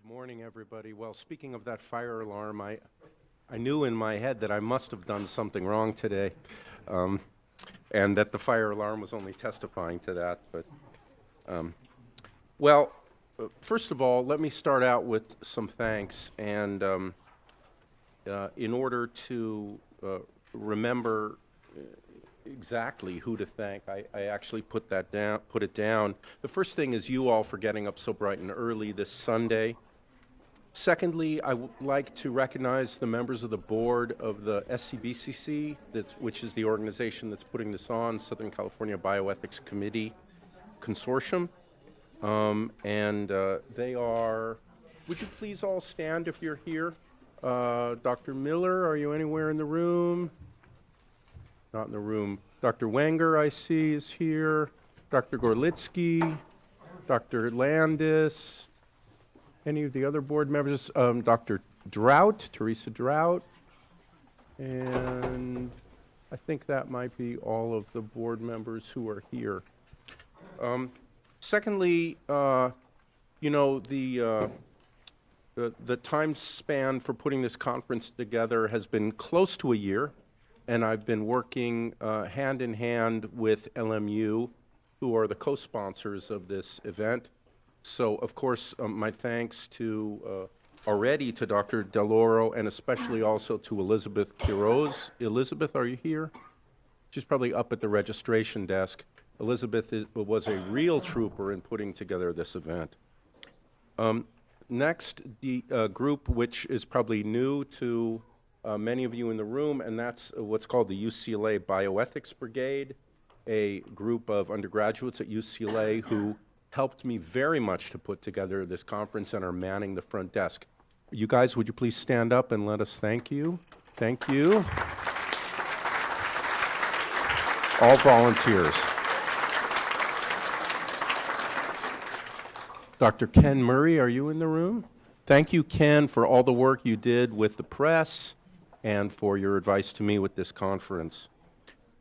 Morning, everybody. Well, speaking of that fire alarm, I knew in my head that I must have done something wrong today, and that the fire alarm was only testifying to that. But, first of all, let me start out with some thanks. And in order to remember exactly who to thank, I actually put it down. The first thing is you all for getting up so bright and early this Sunday. Secondly, I would like to recognize the members of the board of the SCBCC, which is the organization that's putting this on, Southern California Bioethics Committee Consortium. They are, would you please all stand if you're here? Dr. Miller, are you anywhere in the room? Not in the room. Dr. Wenger, I see, is here. Dr. Gorlitsky, Dr. Landis, any of the other board members, Dr. Drought, Teresa Drought, and I think that might be all of the board members who are here. Secondly, you know, the time span for putting this conference together has been close to a year, and I've been working hand in hand with LMU, who are the co-sponsors of this event. So, of course, my thanks already to Dr. Deloro and especially also to Elizabeth Quiroz. Elizabeth, are you here? She's probably up at the registration desk. Elizabeth was a real trooper in putting together this event. Next, the group which is probably new to many of you in the room, and that's what's called the UCLA Bioethics Brigade, a group of undergraduates at UCLA who helped me very much to put together this conference and are manning the front desk. You guys, would you please stand up and let us thank you? Thank you. All volunteers. Dr. Ken Murray, are you in the room? Thank you, Ken, for all the work you did with the press and for your advice to me with this conference.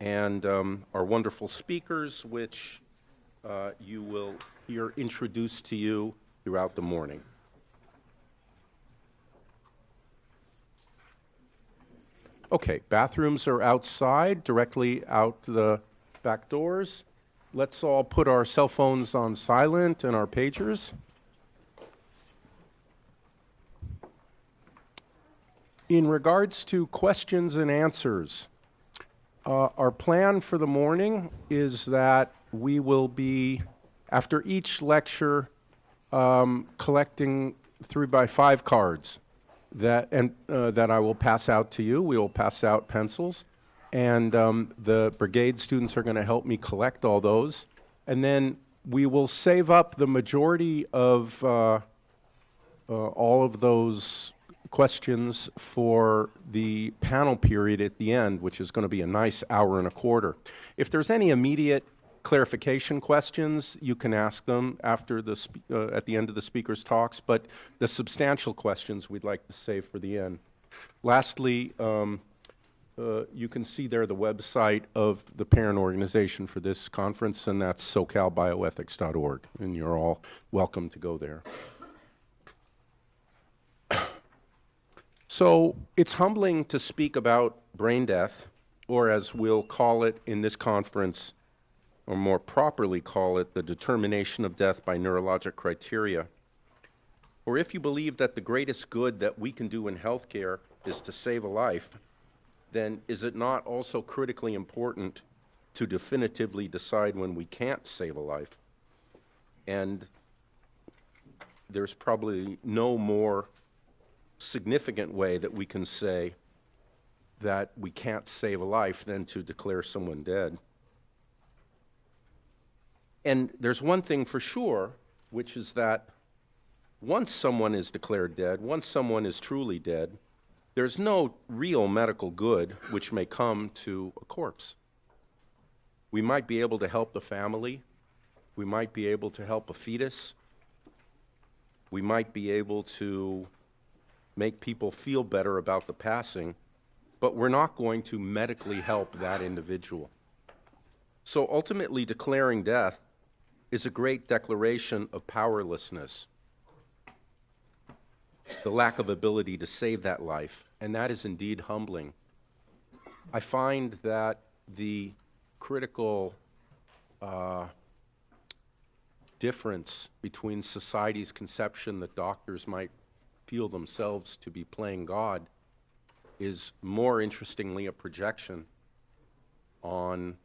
And our wonderful speakers, which you will hear introduced to you throughout the morning. Okay, bathrooms are outside, directly out the back doors. Let's all put our cell phones on silent and our pagers. In regards to questions and answers, our plan for the morning is that we will be, after each lecture, collecting 3x5 cards that I will pass out to you. We will pass out pencils, and the brigade students are going to help me collect all those. And then we will save up the majority of all of those questions for the panel period at the end, which is going to be a nice hour and a quarter. If there's any immediate clarification questions, you can ask them after at the end of the speaker's talks, but the substantial questions we'd like to save for the end. Lastly, you can see there the website of the parent organization for this conference, and that's socalbioethics.org, and you're all welcome to go there. So it's humbling to speak about brain death, or as we'll call it in this conference, or more properly call it the determination of death by neurologic criteria. Or if you believe that the greatest good that we can do in healthcare is to save a life, then is it not also critically important to definitively decide when we can't save a life? And there's probably no more significant way that we can say that we can't save a life than to declare someone dead. And there's one thing for sure, which is that once someone is declared dead, once someone is truly dead, there's no real medical good which may come to a corpse. We might be able to help the family. We might be able to help a fetus. We might be able to make people feel better about the passing, but we're not going to medically help that individual. So ultimately, declaring death is a great declaration of powerlessness. the lack of ability to save that life, and that is indeed humbling. I find that the critical difference between society's conception that doctors might feel themselves to be playing God is more interestingly a projection on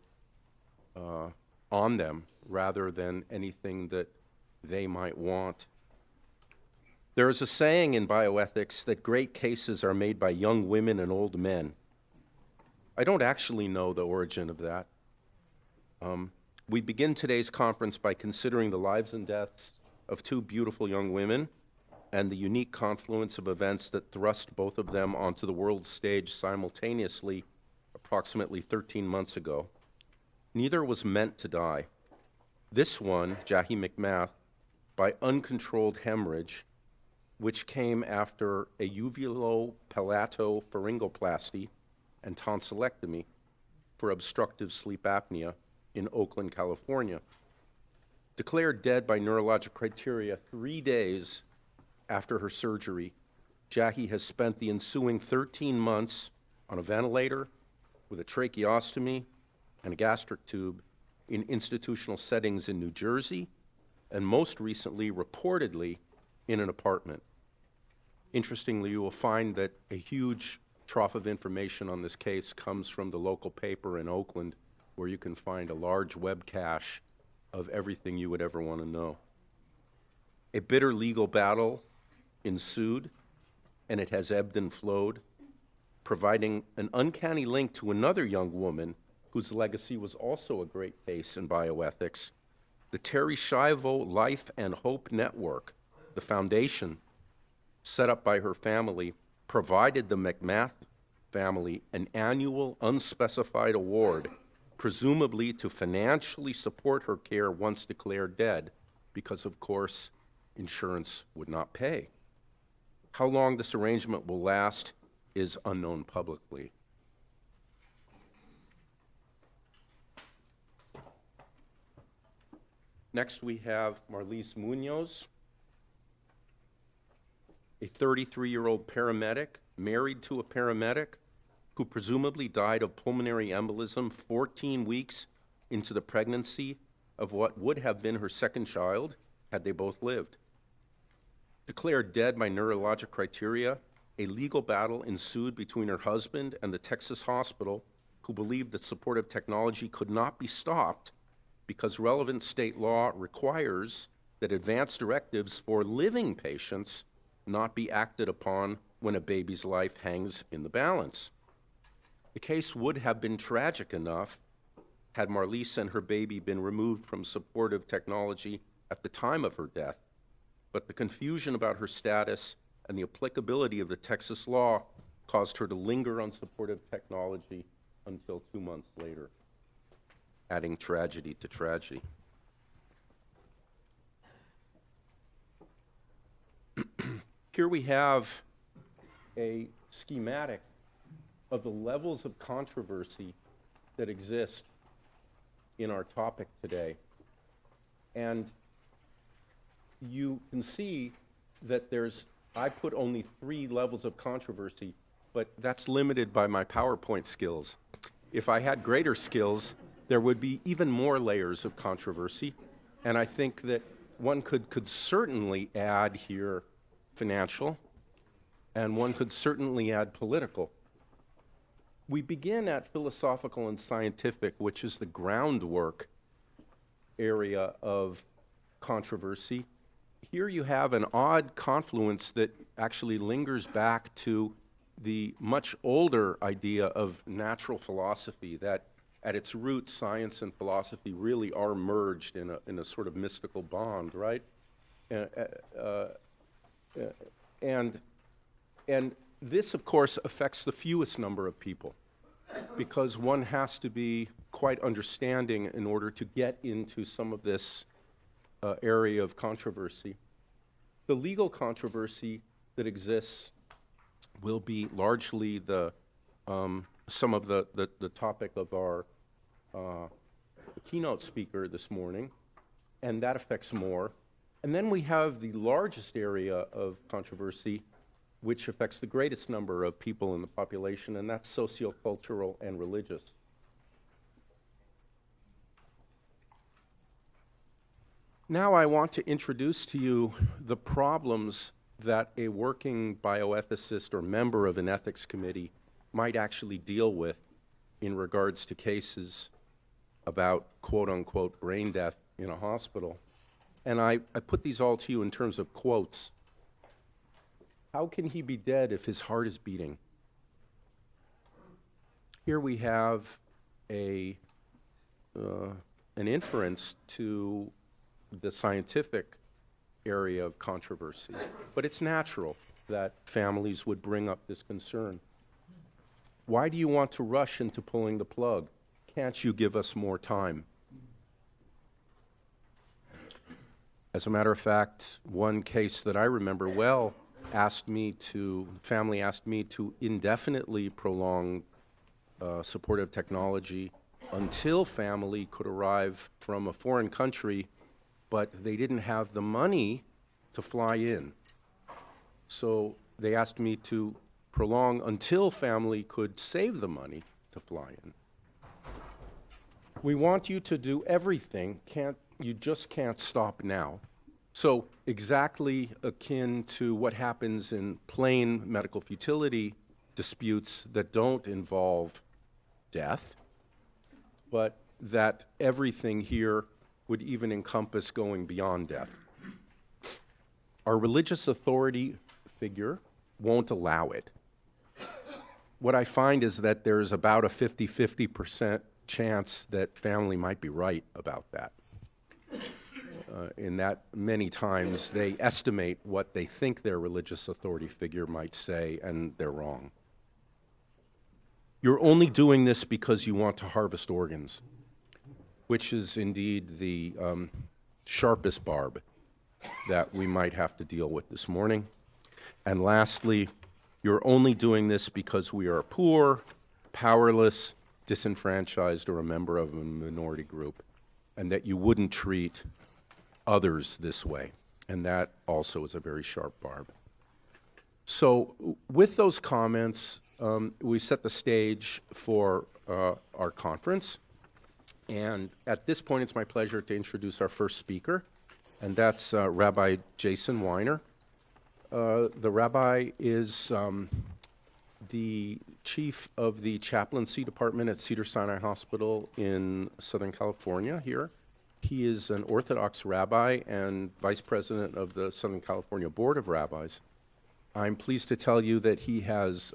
them rather than anything that they might want. There is a saying in bioethics that great cases are made by young women and old men. I don't actually know the origin of that. We begin today's conference by considering the lives and deaths of two beautiful young women and the unique confluence of events that thrust both of them onto the world stage simultaneously approximately 13 months ago. Neither was meant to die. This one, Jackie McMath, by uncontrolled hemorrhage, which came after a uvulopalato-pharyngoplasty and tonsillectomy for obstructive sleep apnea in Oakland, California. Declared dead by neurologic criteria 3 days after her surgery, Jackie has spent the ensuing 13 months on a ventilator with a tracheostomy and a gastric tube in institutional settings in New Jersey, and most recently, reportedly, in an apartment. Interestingly, you will find that a huge trough of information on this case comes from the local paper in Oakland, where you can find a large web cache of everything you would ever want to know. A bitter legal battle ensued, and it has ebbed and flowed, providing an uncanny link to another young woman whose legacy was also a great case in bioethics, the Terri Schiavo Life and Hope Network, the foundation set up by her family, provided the McMath family an annual unspecified award, presumably to financially support her care once declared dead, because of course insurance would not pay. How long this arrangement will last is unknown publicly. Next, we have Marlise Munoz, a 33-year-old paramedic, married to a paramedic, who presumably died of pulmonary embolism 14 weeks into the pregnancy of what would have been her second child had they both lived. Declared dead by neurologic criteria, a legal battle ensued between her husband and the Texas hospital, who believed that supportive technology could not be stopped because relevant state law requires that advance directives for living patients not be acted upon when a baby's life hangs in the balance. The case would have been tragic enough had Marlise and her baby been removed from supportive technology at the time of her death, but the confusion about her status and the applicability of the Texas law caused her to linger on supportive technology until 2 months later, adding tragedy to tragedy. Here we have a schematic of the levels of controversy that exist in our topic today. And you can see that I put only 3 levels of controversy, but that's limited by my PowerPoint skills. If I had greater skills, there would be even more layers of controversy, and I think that one could certainly add here financial, and one could certainly add political. We begin at philosophical and scientific, which is the groundwork area of controversy. Here you have an odd confluence that actually lingers back to the much older idea of natural philosophy, that at its root, science and philosophy really are merged in a sort of mystical bond, right? And this, of course, affects the fewest number of people, because one has to be quite understanding in order to get into some of this area of controversy. The legal controversy that exists will be largely some of the topic of our keynote speaker this morning, and that affects more. And then we have the largest area of controversy, which affects the greatest number of people in the population, and that's sociocultural and religious. Now I want to introduce to you the problems that a working bioethicist or member of an ethics committee might actually deal with in regards to cases about quote-unquote brain death in a hospital. And I put these all to you in terms of quotes. How can he be dead if his heart is beating? Here we have an inference to the scientific area of controversy, but it's natural that families would bring up this concern. Why do you want to rush into pulling the plug? Can't you give us more time? As a matter of fact, one case that I remember well family asked me to indefinitely prolong supportive technology until family could arrive from a foreign country, but they didn't have the money to fly in. So they asked me to prolong until family could save the money to fly in. We want you to do everything, you just can't stop now. So exactly akin to what happens in plain medical futility disputes that don't involve death, but that everything here would even encompass going beyond death. Our religious authority figure won't allow it. What I find is that there's about a 50-50% chance that family might be right about that. In that many times they estimate what they think their religious authority figure might say, and they're wrong. You're only doing this because you want to harvest organs, which is indeed the sharpest barb that we might have to deal with this morning. And lastly, you're only doing this because we are poor, powerless, disenfranchised, or a member of a minority group, and that you wouldn't treat others this way. And that also is a very sharp barb. So with those comments, we set the stage for our conference. And at this point, it's my pleasure to introduce our first speaker, and that's Rabbi Jason Weiner. The rabbi is the chief of the chaplaincy department at Cedars-Sinai Hospital in Southern California here. He is an Orthodox rabbi and vice president of the Southern California Board of Rabbis. I'm pleased to tell you that he has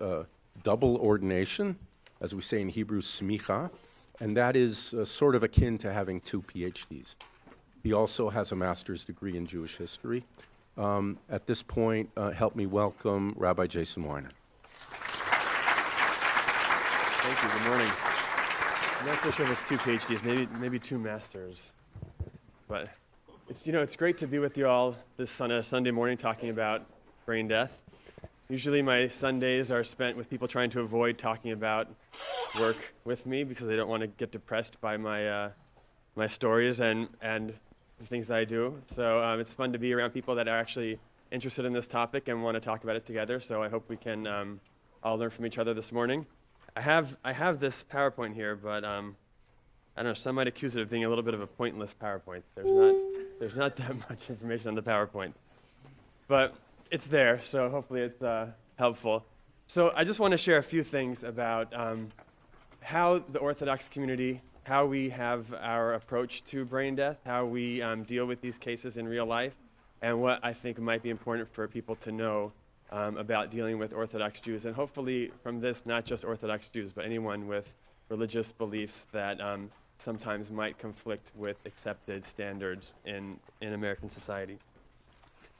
double ordination, as we say in Hebrew, smicha, and that is sort of akin to having 2 PhDs. He also has a master's degree in Jewish history. At this point, help me welcome Rabbi Jason Weiner. Thank you. Good morning. I'm not so sure if it's 2 PhDs, maybe 2 masters. But it's great to be with you all this on a Sunday morning talking about brain death. Usually my Sundays are spent with people trying to avoid talking about work with me because they don't want to get depressed by my stories and the things that I do. So it's fun to be around people that are actually interested in this topic and want to talk about it together. So I hope we can all learn from each other this morning. I have this PowerPoint here, but I don't know, some might accuse it of being a little bit of a pointless PowerPoint. There's not that much information on the PowerPoint. But it's there, so hopefully it's helpful. So I just want to share a few things about how the Orthodox community, how we have our approach to brain death, how we deal with these cases in real life, and what I think might be important for people to know about dealing with Orthodox Jews. And hopefully from this, not just Orthodox Jews, but anyone with religious beliefs that sometimes might conflict with accepted standards in American society.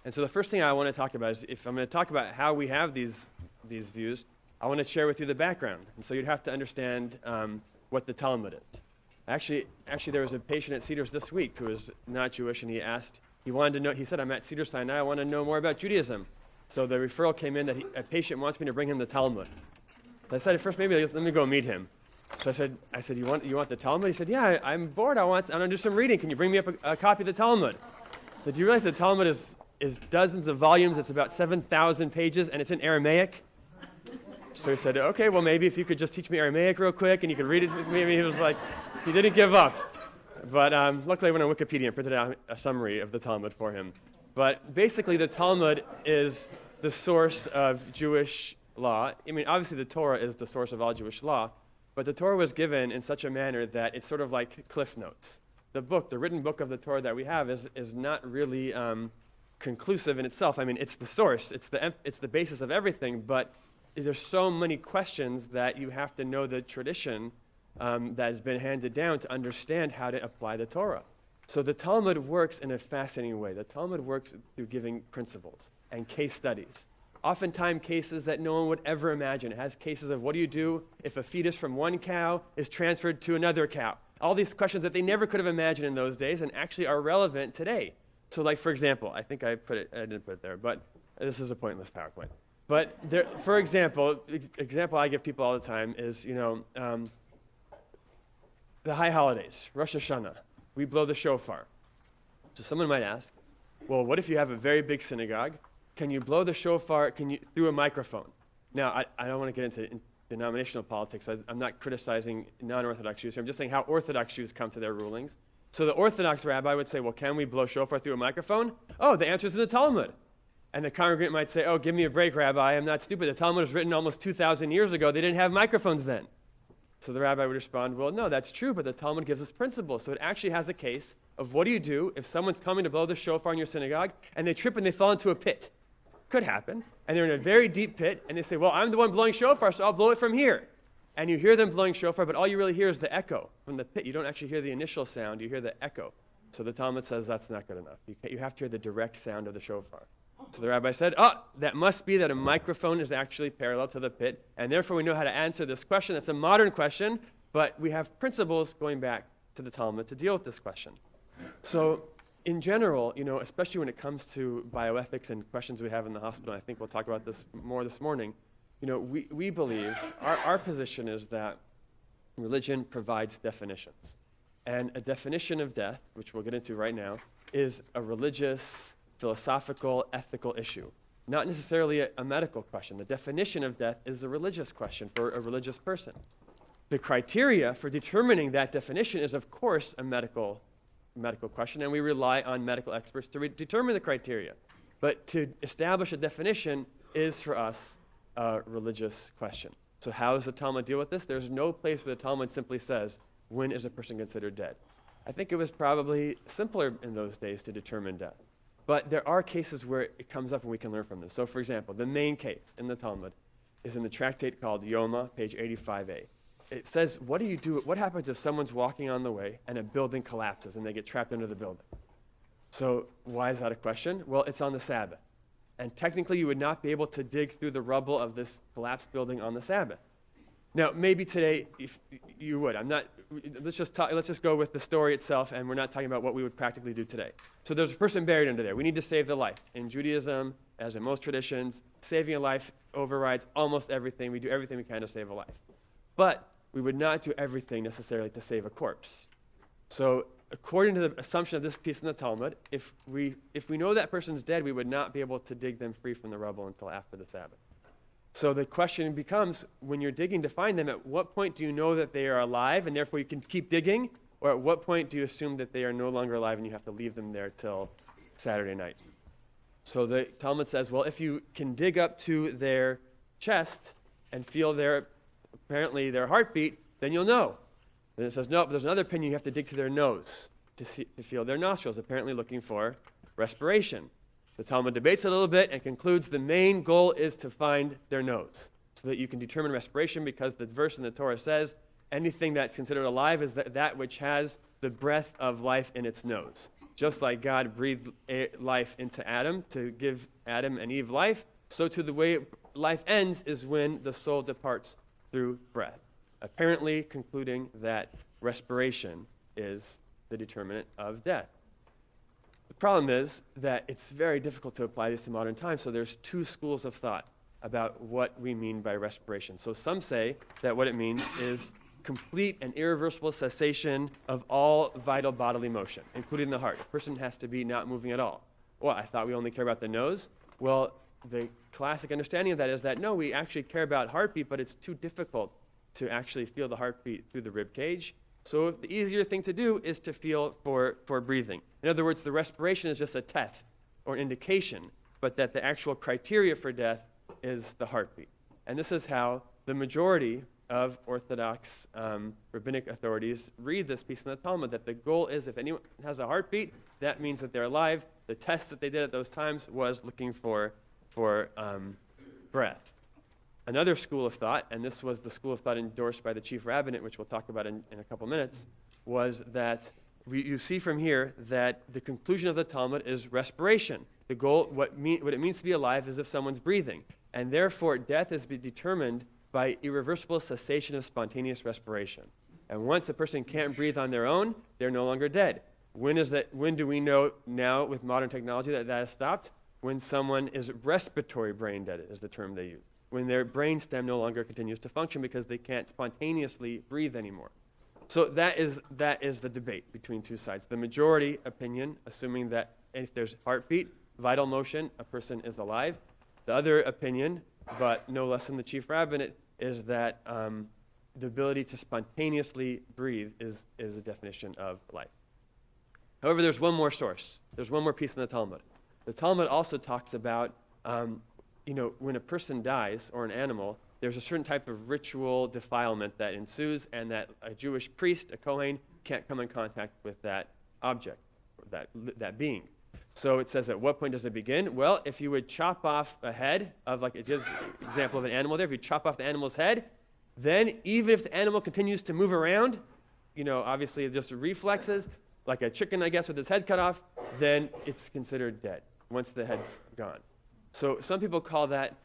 And so the first thing I want to talk about is, if I'm going to talk about how we have these views, I want to share with you the background. And so you'd have to understand what the Talmud is. Actually, there was a patient at Cedars this week who is not Jewish, and he wanted to know, he said, I'm at Cedars-Sinai, I want to know more about Judaism. So the referral came in that a patient wants me to bring him the Talmud. I decided first, maybe let me go meet him. So I said, you want the Talmud? He said, I'm bored. I want to do some reading. Can you bring me up a copy of the Talmud? I said, do you realize the Talmud is is dozens of volumes. It's about 7,000 pages, and it's in Aramaic. So he said, okay, well, maybe if you could just teach me Aramaic real quick and you could read it with me. He was like, he didn't give up. But luckily I went on Wikipedia and printed out a summary of the Talmud for him. But basically the Talmud is the source of Jewish law. I mean, obviously the Torah is the source of all Jewish law, but the Torah was given in such a manner that it's sort of like Cliff Notes. The written book of the Torah that we have is not really conclusive in itself. I mean, it's the source, it's the basis of everything, but there's so many questions that you have to know the tradition that has been handed down to understand how to apply the Torah. So the Talmud works in a fascinating way. The Talmud works through giving principles and case studies. Oftentimes cases that no one would ever imagine. It has cases of what do you do if a fetus from one cow is transferred to another cow? All these questions that they never could have imagined in those days and actually are relevant today. So like, for example, I think I didn't put it there, but this is a pointless PowerPoint. But there, for example I give people all the time is, the high holidays, Rosh Hashanah, we blow the shofar. So someone might ask, well, what if you have a very big synagogue? Can you blow the shofar through a microphone? Now, I don't want to get into denominational politics. I'm not criticizing non-Orthodox Jews here. I'm just saying how Orthodox Jews come to their rulings. So the Orthodox rabbi would say, well, can we blow shofar through a microphone? Oh, the answer is in the Talmud. And the congregant might say, oh, give me a break, Rabbi. I'm not stupid. The Talmud was written almost 2,000 years ago. They didn't have microphones then. So the rabbi would respond, well, no, that's true, but the Talmud gives us principles. So it actually has a case of what do you do if someone's coming to blow the shofar in your synagogue and they trip and they fall into a pit? Could happen. And they're in a very deep pit and they say, well, I'm the one blowing shofar, so I'll blow it from here. And you hear them blowing shofar, but all you really hear is the echo from the pit. You don't actually hear the initial sound. You hear the echo. So the Talmud says that's not good enough. You have to hear the direct sound of the shofar. So the rabbi said, that must be that a microphone is actually parallel to the pit, and therefore we know how to answer this question. That's a modern question, but we have principles going back to the Talmud to deal with this question. So in general, especially when it comes to bioethics and questions we have in the hospital, I think we'll talk about this more this morning, we believe, our position is that religion provides definitions. And a definition of death, which we'll get into right now, is a religious, philosophical, ethical issue, not necessarily a medical question. The definition of death is a religious question for a religious person. The criteria for determining that definition is, of course, a medical question, and we rely on medical experts to determine the criteria. But to establish a definition is, for us, a religious question. So how does the Talmud deal with this? There's no place where the Talmud simply says, when is a person considered dead? I think it was probably simpler in those days to determine death. But there are cases where it comes up and we can learn from this. So for example, the main case in the Talmud is in the tractate called Yoma, page 85a. It says, what happens if someone's walking on the way and a building collapses and they get trapped under the building? So why is that a question? Well, it's on the Sabbath. And technically you would not be able to dig through the rubble of this collapsed building on the Sabbath. Now, maybe today if you would. Let's just go with the story itself, and we're not talking about what we would practically do today. So there's a person buried under there. We need to save the life. In Judaism, as in most traditions, saving a life overrides almost everything. We do everything we can to save a life. But we would not do everything necessarily to save a corpse. So according to the assumption of this piece in the Talmud, if we know that person's dead, we would not be able to dig them free from the rubble until after the Sabbath. So the question becomes, when you're digging to find them, at what point do you know that they are alive and therefore you can keep digging? Or at what point do you assume that they are no longer alive and you have to leave them there till Saturday night? So the Talmud says, well, if you can dig up to their chest and feel apparently their heartbeat, then you'll know. Then it says, no, but there's another opinion, you have to dig to their nose to feel their nostrils, apparently looking for respiration. The Talmud debates a little bit and concludes the main goal is to find their nose so that you can determine respiration, because the verse in the Torah says anything that's considered alive is that which has the breath of life in its nose. Just like God breathed life into Adam to give Adam and Eve life, so too the way life ends is when the soul departs through breath, apparently concluding that respiration is the determinant of death. The problem is that it's very difficult to apply this to modern times, so there's two schools of thought about what we mean by respiration. So some say that what it means is complete and irreversible cessation of all vital bodily motion, including the heart. A person has to be not moving at all. well, I thought we only care about the nose. Well, the classic understanding of that is that, no, we actually care about heartbeat, but it's too difficult to actually feel the heartbeat through the rib cage. So the easier thing to do is to feel for breathing. In other words, the respiration is just a test or an indication, but that the actual criteria for death is the heartbeat. And this is how the majority of Orthodox rabbinic authorities read this piece in the Talmud, that the goal is if anyone has a heartbeat, that means that they're alive. The test that they did at those times was looking for breath. Another school of thought, and this was the school of thought endorsed by the chief rabbinate, which we'll talk about in a couple minutes, was that you see from here that the conclusion of the Talmud is respiration. The goal, what it means to be alive is if someone's breathing. And therefore, death is determined by irreversible cessation of spontaneous respiration. And once a person can't breathe on their own, they're no longer dead. When do we know now with modern technology that has stopped? When someone is respiratory brain dead is the term they use. When their brain stem no longer continues to function because they can't spontaneously breathe anymore. So that is the debate between two sides. The majority opinion, assuming that if there's heartbeat, vital motion, a person is alive. The other opinion, but no less than the chief rabbinate, is that the ability to spontaneously breathe is a definition of life. However, there's one more source. There's one more piece in the Talmud. The Talmud also talks about, when a person dies or an animal, there's a certain type of ritual defilement that ensues, and that a Jewish priest, a Kohen, can't come in contact with that object, or that being. So it says, at what point does it begin? Well, if you would chop off a head of, like it gives an example of an animal there, if you chop off the animal's head, then even if the animal continues to move around, obviously it's just reflexes, like a chicken, I guess, with its head cut off, then it's considered dead once the head's gone. So some people call that,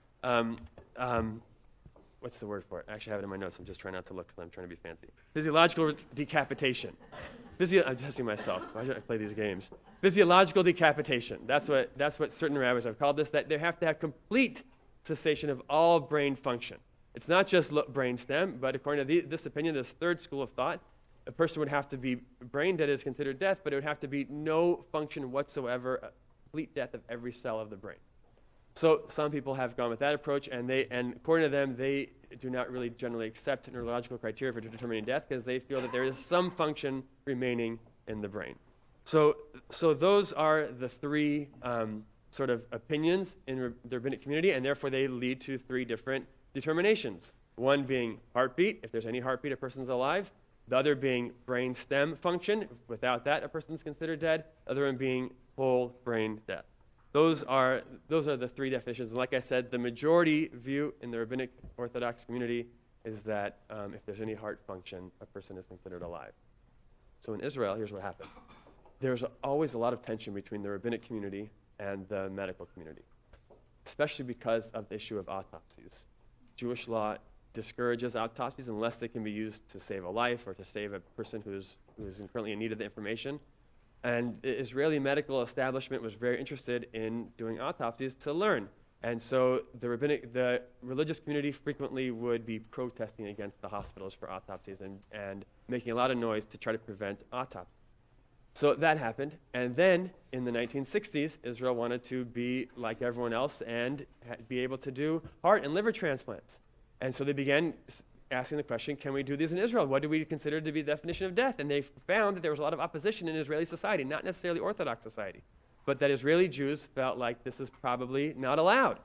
what's the word for it? I actually have it in my notes. I'm just trying not to look because I'm trying to be fancy. Physiological decapitation. I'm testing myself. Why should I play these games? Physiological decapitation. That's what certain rabbis have called this, that they have to have complete cessation of all brain function. It's not just brain stem, but according to this opinion, this third school of thought, a person would have to be brain dead is considered death, but it would have to be no function whatsoever, a complete death of every cell of the brain. So some people have gone with that approach, and according to them, they do not really generally accept neurological criteria for determining death because they feel that there is some function remaining in the brain. So those are the three sort of opinions in the rabbinic community, and therefore they lead to three different determinations. One being heartbeat. If there's any heartbeat, a person's alive. The other being brain stem function. Without that, a person's considered dead. The other one being whole brain death. Those are the three definitions. And like I said, the majority view in the rabbinic Orthodox community is that if there's any heart function, a person is considered alive. So in Israel, here's what happened. There's always a lot of tension between the rabbinic community and the medical community, especially because of the issue of autopsies. Jewish law discourages autopsies unless they can be used to save a life or to save a person who's currently in need of the information. And the Israeli medical establishment was very interested in doing autopsies to learn. And so the religious community frequently would be protesting against the hospitals for autopsies and making a lot of noise to try to prevent autopsies. So that happened. And then in the 1960s, Israel wanted to be like everyone else and be able to do heart and liver transplants. And so they began asking the question, can we do these in Israel? What do we consider to be the definition of death? And they found that there was a lot of opposition in Israeli society, not necessarily Orthodox society, but that Israeli Jews felt like this is probably not allowed.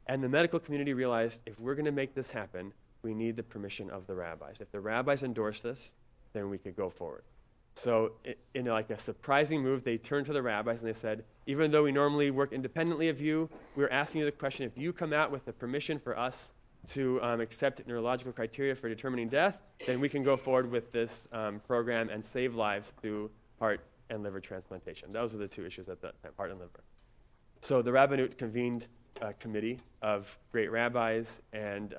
And the medical community realized, if we're going to make this happen, we need the permission of the rabbis. If the rabbis endorse this, then we could go forward. So in like a surprising move, they turned to the rabbis and they said, even though we normally work independently of you, we're asking you the question, if you come out with the permission for us to accept neurological criteria for determining death, then we can go forward with this program and save lives through heart and liver transplantation. Those are the two issues at that time, heart and liver. So the rabbinate convened a committee of great rabbis and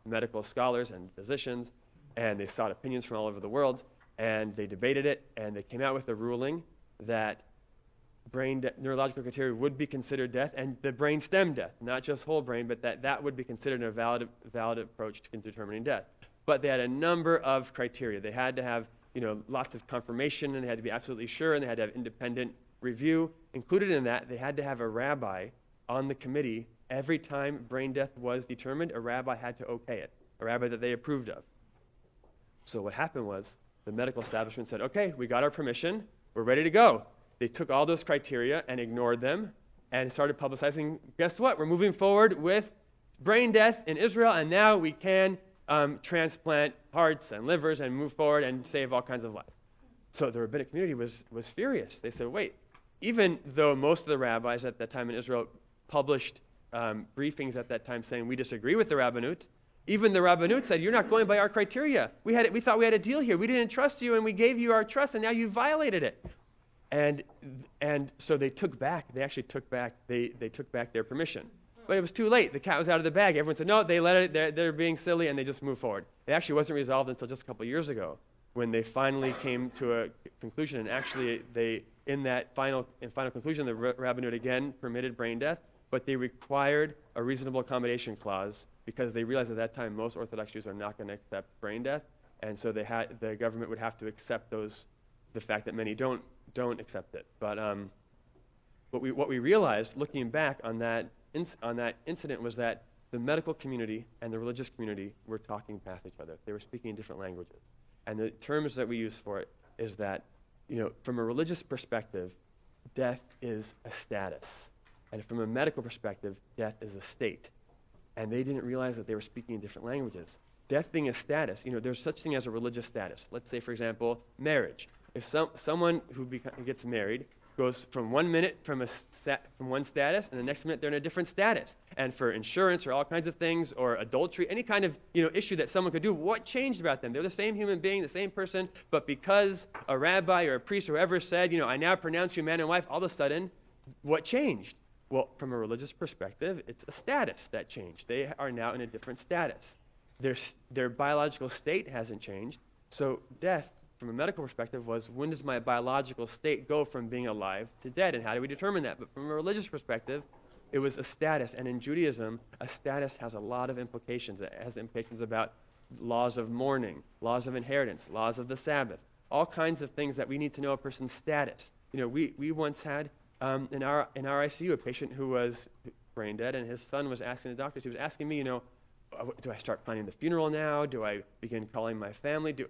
medical scholars and physicians, and they sought opinions from all over the world, and they debated it, and they came out with a ruling that neurological criteria would be considered death, and the brain stem death, not just whole brain, but that would be considered a valid approach to determining death. But they had a number of criteria. They had to have lots of confirmation, and they had to be absolutely sure, and they had to have independent review. Included in that, they had to have a rabbi on the committee. Every time brain death was determined, a rabbi had to okay it, a rabbi that they approved of. So what happened was the medical establishment said, okay, we got our permission, we're ready to go. They took all those criteria and ignored them and started publicizing, guess what, we're moving forward with brain death in Israel, and now we can transplant hearts and livers and move forward and save all kinds of lives. So the rabbinic community was furious. They said, wait, even though most of the rabbis at that time in Israel published briefings at that time saying we disagree with the rabbinut, even the rabbinut said, you're not going by our criteria. We thought we had a deal here. We didn't trust you, and we gave you our trust, and now you violated it. And so they took back their permission. But it was too late. The cat was out of the bag. Everyone said, no, they let it, they're being silly, and they just moved forward. It actually wasn't resolved until just a couple years ago when they finally came to a conclusion. And actually, in final conclusion, the rabbinate again permitted brain death, but they required a reasonable accommodation clause because they realized at that time most Orthodox Jews are not going to accept brain death. And so the government would have to accept the fact that many don't accept it. But what we realized, looking back on that incident, was that the medical community and the religious community were talking past each other. They were speaking in different languages. And the terms that we use for it is that, from a religious perspective, death is a status. And from a medical perspective, death is a state. And they didn't realize that they were speaking in different languages. Death being a status, there's such thing as a religious status. Let's say, for example, marriage. If someone who gets married goes from 1 minute from one status, and the next minute they're in a different status. And for insurance or all kinds of things, or adultery, any kind of issue that someone could do, what changed about them? They're the same human being, the same person, but because a rabbi or a priest or whoever said, I now pronounce you man and wife, all of a sudden, what changed? Well, from a religious perspective, it's a status that changed. They are now in a different status. Their biological state hasn't changed, so death, from a medical perspective, was when does my biological state go from being alive to dead, and how do we determine that? But from a religious perspective, it was a status, and in Judaism, a status has a lot of implications. It has implications about laws of mourning, laws of inheritance, laws of the Sabbath, all kinds of things that we need to know a person's status. We once had in our ICU a patient who was brain dead, and his son was asking the doctors, he was asking me, do I start planning the funeral now? Do I begin calling my family? Do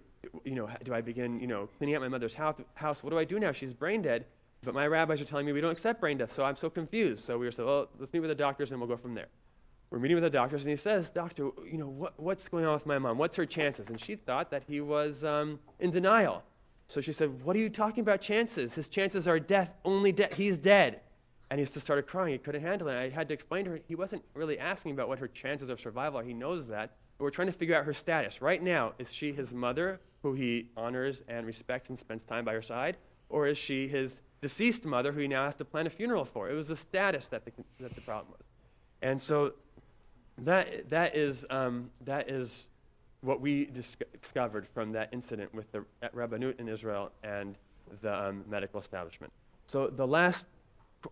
I begin, cleaning out my mother's house? What do I do now? She's brain dead, but my rabbis are telling me we don't accept brain death, so I'm so confused. So we were saying, well, let's meet with the doctors and we'll go from there. We're meeting with the doctors, and he says, doctor, what's going on with my mom? What's her chances? And she thought that he was in denial. So she said, what are you talking about chances? His chances are death, only death. He's dead. And he just started crying. He couldn't handle it. I had to explain to her, he wasn't really asking about what her chances of survival are. He knows that. But we're trying to figure out her status. Right now, is she his mother, who he honors and respects and spends time by her side? Or is she his deceased mother, who he now has to plan a funeral for? It was the status that the problem was. And so that is what we discovered from that incident with the rabbinut in Israel and the medical establishment. So the last...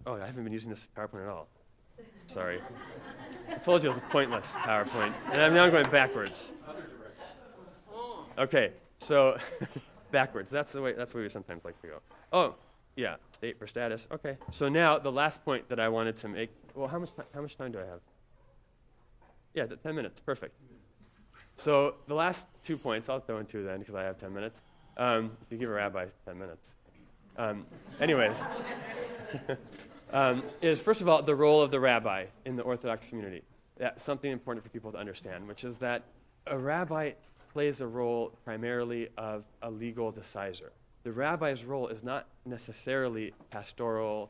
Oh, I haven't been using this PowerPoint at all. Sorry. I told you it was a pointless PowerPoint, and now I'm going backwards. Okay, so backwards. That's the way we sometimes like to go. Oh, yeah, state for status. Okay. So now the last point that I wanted to make. Well, how much time do I have? Yeah, 10 minutes. Perfect. So the last 2 points, I'll throw in 2 then because I have 10 minutes. If you give a rabbi 10 minutes. Anyways. Is first of all the role of the rabbi in the Orthodox community. That's something important for people to understand, which is that a rabbi plays a role primarily of a legal decisor. The rabbi's role is not necessarily pastoral,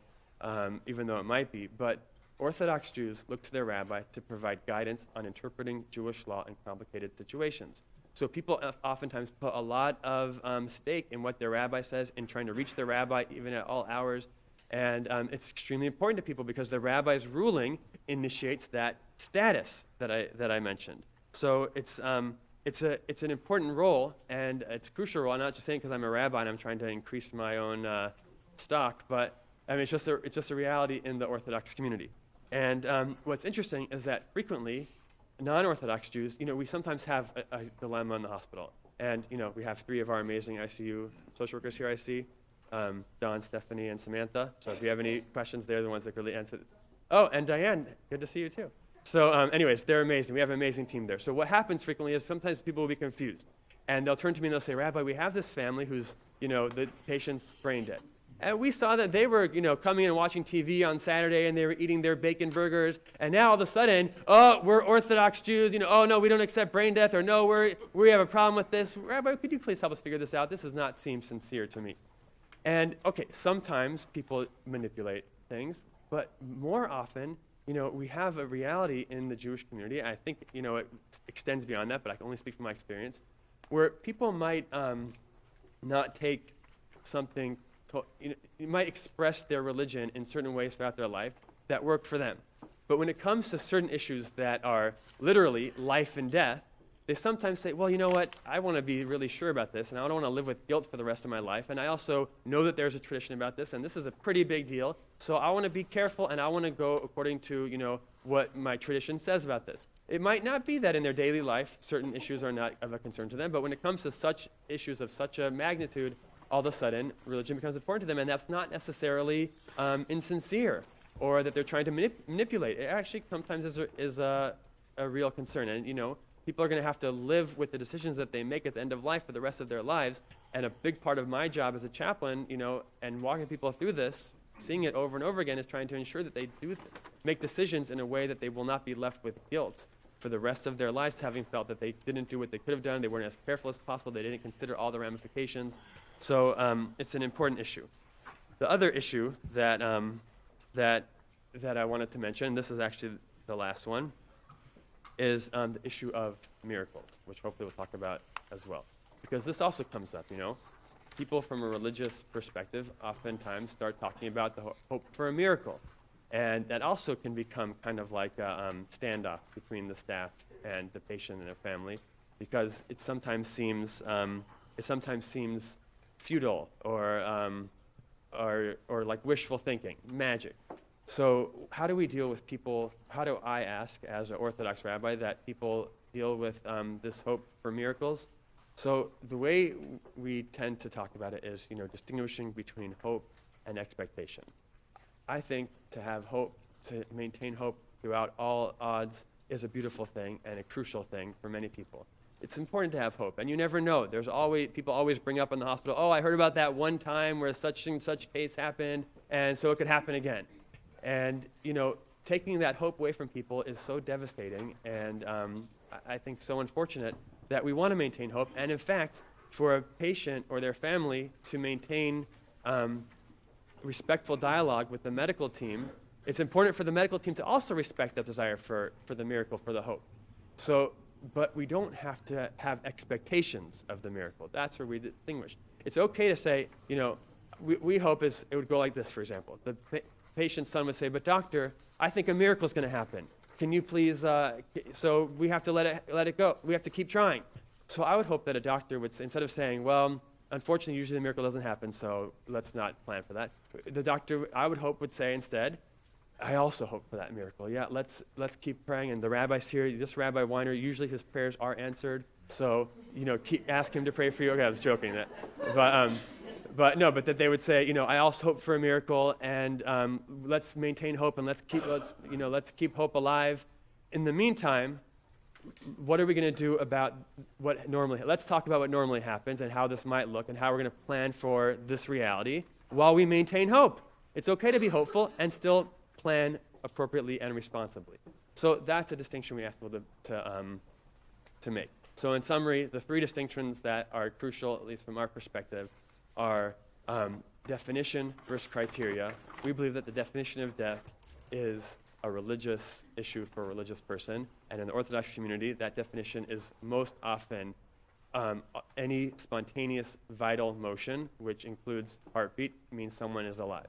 even though it might be, but Orthodox Jews look to their rabbi to provide guidance on interpreting Jewish law in complicated situations. So people oftentimes put a lot of stake in what their rabbi says, in trying to reach their rabbi even at all hours. And it's extremely important to people because the rabbi's ruling initiates that status that I mentioned. So it's an important role, and it's a crucial role. I'm not just saying because I'm a rabbi and I'm trying to increase my own stock, but I mean it's just a reality in the Orthodox community. And what's interesting is that frequently, non-Orthodox Jews, we sometimes have a dilemma in the hospital, and we have 3 of our amazing ICU social workers here I see. Don, Stephanie, and Samantha. So if you have any questions, they're the ones that really answer. Oh, and Diane, good to see you too. So anyways, they're amazing. We have an amazing team there. So what happens frequently is sometimes people will be confused. And they'll turn to me and they'll say, Rabbi, we have this family who's, the patient's brain dead. And we saw that they were, coming and watching TV on Saturday and they were eating their bacon burgers. And now all of a sudden, oh, we're Orthodox Jews. Oh, no, we don't accept brain death. Or no, we have a problem with this. Rabbi, could you please help us figure this out? This does not seem sincere to me. And, okay, sometimes people manipulate things. But more often, we have a reality in the Jewish community. I think, it extends beyond that, but I can only speak from my experience, where people might not take something. You might express their religion in certain ways throughout their life that work for them. But when it comes to certain issues that are literally life and death, they sometimes say, well, you know what, I want to be really sure about this, and I don't want to live with guilt for the rest of my life, and I also know that there's a tradition about this, and this is a pretty big deal, so I want to be careful, and I want to go according to, what my tradition says about this. It might not be that in their daily life certain issues are not of a concern to them, but when it comes to such issues of such a magnitude, all of a sudden, religion becomes important to them, and that's not necessarily insincere or that they're trying to manipulate. It actually sometimes is a real concern. And, people are going to have to live with the decisions that they make at the end of life for the rest of their lives. And a big part of my job as a chaplain, and walking people through this, seeing it over and over again, is trying to ensure that they do make decisions in a way that they will not be left with guilt for the rest of their lives, having felt that they didn't do what they could have done, they weren't as careful as possible, they didn't consider all the ramifications. So it's an important issue. The other issue that I wanted to mention, this is actually the last one, is the issue of miracles, which hopefully we'll talk about as well. Because this also comes up, People from a religious perspective oftentimes start talking about the hope for a miracle. And that also can become kind of like a standoff between the staff and the patient and their family, because it sometimes seems futile or like wishful thinking, magic. So how do we deal with people? How do I ask, as an Orthodox rabbi, that people deal with this hope for miracles? So the way we tend to talk about it is, distinguishing between hope and expectation. I think to have hope, to maintain hope throughout all odds, is a beautiful thing and a crucial thing for many people. It's important to have hope, and you never know. People always bring up in the hospital, oh, I heard about that one time where such and such case happened, and so it could happen again. And, taking that hope away from people is so devastating, and I think so unfortunate that we want to maintain hope. And in fact, for a patient or their family to maintain respectful dialogue with the medical team, it's important for the medical team to also respect that desire for the miracle, for the hope. But we don't have to have expectations of the miracle. That's where we distinguish. It's okay to say, we hope it would go like this, for example. The patient's son would say, but doctor, I think a miracle is going to happen. Can you please, so we have to let it go. We have to keep trying. So I would hope that a doctor would say, instead of saying, well, unfortunately, usually the miracle doesn't happen, so let's not plan for that. The doctor, I would hope, would say instead, I also hope for that miracle. Yeah, let's keep praying. And the rabbi's here, this Rabbi Weiner, usually his prayers are answered. So, ask him to pray for you. Okay, I was joking that. But that they would say, I also hope for a miracle, and let's maintain hope, and let's keep hope alive. In the meantime, what are we going to do about let's talk about what normally happens and how this might look and how we're going to plan for this reality while we maintain hope. It's okay to be hopeful and still plan appropriately and responsibly. So that's a distinction we ask people to make. So in summary, the three distinctions that are crucial, at least from our perspective, are definition versus criteria. We believe that the definition of death is a religious issue for a religious person, and in the Orthodox community, that definition is most often any spontaneous vital motion, which includes heartbeat, means someone is alive.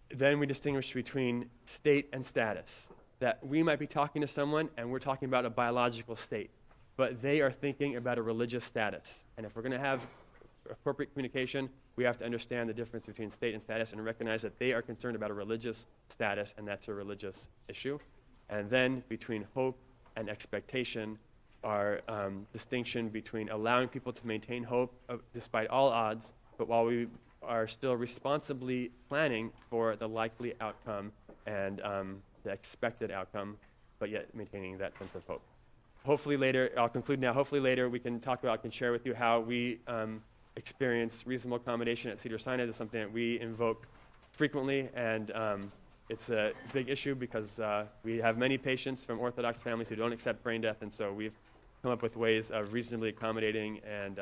Then we distinguish between state and status, that we might be talking to someone and we're talking about a biological state, but they are thinking about a religious status. And if we're going to have appropriate communication, we have to understand the difference between state and status and recognize that they are concerned about a religious status, and that's a religious issue. And then between hope and expectation are distinction between allowing people to maintain hope despite all odds, but while we are still responsibly planning for the likely outcome and the expected outcome, but yet maintaining that sense of hope. Hopefully later, I'll conclude now, hopefully later we can talk about, I can share with you how we experience reasonable accommodation at Cedars-Sinai. It's something that we invoke frequently, and it's a big issue because we have many patients from Orthodox families who don't accept brain death, and so we've come up with ways of reasonably accommodating, and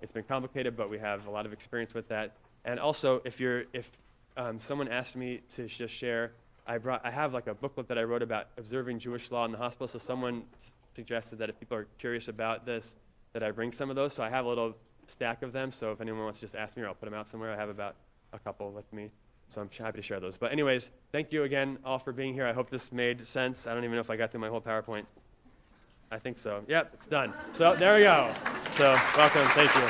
it's been complicated, but we have a lot of experience with that. And also, if someone asked me to just share, I have like a booklet that I wrote about observing Jewish law in the hospital, so someone suggested that if people are curious about this, that I bring some of those. So I have a little stack of them, so if anyone wants to just ask me, or I'll put them out somewhere. I have about a couple with me, so I'm happy to share those. But anyways, thank you again all for being here. I hope this made sense. I don't even know if I got through my whole PowerPoint. I think so. Yep, it's done. So there we go. So welcome, thank you.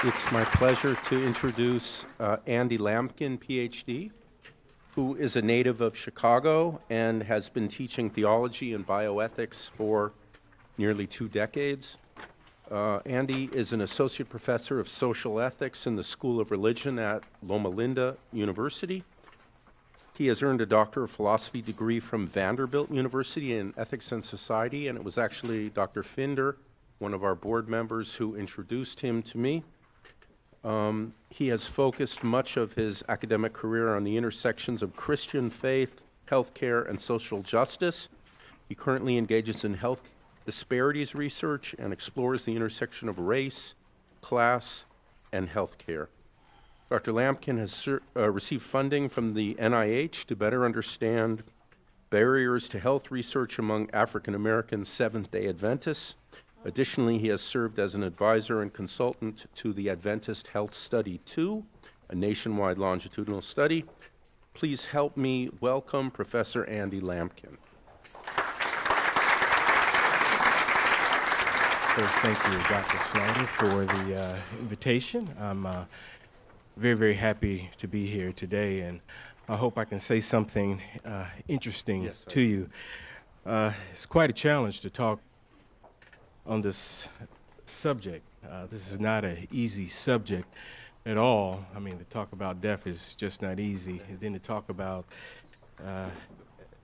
It's my pleasure to introduce Andy Lampkin, PhD, who is a native of Chicago and has been teaching theology and bioethics for nearly 2 decades. Andy is an associate professor of social ethics in the School of Religion at Loma Linda University. He has earned a Doctor of Philosophy degree from Vanderbilt University in Ethics and Society, and it was actually Dr. Finder, one of our board members, who introduced him to me. He has focused much of his academic career on the intersections of Christian faith, healthcare, and social justice. He currently engages in health disparities research and explores the intersection of race, class, and healthcare. Dr. Lampkin has received funding from the NIH to better understand barriers to health research among African American Seventh-day Adventists. Additionally, he has served as an advisor and consultant to the Adventist Health Study 2, a nationwide longitudinal study. Please help me welcome Professor Andy Lampkin. First, thank you, Dr. Snyder, for the invitation. I'm very, very happy to be here today, and I hope I can say something interesting to you. It's quite a challenge to talk on this subject. This is not an easy subject at all. I mean, to talk about death is just not easy. And then to talk about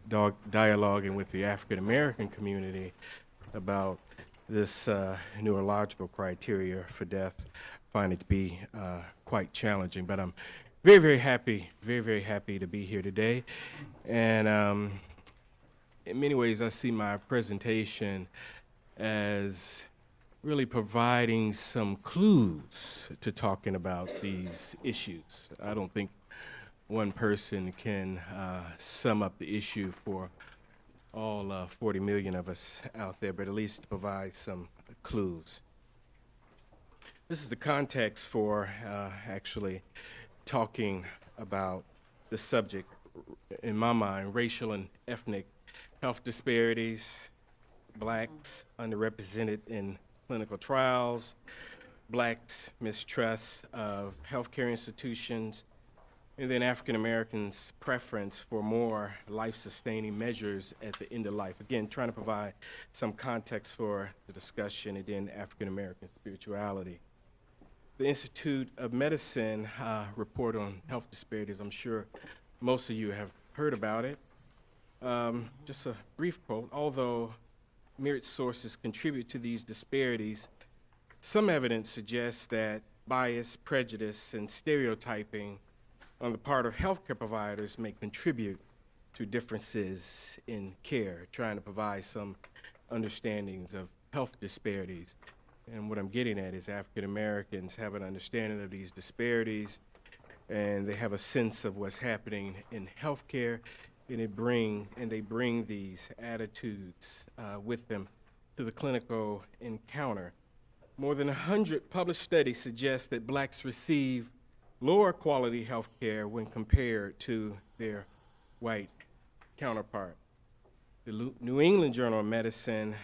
dialoguing with the African American community about this neurological criteria for death, I find it to be quite challenging. But I'm very, very happy to be here today. And in many ways, I see my presentation as really providing some clues to talking about these issues. I don't think one person can sum up the issue for all 40 million of us out there, but at least provide some clues. This is the context for actually talking about the subject, in my mind, racial and ethnic health disparities, blacks underrepresented in clinical trials, blacks' mistrust of healthcare institutions, and then African Americans' preference for more life-sustaining measures at the end of life. Again, trying to provide some context for the discussion, and then African American spirituality. The Institute of Medicine report on health disparities, I'm sure most of you have heard about it. Just a brief quote: although myriad sources contribute to these disparities, some evidence suggests that bias, prejudice, and stereotyping on the part of healthcare providers may contribute to differences in care, trying to provide some understandings of health disparities. And what I'm getting at is African Americans have an understanding of these disparities, and they have a sense of what's happening in healthcare, and they bring these attitudes with them to the clinical encounter. More than 100 published studies suggest that blacks receive lower quality health care when compared to their white counterpart. The New England Journal of Medicine,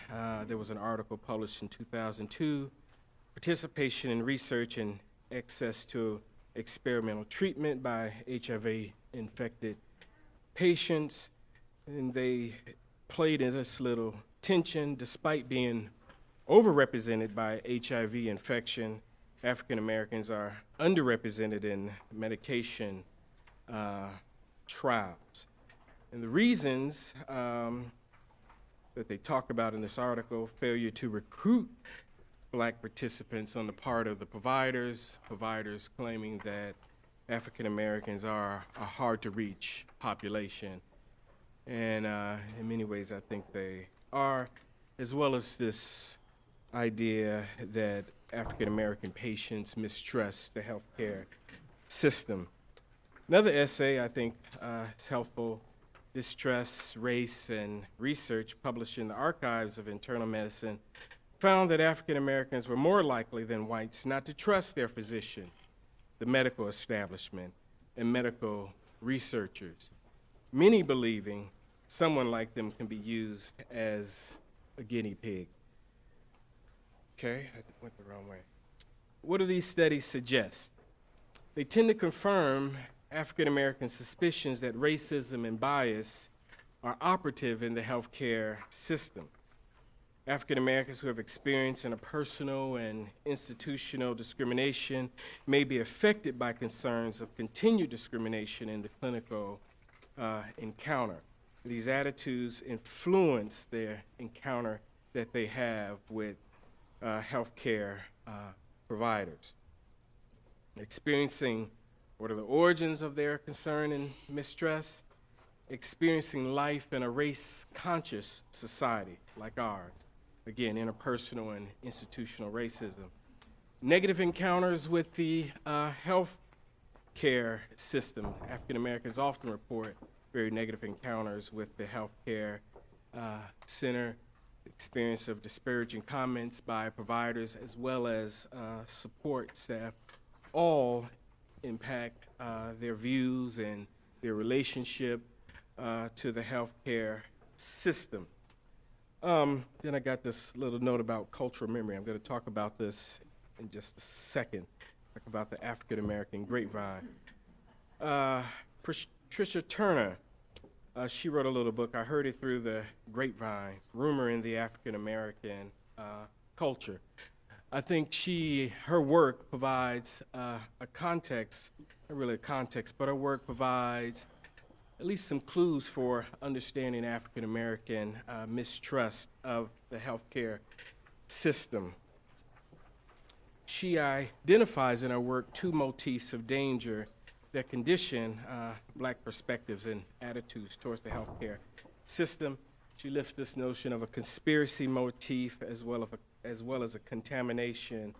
there was an article published in 2002, participation in research and access to experimental treatment by HIV-infected patients, and they played in this little tension. Despite being overrepresented by HIV infection, African Americans are underrepresented in medication trials. And the reasons that they talk about in this article: failure to recruit black participants on the part of the providers claiming that African Americans are a hard to reach population. And in many ways I think they are, as well as this idea that African American patients mistrust the healthcare system. Another essay I think is helpful: Distrust, Race, and Research, published in the Archives of Internal Medicine, found that African Americans were more likely than whites not to trust their physician, the medical establishment, and medical researchers, many believing someone like them can be used as a guinea pig. Okay, I went the wrong way. What do these studies suggest? They tend to confirm African American suspicions that racism and bias are operative in the healthcare system. African Americans who have experienced interpersonal and institutional discrimination may be affected by concerns of continued discrimination in the clinical encounter. These attitudes influence their encounter that they have with healthcare providers. Experiencing what are the origins of their concern and mistrust? Experiencing life in a race-conscious society like ours. Again, interpersonal and institutional racism. Negative encounters with the health care system. African Americans often report very negative encounters with the healthcare center, experience of disparaging comments by providers as well as support staff, all impact their views and their relationship to the healthcare system. Then I got this little note about cultural memory. I'm going to talk about this in just a second, talk about the African American grapevine. Patricia Turner, she wrote a little book, I Heard It Through the Grapevine, Rumor in the African American Culture. I think her work provides a context, not really a context, but her work provides at least some clues for understanding African American mistrust of the healthcare system. She identifies in her work two motifs of danger that condition black perspectives and attitudes towards the healthcare system. She lifts this notion of a conspiracy motif as well as a contamination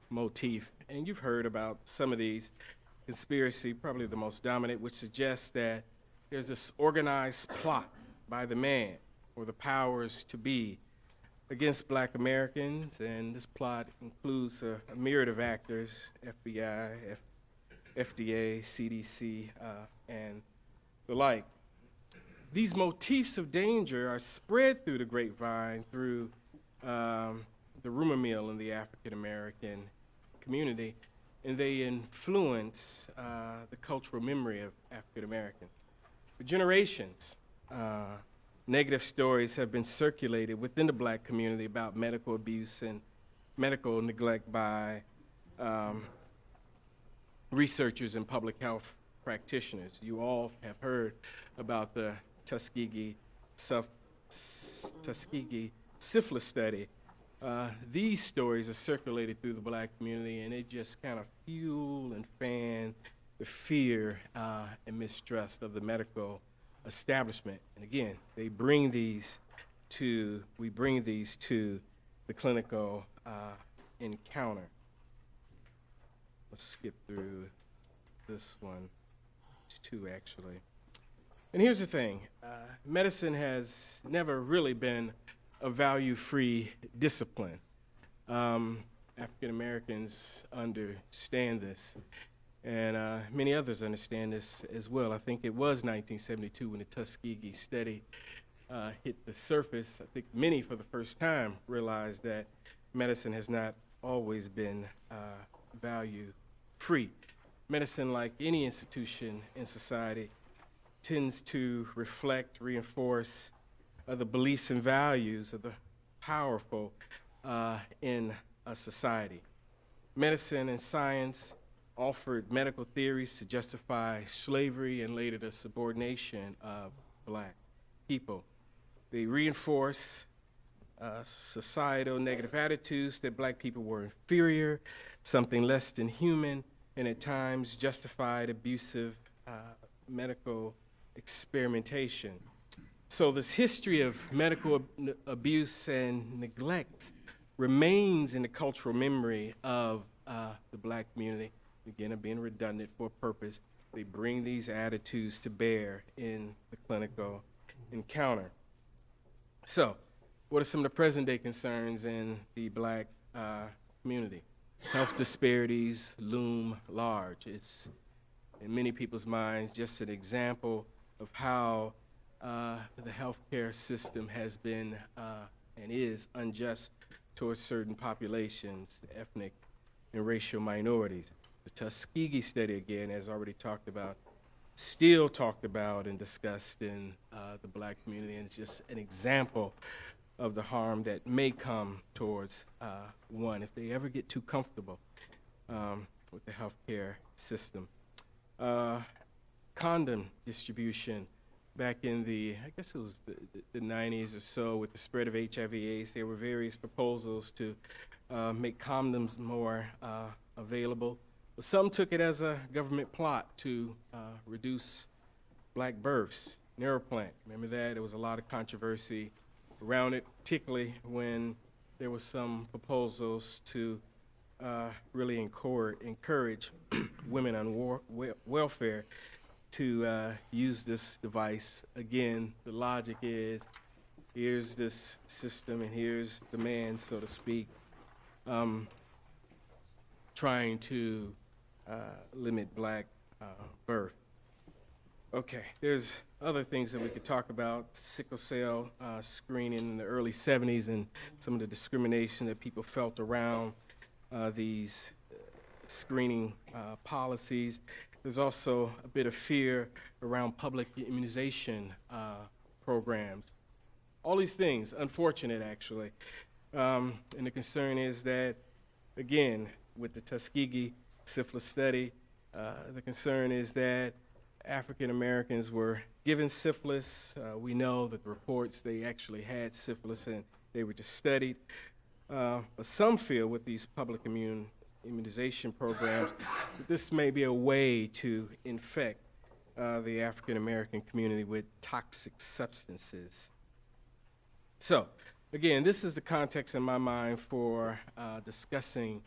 motif. And you've heard about some of these. Conspiracy, probably the most dominant, which suggests that there's this organized plot by the man or the powers to be against black Americans, and this plot includes a myriad of actors: FBI, FDA, CDC, and the like. These motifs of danger are spread through the grapevine, through the rumor mill in the African American community, and they influence the cultural memory of African Americans. For generations, negative stories have been circulated within the black community about medical abuse and medical neglect by researchers and public health practitioners. You all have heard about the Tuskegee syphilis study. These stories are circulated through the black community, and they just kind of fuel and fan the fear and mistrust of the medical establishment. And again, we bring these to the clinical encounter. Let's skip through this one, two actually. And here's the thing, medicine has never really been a value-free discipline. African Americans understand this, and many others understand this as well. I think it was 1972 when the Tuskegee study hit the surface. I think many for the first time realized that medicine has not always been value-free. Medicine, like any institution in society, tends to reflect, reinforce the beliefs and values of the powerful in a society. medicine and science offered medical theories to justify slavery and later the subordination of black people. They reinforce societal negative attitudes that black people were inferior, something less than human, and at times justified abusive medical experimentation. So this history of medical abuse and neglect remains in the cultural memory of the black community. Again, I'm being redundant for a purpose. They bring these attitudes to bear in the clinical encounter. So, what are some of the present day concerns in the black community? Health disparities loom large. It's, in many people's minds, just an example of how the healthcare system has been and is unjust towards certain populations, ethnic and racial minorities. The Tuskegee study, again, as already talked about, still talked about and discussed in the black community, and it's just an example of the harm that may come towards one if they ever get too comfortable with the healthcare system. Condom distribution back in I guess it was the 90s or so, with the spread of HIV/AIDS, there were various proposals to make condoms more available. But some took it as a government plot to reduce black births. Neuroplant, remember that? There was a lot of controversy around it, particularly when there were some proposals to really encourage women on welfare to use this device. Again, the logic is, here's this system and here's the man, so to speak, trying to limit black birth. Okay, there's other things that we could talk about. Sickle cell screening in the early 70s and some of the discrimination that people felt around these screening policies. There's also a bit of fear around public immunization programs. All these things, unfortunate actually. And the concern is that, again, with the Tuskegee syphilis study, the concern is that African Americans were given syphilis. We know that the reports, they actually had syphilis and they were just studied. But some feel with these public immunization programs that this may be a way to infect the African American community with toxic substances. So, again, this is the context in my mind for discussing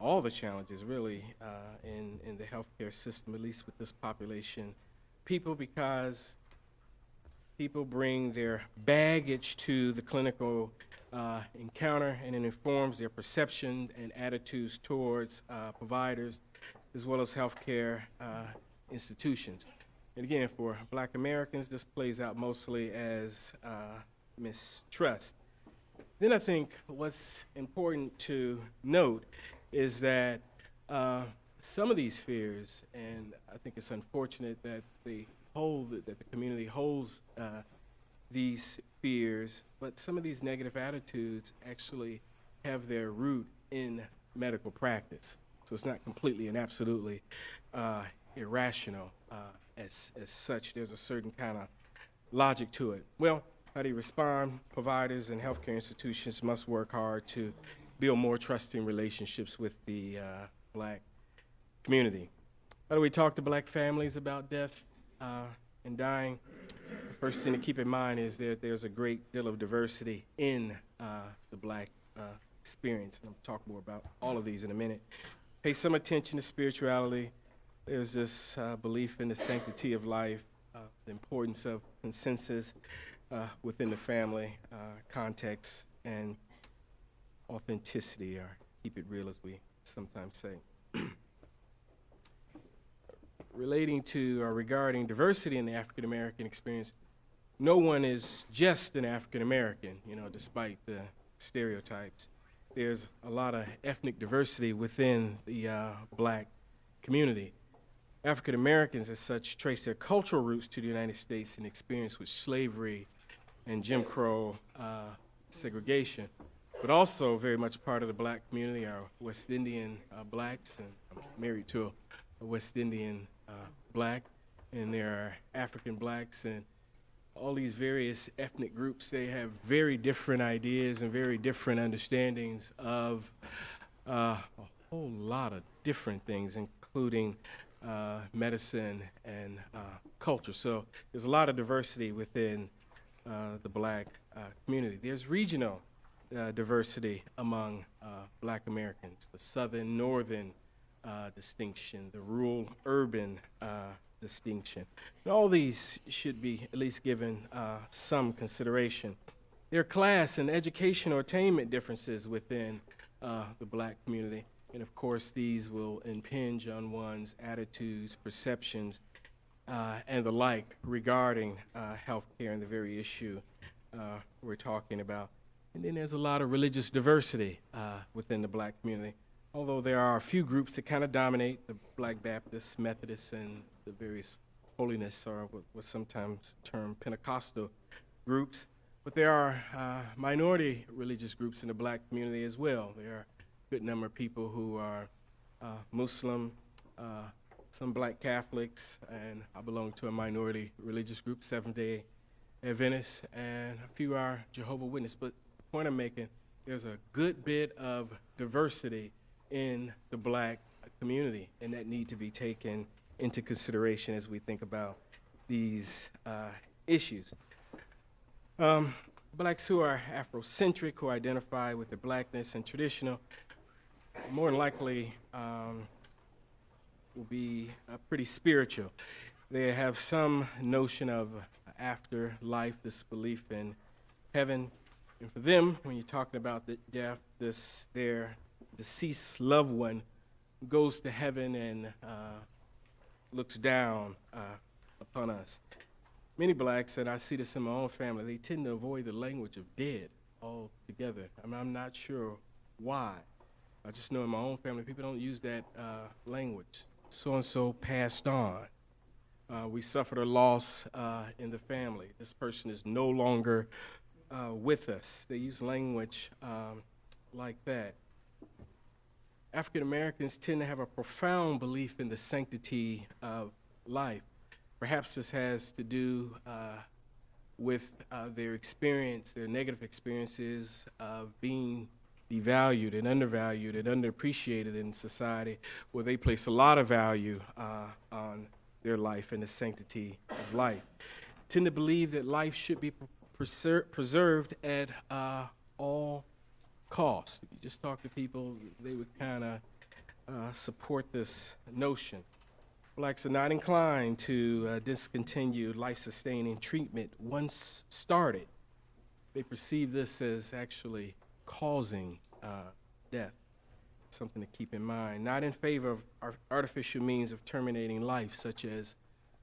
all the challenges, really, in the healthcare system, at least with this population. People, because people bring their baggage to the clinical encounter, and it informs their perception and attitudes towards providers, as well as healthcare institutions. And again, for black Americans, this plays out mostly as mistrust. Then I think what's important to note is that some of these fears, and I think it's unfortunate that the community holds these fears, but some of these negative attitudes actually have their root in medical practice. So it's not completely and absolutely irrational as such. There's a certain kind of logic to it. Well, how do you respond? Providers and healthcare institutions must work hard to build more trusting relationships with the black community. How do we talk to black families about death and dying? The first thing to keep in mind is that there's a great deal of diversity in the black experience. And I'll talk more about all of these in a minute. Pay some attention to spirituality. There's this belief in the sanctity of life, the importance of consensus within the family context, and authenticity, or keep it real, as we sometimes say. Relating to or regarding diversity in the African American experience, no one is just an African American, despite the stereotypes. There's a lot of ethnic diversity within the black community. African Americans, as such, trace their cultural roots to the United States and experience with slavery and Jim Crow segregation. but also very much part of the black community are West Indian blacks, and I'm married to a West Indian black, and there are African blacks, and all these various ethnic groups, they have very different ideas and very different understandings of a whole lot of different things, including medicine and culture. So there's a lot of diversity within the black community. There's regional diversity among black Americans, the southern, northern distinction, the rural-urban distinction. And all these should be at least given some consideration. There are class and educational attainment differences within the black community, and of course these will impinge on one's attitudes, perceptions, and the like regarding healthcare and the very issue we're talking about. And then there's a lot of religious diversity within the black community, although there are a few groups that kind of dominate: the Black Baptists, Methodists, and the various holiness, or what's sometimes termed Pentecostal groups. But there are minority religious groups in the black community as well. There are a good number of people who are Muslim, some black Catholics, and I belong to a minority religious group, Seventh-day Adventists, and a few are Jehovah's Witnesses. But the point I'm making, there's a good bit of diversity in the black community, and that need to be taken into consideration as we think about these issues. Blacks who are Afrocentric, who identify with their blackness and traditional, more than likely will be pretty spiritual. They have some notion of afterlife, this belief in heaven. And for them, when you're talking about the death, their deceased loved one goes to heaven and looks down upon us. Many blacks, and I see this in my own family, they tend to avoid the language of dead altogether. I mean, I'm not sure why. I just know in my own family, people don't use that language. So-and-so passed on. We suffered a loss in the family. This person is no longer with us. They use language like that. African Americans tend to have a profound belief in the sanctity of life. Perhaps this has to do with their experience, their negative experiences of being devalued and undervalued and underappreciated in society, where they place a lot of value on their life and the sanctity of life. Tend to believe that life should be preserved at all cost. If you just talk to people, they would kind of support this notion. Blacks are not inclined to discontinue life-sustaining treatment once started. They perceive this as actually causing death, something to keep in mind. Not in favor of artificial means of terminating life, such as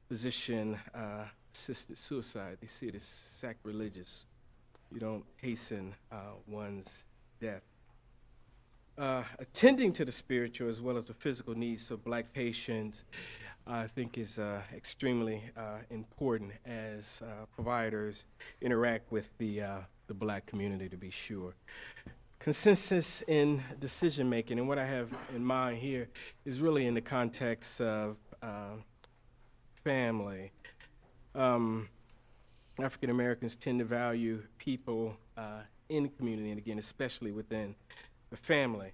physician-assisted suicide. They see it as sacrilegious. You don't hasten one's death. Attending to the spiritual as well as the physical needs of black patients, I think, is extremely important as providers interact with the black community, to be sure. Consensus in decision making, and what I have in mind here is really in the context of family. African Americans tend to value people in the community, and again, especially within the family.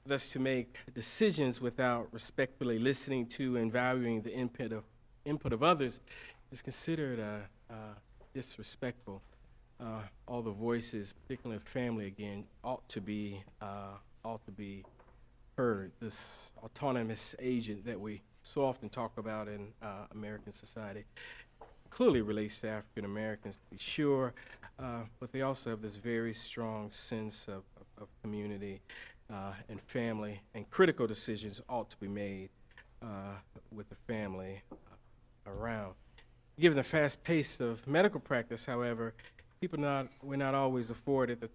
Thus, to make decisions without respectfully listening to and valuing the input of others is considered disrespectful. All the voices, particularly in family, again, ought to be heard. This autonomous agent that we so often talk about in American society clearly relates to African Americans, to be sure, but they also have this very strong sense of community and family, and critical decisions ought to be made with the family around. Given the fast pace of medical practice, however, we're not always afforded the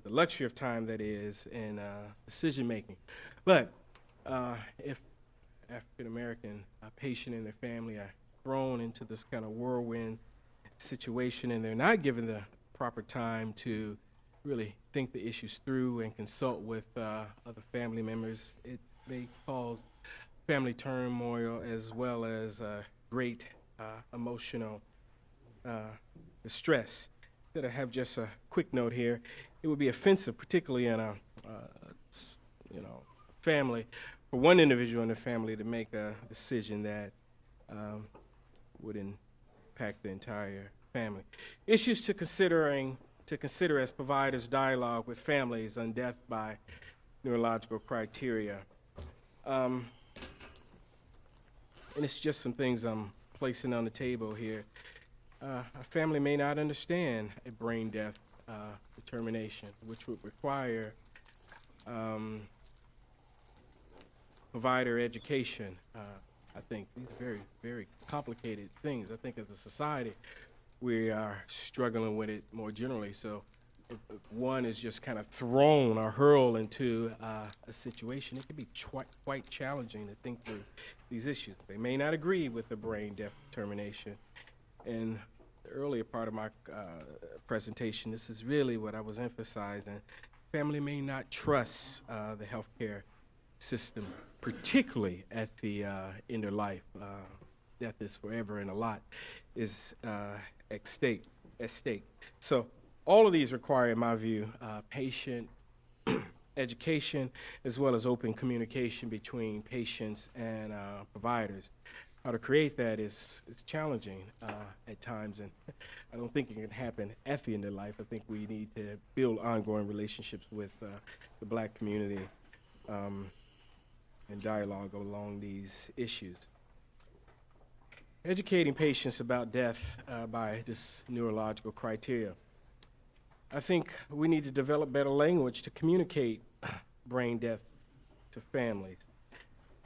luxury of time, that is, in decision making. But if African American patient and their family are thrown into this kind of whirlwind situation and they're not given the proper time to really think the issues through and consult with other family members, it may cause family turmoil as well as great emotional distress. That I have just a quick note here. It would be offensive, particularly in a family, for one individual in the family to make a decision that would impact the entire family. Issues to consider as providers dialogue with families on death by neurological criteria. And it's just some things I'm placing on the table here. A family may not understand a brain death determination, which would require provider education. I think these are very, very complicated things. I think as a society, we are struggling with it more generally. So if one is just kind of thrown or hurled into a situation, it can be quite challenging to think through these issues. They may not agree with the brain death determination. In the earlier part of my presentation, this is really what I was emphasizing. Family may not trust the healthcare system, particularly at the end of life. Death is forever, and a lot is at stake. So all of these require, in my view, patient education as well as open communication between patients and providers. How to create that is challenging at times, and I don't think it can happen at the end of life. I think we need to build ongoing relationships with the Black community and dialogue along these issues. Educating patients about death by this neurological criteria. I think we need to develop better language to communicate brain death to families.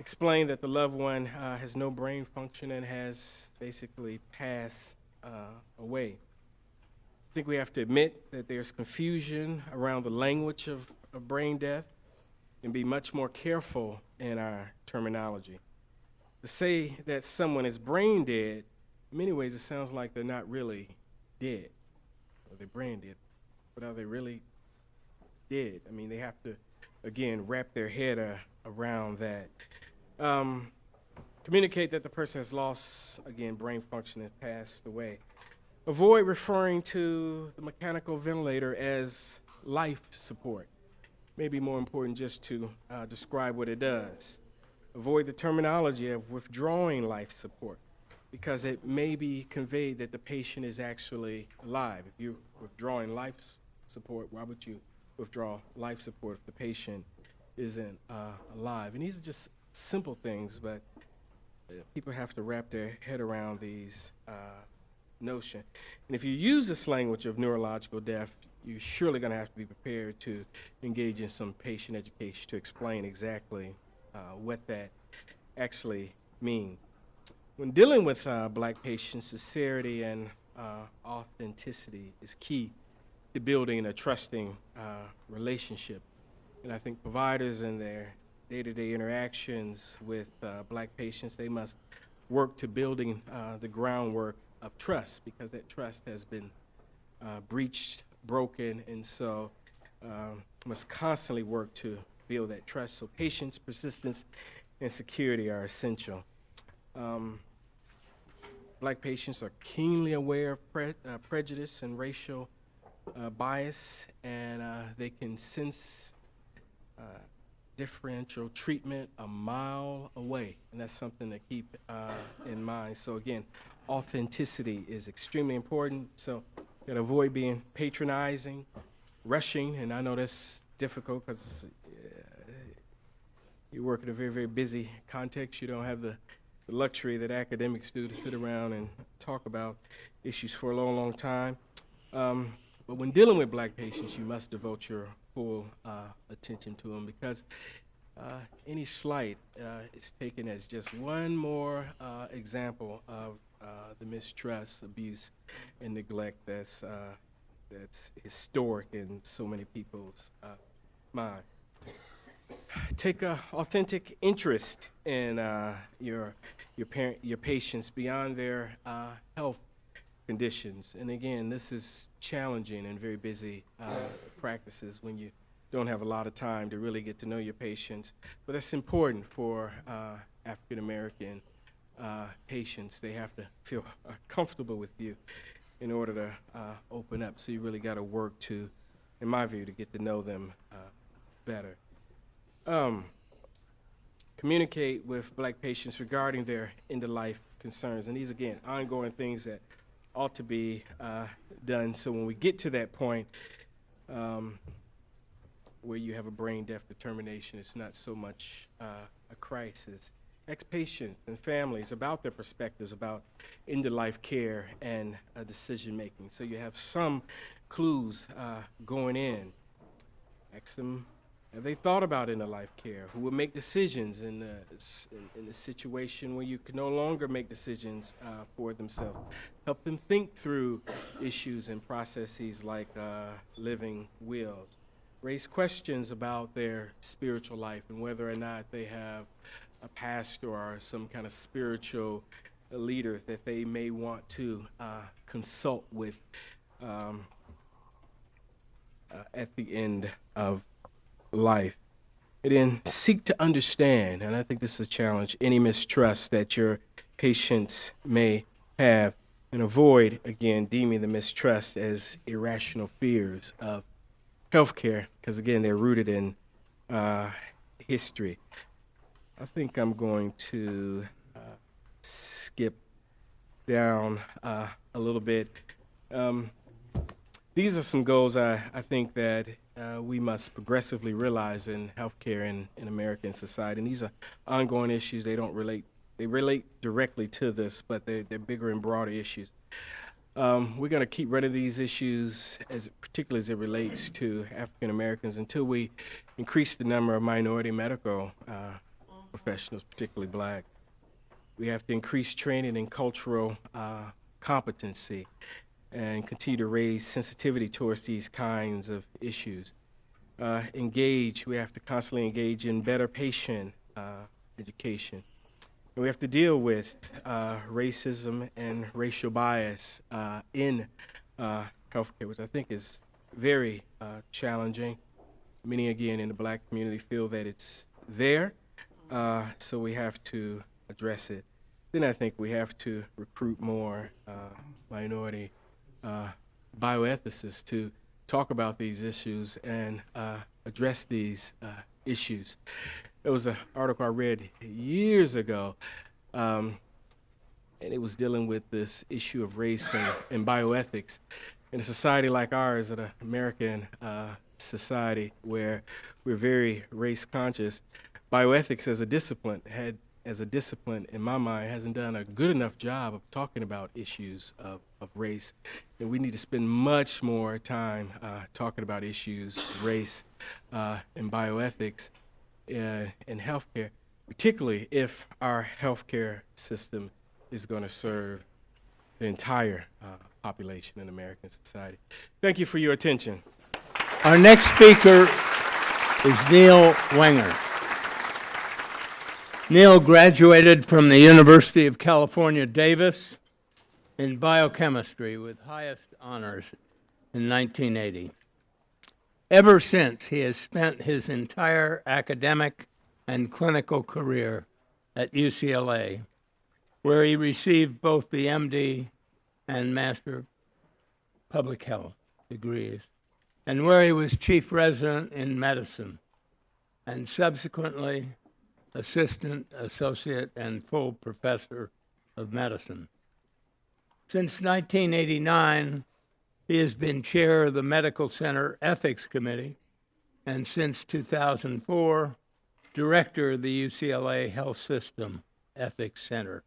Explain that the loved one has no brain function and has basically passed away. I think we have to admit that there's confusion around the language of brain death and be much more careful in our terminology. To say that someone is brain dead, in many ways it sounds like they're not really dead, or they're brain dead, but are they really dead? I mean, they have to, again, wrap their head around that. Communicate that the person has lost, again, brain function and passed away. Avoid referring to the mechanical ventilator as life support. Maybe more important just to describe what it does. Avoid the terminology of withdrawing life support, because it may be conveyed that the patient is actually alive. If you're withdrawing life support, why would you withdraw life support if the patient isn't alive? And these are just simple things, but people have to wrap their head around these notions. And if you use this language of neurological death, you're surely going to have to be prepared to engage in some patient education to explain exactly what that actually means. When dealing with Black patients, sincerity and authenticity is key to building a trusting relationship. And I think providers in their day-to-day interactions with Black patients, they must work to building the groundwork of trust, because that trust has been breached, broken, and so must constantly work to build that trust. So patience, persistence, and security are essential. Black patients are keenly aware of prejudice and racial bias, and they can sense differential treatment a mile away, and that's something to keep in mind. So again, authenticity is extremely important. So you gotta avoid being patronizing, rushing, and I know that's difficult because you work in a very, very busy context. You don't have the luxury that academics do to sit around and talk about issues for a long, long time. But when dealing with Black patients, you must devote your full attention to them, because any slight is taken as just one more example of the mistrust, abuse, and neglect that's historic in so many people's mind. Take an authentic interest in your patients beyond their health conditions. And again, this is challenging and very busy practices when you don't have a lot of time to really get to know your patients. But that's important for African American patients. They have to feel comfortable with you in order to open up. So you really got to work to, in my view, to get to know them better. Communicate with Black patients regarding their end-of-life concerns. And these, again, ongoing things that ought to be done. So when we get to that point where you have a brain-death determination, it's not so much a crisis. Ask patients and families about their perspectives about end-of-life care and decision-making. So you have some clues going in. Ask them, have they thought about end-of-life care? Who would make decisions in the situation where you can no longer make decisions for themselves? Help them think through issues and processes like living wills. Raise questions about their spiritual life and whether or not they have a pastor or some kind of spiritual leader that they may want to consult with at the end of life. And then seek to understand, and I think this is a challenge, any mistrust that your patients may have, and avoid, again, deeming the mistrust as irrational fears of healthcare, because again, they're rooted in history. I think I'm going to skip down a little bit. These are some goals I think that we must progressively realize in healthcare in American society. And these are ongoing issues. They relate directly to this, but they're bigger and broader issues. We're going to keep running these issues, particularly as it relates to African Americans, until we increase the number of minority medical professionals, particularly Black. We have to increase training in cultural competency and continue to raise sensitivity towards these kinds of issues. We have to constantly engage in better patient education. And we have to deal with racism and racial bias in healthcare, which I think is very challenging. Many, again, in the Black community feel that it's there, so we have to address it. Then I think we have to recruit more minority bioethicists to talk about these issues and address these issues. There was an article I read years ago, and it was dealing with this issue of race and bioethics. In a society like ours, an American society where we're very race conscious, bioethics as a discipline in my mind, hasn't done a good enough job of talking about issues of race. And we need to spend much more time talking about issues of race and bioethics in healthcare, particularly if our healthcare system is going to serve the entire population in American society. Thank you for your attention. Our next speaker is Neil Wenger. Neil graduated from the University of California, Davis in biochemistry with highest honors in 1980. Ever since, he has spent his entire academic and clinical career at UCLA, where he received both the MD and Master of Public Health degrees, and where he was chief resident in medicine, and subsequently assistant, associate, and full professor of medicine. Since 1989, he has been chair of the Medical Center Ethics Committee, and since 2004, director of the UCLA Health System Ethics Center.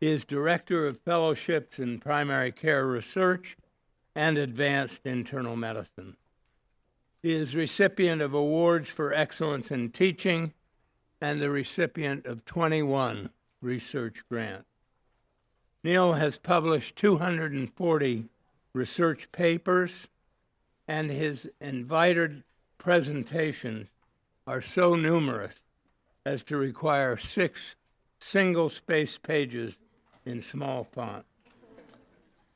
He is director of fellowships in primary care research and advanced internal medicine. He is recipient of awards for excellence in teaching and the recipient of 21 research grants. Neil has published 240 research papers, and his invited presentations are so numerous as to require 6 single-space pages in small font.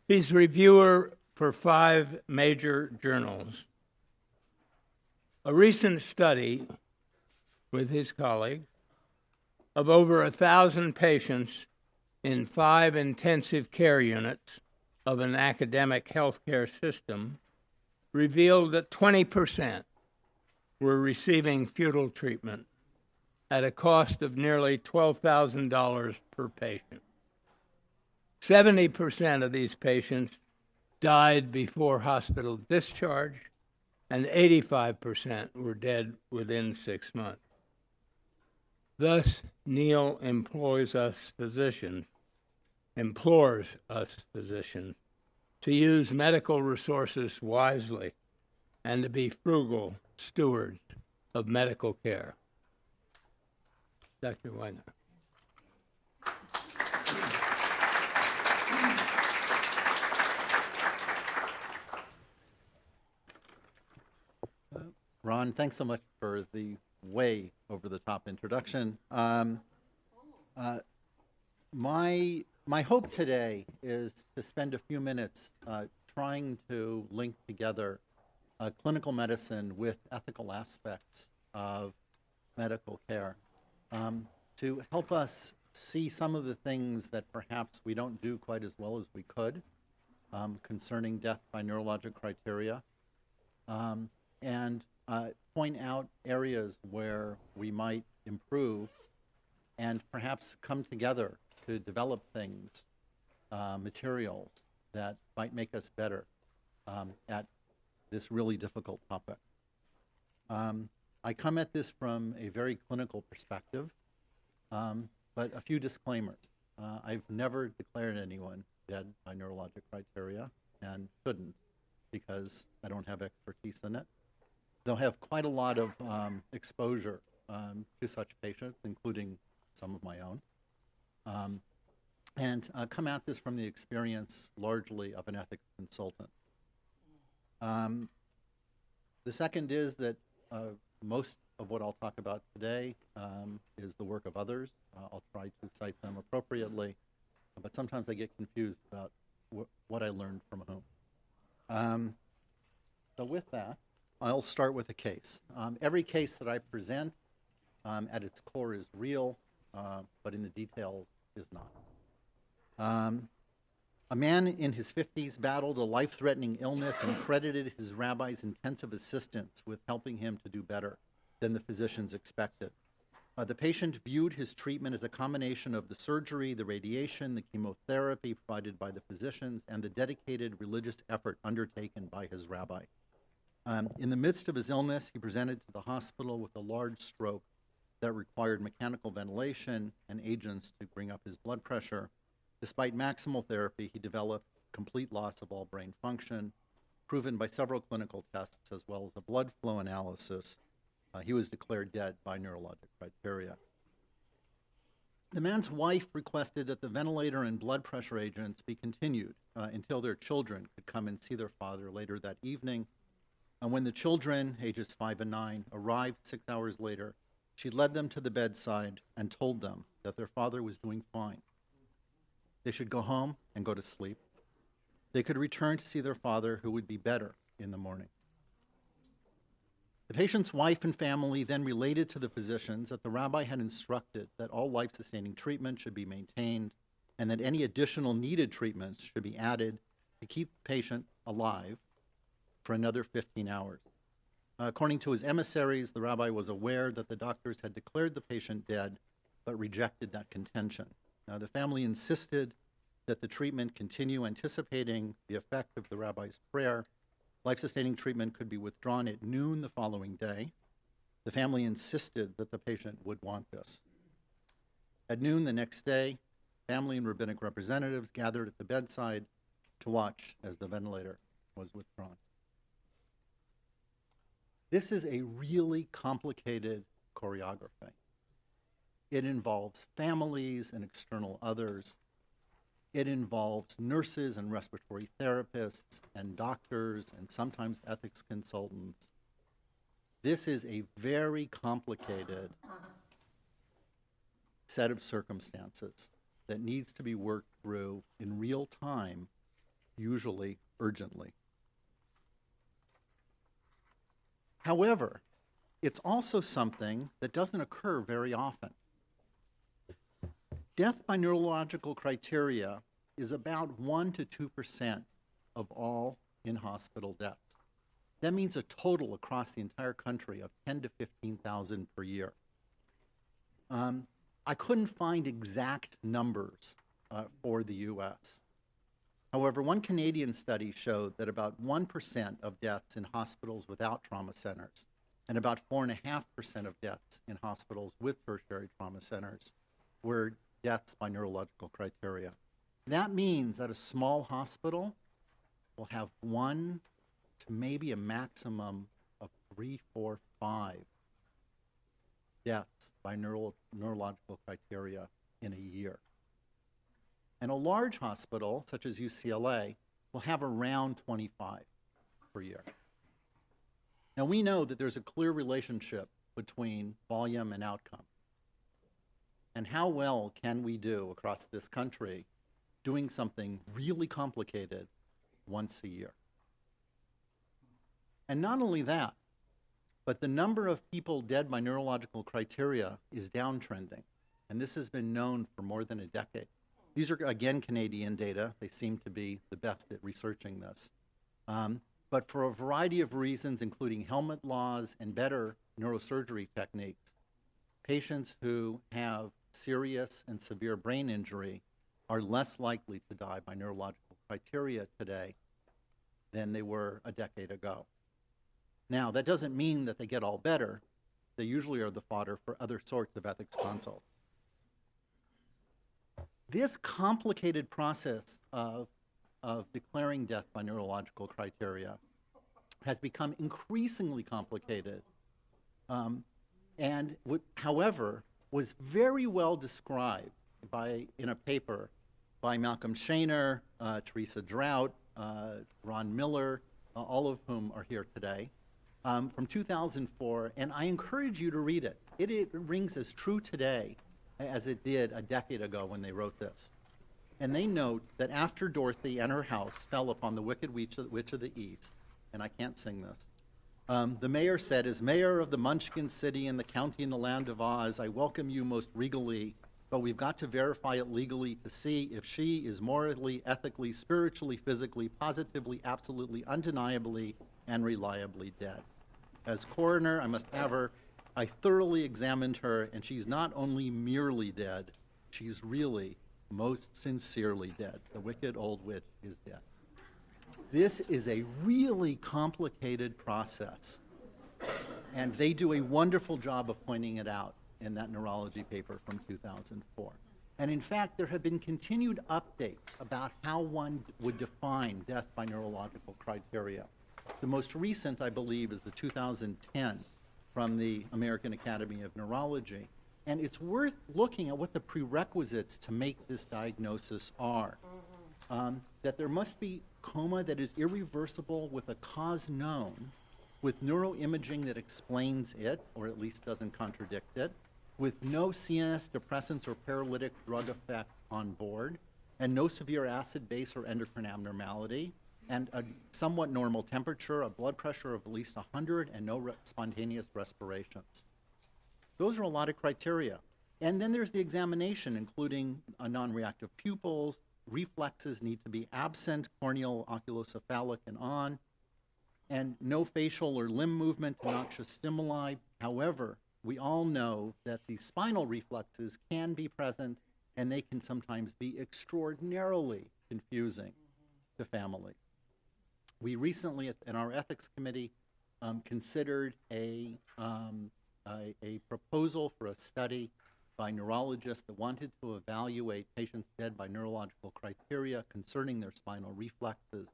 He's reviewer for 5 major journals. A recent study with his colleagues of over 1,000 patients in 5 intensive care units of an academic healthcare system revealed that 20% were receiving futile treatment at a cost of nearly $12,000 per patient. 70% of these patients died before hospital discharge, and 85% were dead within 6 months. Thus, Neil implores us physicians to use medical resources wisely and to be frugal stewards of medical care. Dr. Weiner. Ron, thanks so much for the way over-the-top introduction. My hope today is to spend a few minutes trying to link together clinical medicine with ethical aspects of medical care to help us see some of the things that perhaps we don't do quite as well as we could concerning death by neurologic criteria, and point out areas where we might improve and perhaps come together to develop things, materials that might make us better at this really difficult topic. I come at this from a very clinical perspective, but a few disclaimers. I've never declared anyone dead by neurologic criteria and shouldn't because I don't have expertise in it. They'll have quite a lot of exposure to such patients, including some of my own, and come at this from the experience largely of an ethics consultant. The second is that most of what I'll talk about today is the work of others. I'll try to cite them appropriately, but sometimes I get confused about what I learned from whom. So with that, I'll start with a case. Every case that I present at its core is real, but in the details is not. A man in his 50s battled a life-threatening illness and credited his rabbi's intensive assistance with helping him to do better than the physicians expected. The patient viewed his treatment as a combination of the surgery, the radiation, the chemotherapy provided by the physicians, and the dedicated religious effort undertaken by his rabbi. In the midst of his illness, he presented to the hospital with a large stroke that required mechanical ventilation and agents to bring up his blood pressure. Despite maximal therapy, he developed complete loss of all brain function, proven by several clinical tests as well as a blood flow analysis. He was declared dead by neurologic criteria. The man's wife requested that the ventilator and blood pressure agents be continued until their children could come and see their father later that evening. And when the children, ages 5 and 9, arrived 6 hours later, she led them to the bedside and told them that their father was doing fine. They should go home and go to sleep. They could return to see their father, who would be better in the morning. The patient's wife and family then related to the physicians that the rabbi had instructed that all life-sustaining treatment should be maintained and that any additional needed treatments should be added to keep the patient alive for another 15 hours. According to his emissaries, the rabbi was aware that the doctors had declared the patient dead, but rejected that contention. The family insisted that the treatment continue, anticipating the effect of the rabbi's prayer. Life-sustaining treatment could be withdrawn at noon the following day. The family insisted that the patient would want this. At noon the next day, family and rabbinic representatives gathered at the bedside to watch as the ventilator was withdrawn. This is a really complicated choreography. It involves families and external others. It involves nurses and respiratory therapists and doctors and sometimes ethics consultants. This is a very complicated set of circumstances that needs to be worked through in real time usually urgently. However, it's also something that doesn't occur very often. Death by neurological criteria is about 1 to 2% of all in-hospital deaths. That means a total across the entire country of 10 to 15,000 per year. I couldn't find exact numbers for the US. However, one Canadian study showed that about 1% of deaths in hospitals without trauma centers and about 4.5% of deaths in hospitals with tertiary trauma centers were deaths by neurological criteria. That means that a small hospital will have 1 to maybe a maximum of 3, 4, 5 deaths by neurological criteria in a year. And a large hospital, such as UCLA, will have around 25 per year. Now, we know that there's a clear relationship between volume and outcome. And how well can we do across this country doing something really complicated once a year? And not only that, but the number of people dead by neurological criteria is downtrending. And this has been known for more than a decade. These are, again, Canadian data. They seem to be the best at researching this. But for a variety of reasons, including helmet laws and better neurosurgery techniques, patients who have serious and severe brain injury are less likely to die by neurological criteria today than they were a decade ago. Now, that doesn't mean that they get all better. They usually are the fodder for other sorts of ethics consults. This complicated process of declaring death by neurological criteria has become increasingly complicated and, however, was very well described in a paper by Malcolm Shaner, Teresa Drought, Ron Miller, all of whom are here today, from 2004, and I encourage you to read it. It rings as true today as it did a decade ago when they wrote this. And they note that after Dorothy and her house fell upon the wicked witch of the East, and I can't sing this, the mayor said, as mayor of the Munchkin City and the county in the land of Oz, I welcome you most regally, but we've got to verify it legally to see if she is morally, ethically, spiritually, physically, positively, absolutely, undeniably, and reliably dead. As coroner, I must have her. I thoroughly examined her, and she's not only merely dead, she's really most sincerely dead. The wicked old witch is dead. This is a really complicated process, and they do a wonderful job of pointing it out in that neurology paper from 2004. And in fact, there have been continued updates about how one would define death by neurological criteria. The most recent, I believe, is the 2010 from the American Academy of Neurology. And it's worth looking at what the prerequisites to make this diagnosis are. That there must be coma that is irreversible with a cause known, with neuroimaging that explains it, or at least doesn't contradict it, with no CNS depressants or paralytic drug effect on board, and no severe acid, base, or endocrine abnormality, and a somewhat normal temperature, a blood pressure of at least 100, and no spontaneous respirations. Those are a lot of criteria. And then there's the examination, including non-reactive pupils, reflexes need to be absent, corneal, oculocephalic, and on, and no facial or limb movement to noxious stimuli. However, we all know that the spinal reflexes can be present, and they can sometimes be extraordinarily confusing to families. We recently, in our ethics committee, considered a proposal for a study by neurologists that wanted to evaluate patients dead by neurological criteria concerning their spinal reflexes.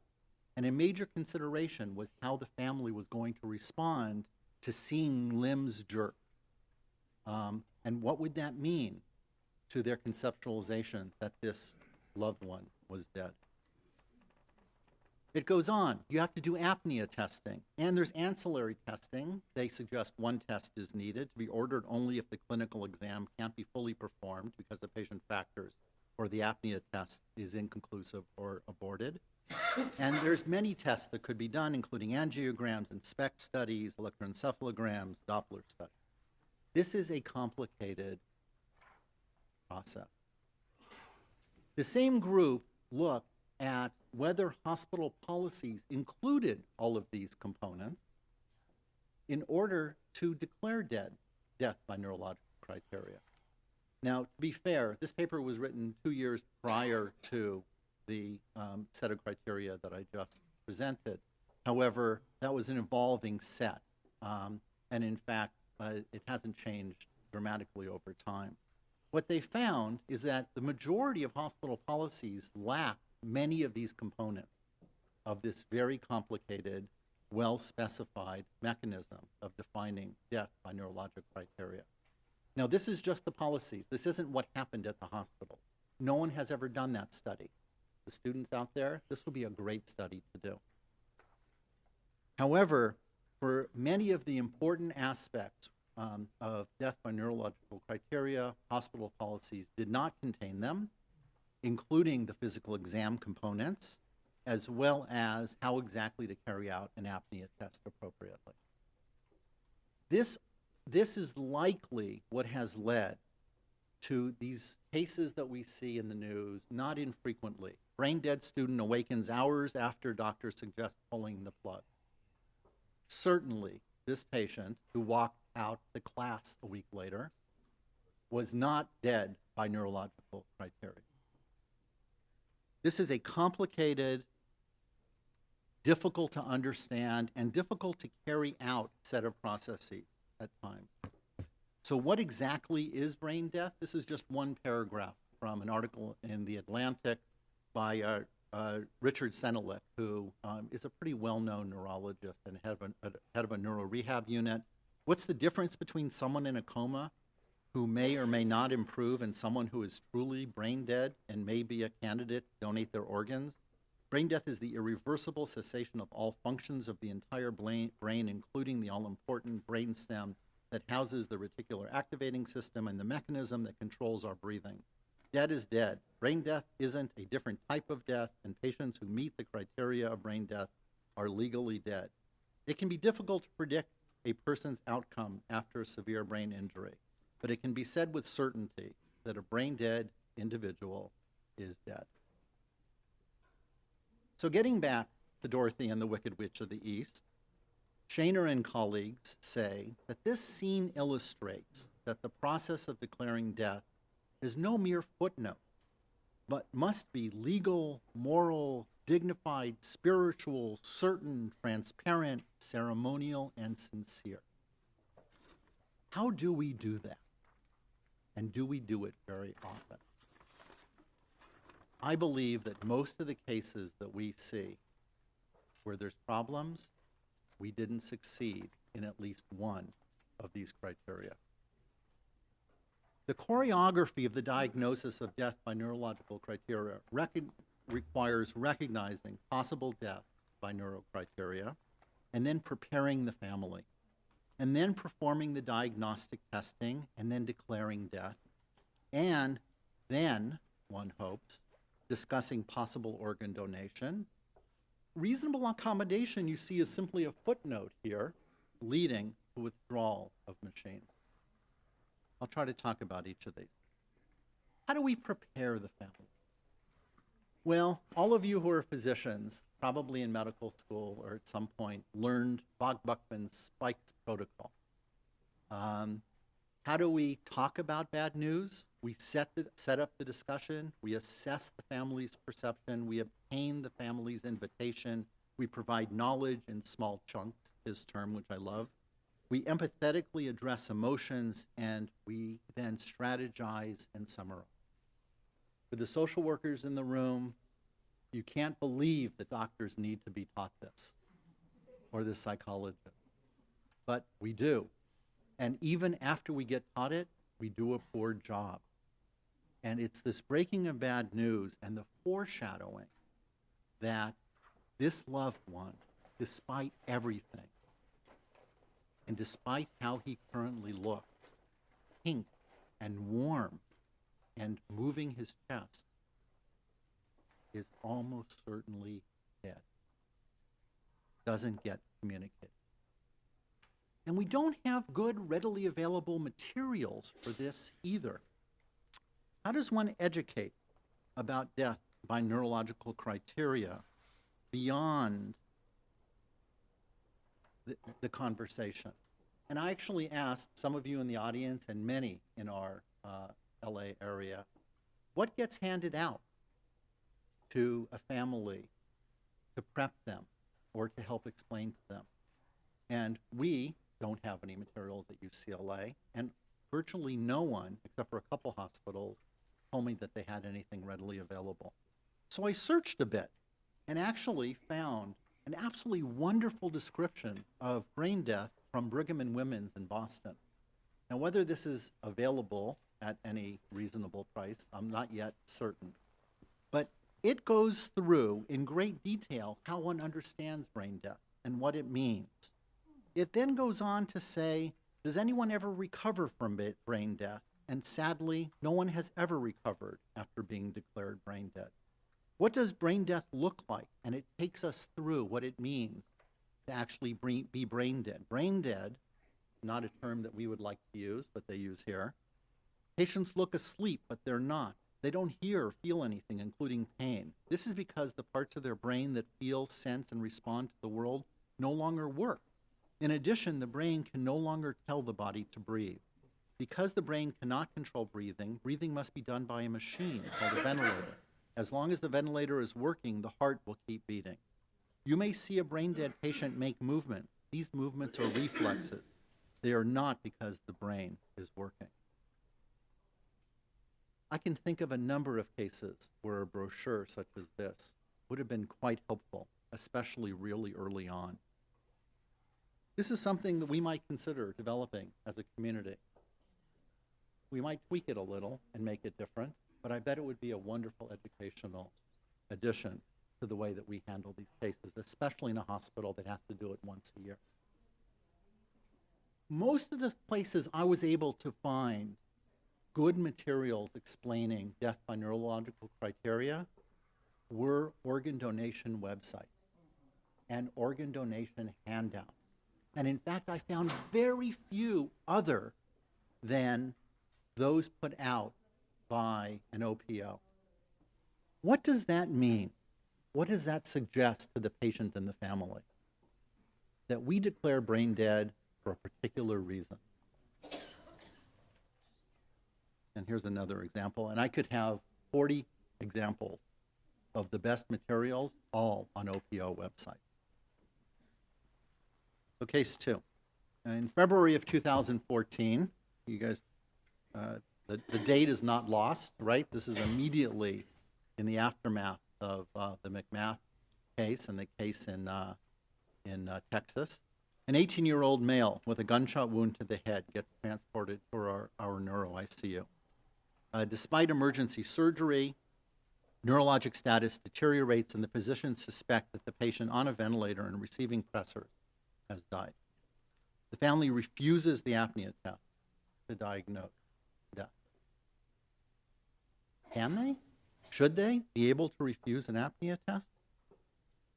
And a major consideration was how the family was going to respond to seeing limbs jerk. And what would that mean to their conceptualization that this loved one was dead? It goes on. You have to do apnea testing, and there's ancillary testing. They suggest one test is needed to be ordered only if the clinical exam can't be fully performed because the patient factors or the apnea test is inconclusive or aborted. And there's many tests that could be done, including angiograms and SPECT studies, electroencephalograms, Doppler studies. This is a complicated process. The same group looked at whether hospital policies included all of these components in order to declare death by neurological criteria. Now, to be fair, this paper was written 2 years prior to the set of criteria that I just presented. However, that was an evolving set, and in fact, it hasn't changed dramatically over time. What they found is that the majority of hospital policies lack many of these components of this very complicated, well-specified mechanism of defining death by neurologic criteria. Now, this is just the policies. This isn't what happened at the hospital. No one has ever done that study. The students out there, this will be a great study to do. However, for many of the important aspects of death by neurological criteria, hospital policies did not contain them, including the physical exam components, as well as how exactly to carry out an apnea test appropriately. This is likely what has led to these cases that we see in the news, not infrequently. Brain dead student awakens hours after doctor suggests pulling the plug. Certainly, this patient who walked out the class a week later was not dead by neurological criteria. This is a complicated, difficult to understand, and difficult to carry out set of processes at times. So what exactly is brain death? This is just one paragraph from an article in The Atlantic by Richard Senelik, who is a pretty well-known neurologist and head of a neuro rehab unit. What's the difference between someone in a coma who may or may not improve and someone who is truly brain dead and may be a candidate to donate their organs? Brain death is the irreversible cessation of all functions of the entire brain, including the all-important brain stem that houses the reticular activating system and the mechanism that controls our breathing. Dead is dead. Brain death isn't a different type of death, and patients who meet the criteria of brain death are legally dead. It can be difficult to predict a person's outcome after a severe brain injury, but it can be said with certainty that a brain dead individual is dead. So getting back to Dorothy and the Wicked Witch of the East, Shaner and colleagues say that this scene illustrates that the process of declaring death is no mere footnote, but must be legal, moral, dignified, spiritual, certain, transparent, ceremonial, and sincere. How do we do that? And do we do it very often? I believe that most of the cases that we see where there's problems, we didn't succeed in at least one of these criteria. The choreography of the diagnosis of death by neurological criteria requires recognizing possible death by neurocriteria, and then preparing the family, and then performing the diagnostic testing, and then declaring death, and then, one hopes, discussing possible organ donation. Reasonable accommodation, you see, is simply a footnote here, leading to withdrawal of machine. I'll try to talk about each of these. How do we prepare the family? Well, all of you who are physicians, probably in medical school or at some point, learned Bog-Buckman's spiked protocol. How do we talk about bad news? We set up the discussion, we assess the family's perception, we obtain the family's invitation, we provide knowledge in small chunks, his term, which I love. We empathetically address emotions, and we then strategize and summarize. For the social workers in the room, you can't believe that doctors need to be taught this, or the psychologists, but we do. And even after we get taught it, we do a poor job. And it's this breaking of bad news and the foreshadowing that this loved one, despite everything, and despite how he currently looked, pink and warm and moving his chest, is almost certainly doesn't get communicated. And we don't have good, readily available materials for this either. How does one educate about death by neurological criteria beyond the conversation? And I actually asked some of you in the audience and many in our LA area, what gets handed out to a family to prep them or to help explain to them? And we don't have any materials at UCLA, and virtually no one, except for a couple hospitals, told me that they had anything readily available. So I searched a bit and actually found an absolutely wonderful description of brain death from Brigham and Women's in Boston. Now, whether this is available at any reasonable price, I'm not yet certain. But it goes through in great detail how one understands brain death and what it means. It then goes on to say, does anyone ever recover from brain death? And sadly, no one has ever recovered after being declared brain dead. What does brain death look like? And it takes us through what it means to actually be brain dead. Brain dead, not a term that we would like to use, but they use here. Patients look asleep, but they're not. They don't hear or feel anything, including pain. This is because the parts of their brain that feel, sense, and respond to the world no longer work. In addition, the brain can no longer tell the body to breathe. Because the brain cannot control breathing, breathing must be done by a machine called a ventilator. As long as the ventilator is working, the heart will keep beating. You may see a brain-dead patient make movements. These movements are reflexes. They are not because the brain is working. I can think of a number of cases where a brochure such as this would have been quite helpful, especially really early on. This is something that we might consider developing as a community. We might tweak it a little and make it different, but I bet it would be a wonderful educational addition to the way that we handle these cases, especially in a hospital that has to do it once a year. Most of the places I was able to find good materials explaining death by neurological criteria were organ donation websites and organ donation handouts. And in fact, I found very few other than those put out by an OPO. What does that mean? What does that suggest to the patient and the family? That we declare brain dead for a particular reason. And here's another example, and I could have 40 examples of the best materials, all on OPO website. So case 2. In February of 2014, you guys, the date is not lost, right? This is immediately in the aftermath of the McMath case and the case in Texas. An 18-year-old male with a gunshot wound to the head gets transported to our neuro ICU. Despite emergency surgery, neurologic status deteriorates and the physicians suspect that the patient on a ventilator and receiving pressors has died. The family refuses the apnea test to diagnose death. Can they? Should they be able to refuse an apnea test?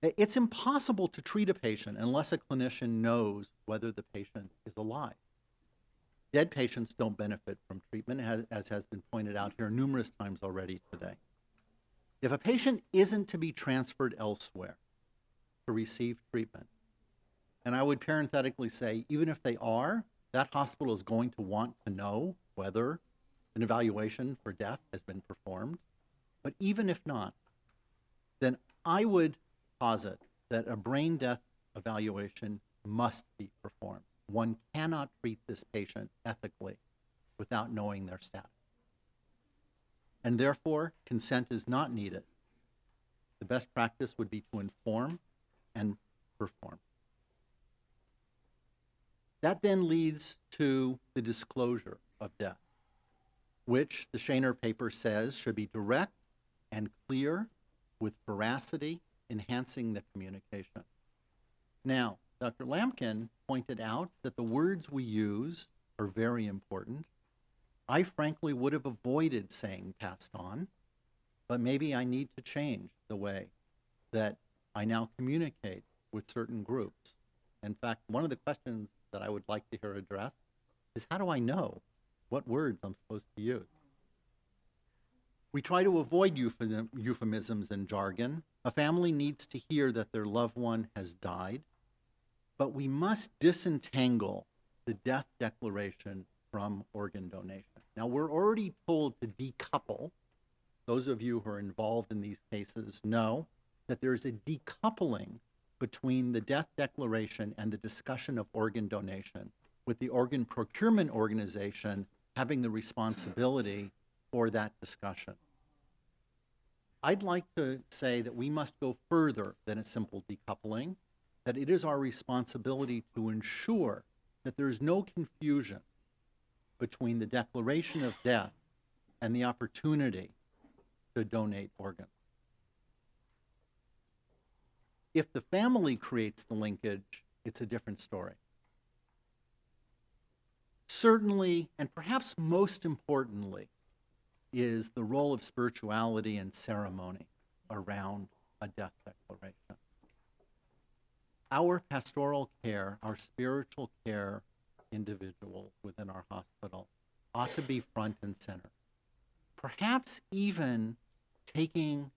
It's impossible to treat a patient unless a clinician knows whether the patient is alive. Dead patients don't benefit from treatment, as has been pointed out here numerous times already today. If a patient isn't to be transferred elsewhere to receive treatment, and I would parenthetically say, even if they are, that hospital is going to want to know whether an evaluation for death has been performed. But even if not, then I would posit that a brain death evaluation must be performed. One cannot treat this patient ethically without knowing their status. And therefore, consent is not needed. The best practice would be to inform and perform. That then leads to the disclosure of death, which the Shaner paper says should be direct and clear with veracity, enhancing the communication. Now, Dr. Lampkin pointed out that the words we use are very important. I frankly would have avoided saying passed on, but maybe I need to change the way that I now communicate with certain groups. In fact, one of the questions that I would like to hear addressed is, how do I know what words I'm supposed to use? We try to avoid euphemisms and jargon. A family needs to hear that their loved one has died, but we must disentangle the death declaration from organ donation. Now, we're already told to decouple. Those of you who are involved in these cases know that there's a decoupling between the death declaration and the discussion of organ donation, with the organ procurement organization having the responsibility for that discussion. I'd like to say that we must go further than a simple decoupling, that it is our responsibility to ensure that there is no confusion between the declaration of death and the opportunity to donate organs. If the family creates the linkage, it's a different story. Certainly, and perhaps most importantly, is the role of spirituality and ceremony around a death declaration. Our pastoral care, our spiritual care individuals within our hospital ought to be front and center. Perhaps even taking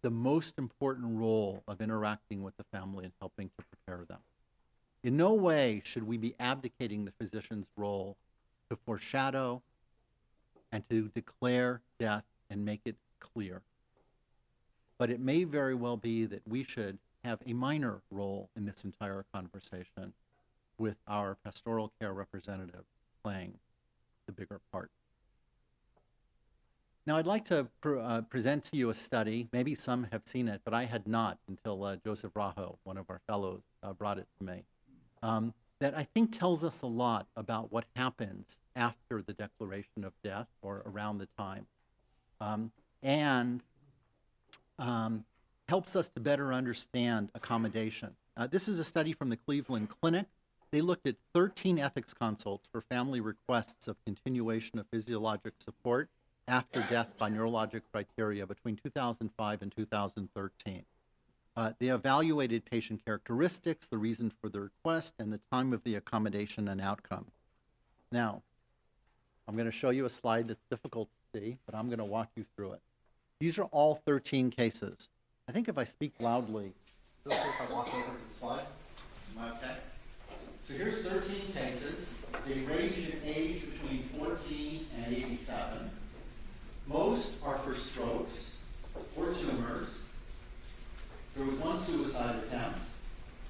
the most important role of interacting with the family and helping to prepare them. In no way should we be abdicating the physician's role to foreshadow and to declare death and make it clear. But it may very well be that we should have a minor role in this entire conversation, with our pastoral care representative playing the bigger part. Now, I'd like to present to you a study. Maybe some have seen it, but I had not until Joseph Rajo, one of our fellows, brought it to me, that I think tells us a lot about what happens after the declaration of death, or around the time, and helps us to better understand accommodation. This is a study from the Cleveland Clinic. They looked at 13 ethics consults for family requests of continuation of physiologic support after death by neurologic criteria between 2005 and 2013. They evaluated patient characteristics, the reason for the request, and the time of the accommodation and outcome. Now, I'm going to show you a slide that's difficult to see, but I'm going to walk you through it. These are all 13 cases. I think if I speak loudly, is it okay if I walk over to the slide? Am I okay? So here's 13 cases. They range in age between 14 and 87. Most are for strokes or tumors. There was one suicide attempt,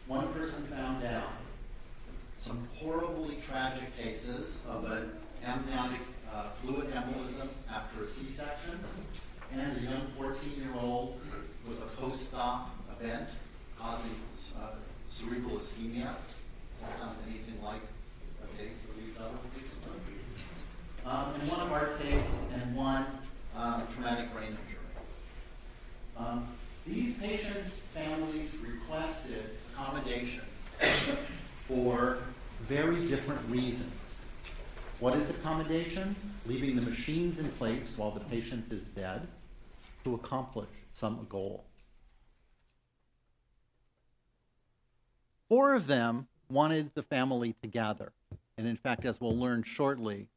one person found down. Some horribly tragic cases of an amniotic fluid embolism after a C-section, and a young 14-year-old with a post-op event causing cerebral ischemia. Does that sound anything like a case that we've done recently? And one heart case and one traumatic brain injury. These patients' families requested accommodation for very different reasons. What is accommodation? Leaving the machines in place while the patient is dead to accomplish some goal. 4 of them wanted the family to gather. And in fact, as we'll learn shortly,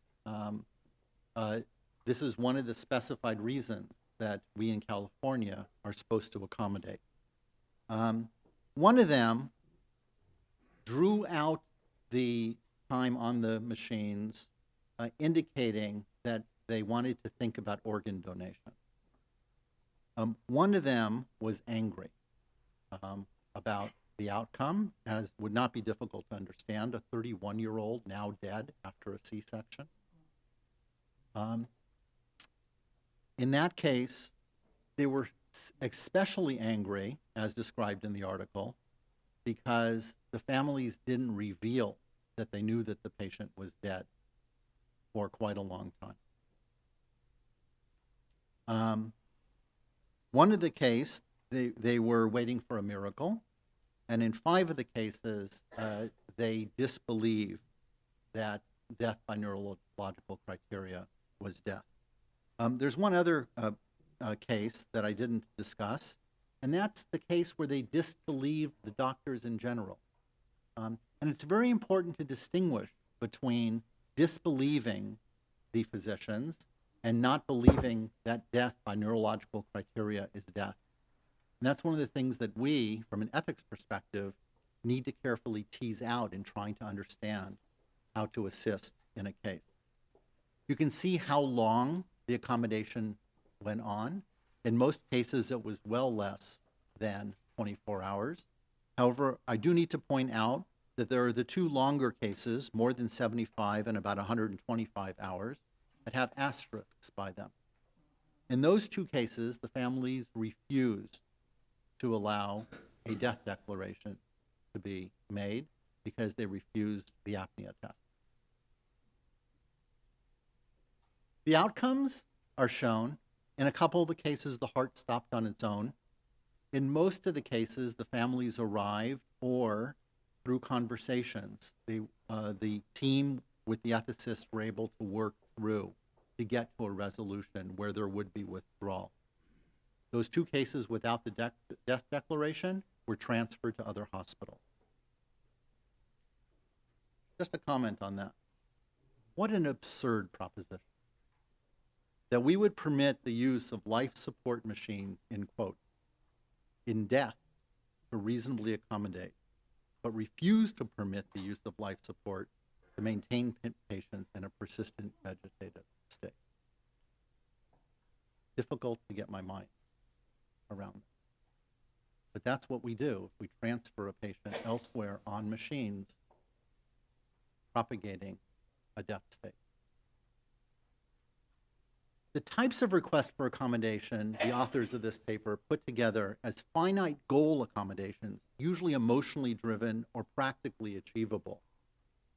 this is one of the specified reasons that we in California are supposed to accommodate. One of them drew out the time on the machines, indicating that they wanted to think about organ donation. One of them was angry about the outcome, as would not be difficult to understand, a 31-year-old now dead after a C-section. In that case, they were especially angry, as described in the article, because the families didn't reveal that they knew that the patient was dead for quite a long time. One of the cases, they were waiting for a miracle, and in 5 of the cases, they disbelieved that death by neurological criteria was death. There's one other case that I didn't discuss. And that's the case where they disbelieve the doctors in general. And it's very important to distinguish between disbelieving the physicians and not believing that death by neurological criteria is death. And that's one of the things that we, from an ethics perspective, need to carefully tease out in trying to understand how to assist in a case. You can see how long the accommodation went on. In most cases, it was well less than 24 hours. However, I do need to point out that there are the two longer cases, more than 75 and about 125 hours, that have asterisks by them. In those two cases, the families refused to allow a death declaration to be made because they refused the apnea test. The outcomes are shown. In a couple of the cases, the heart stopped on its own. In most of the cases, the families arrived, or through conversations, the team with the ethicists were able to work through to get to a resolution where there would be withdrawal. Those two cases without the death declaration were transferred to other hospitals. Just a comment on that. What an absurd proposition. That we would permit the use of life support machines, in quotes, in death to reasonably accommodate, but refuse to permit the use of life support to maintain patients in a persistent vegetative state. Difficult to get my mind around that. But that's what we do if we transfer a patient elsewhere on machines, propagating a death state. The types of requests for accommodation the authors of this paper put together as finite goal accommodations, usually emotionally driven or practically achievable.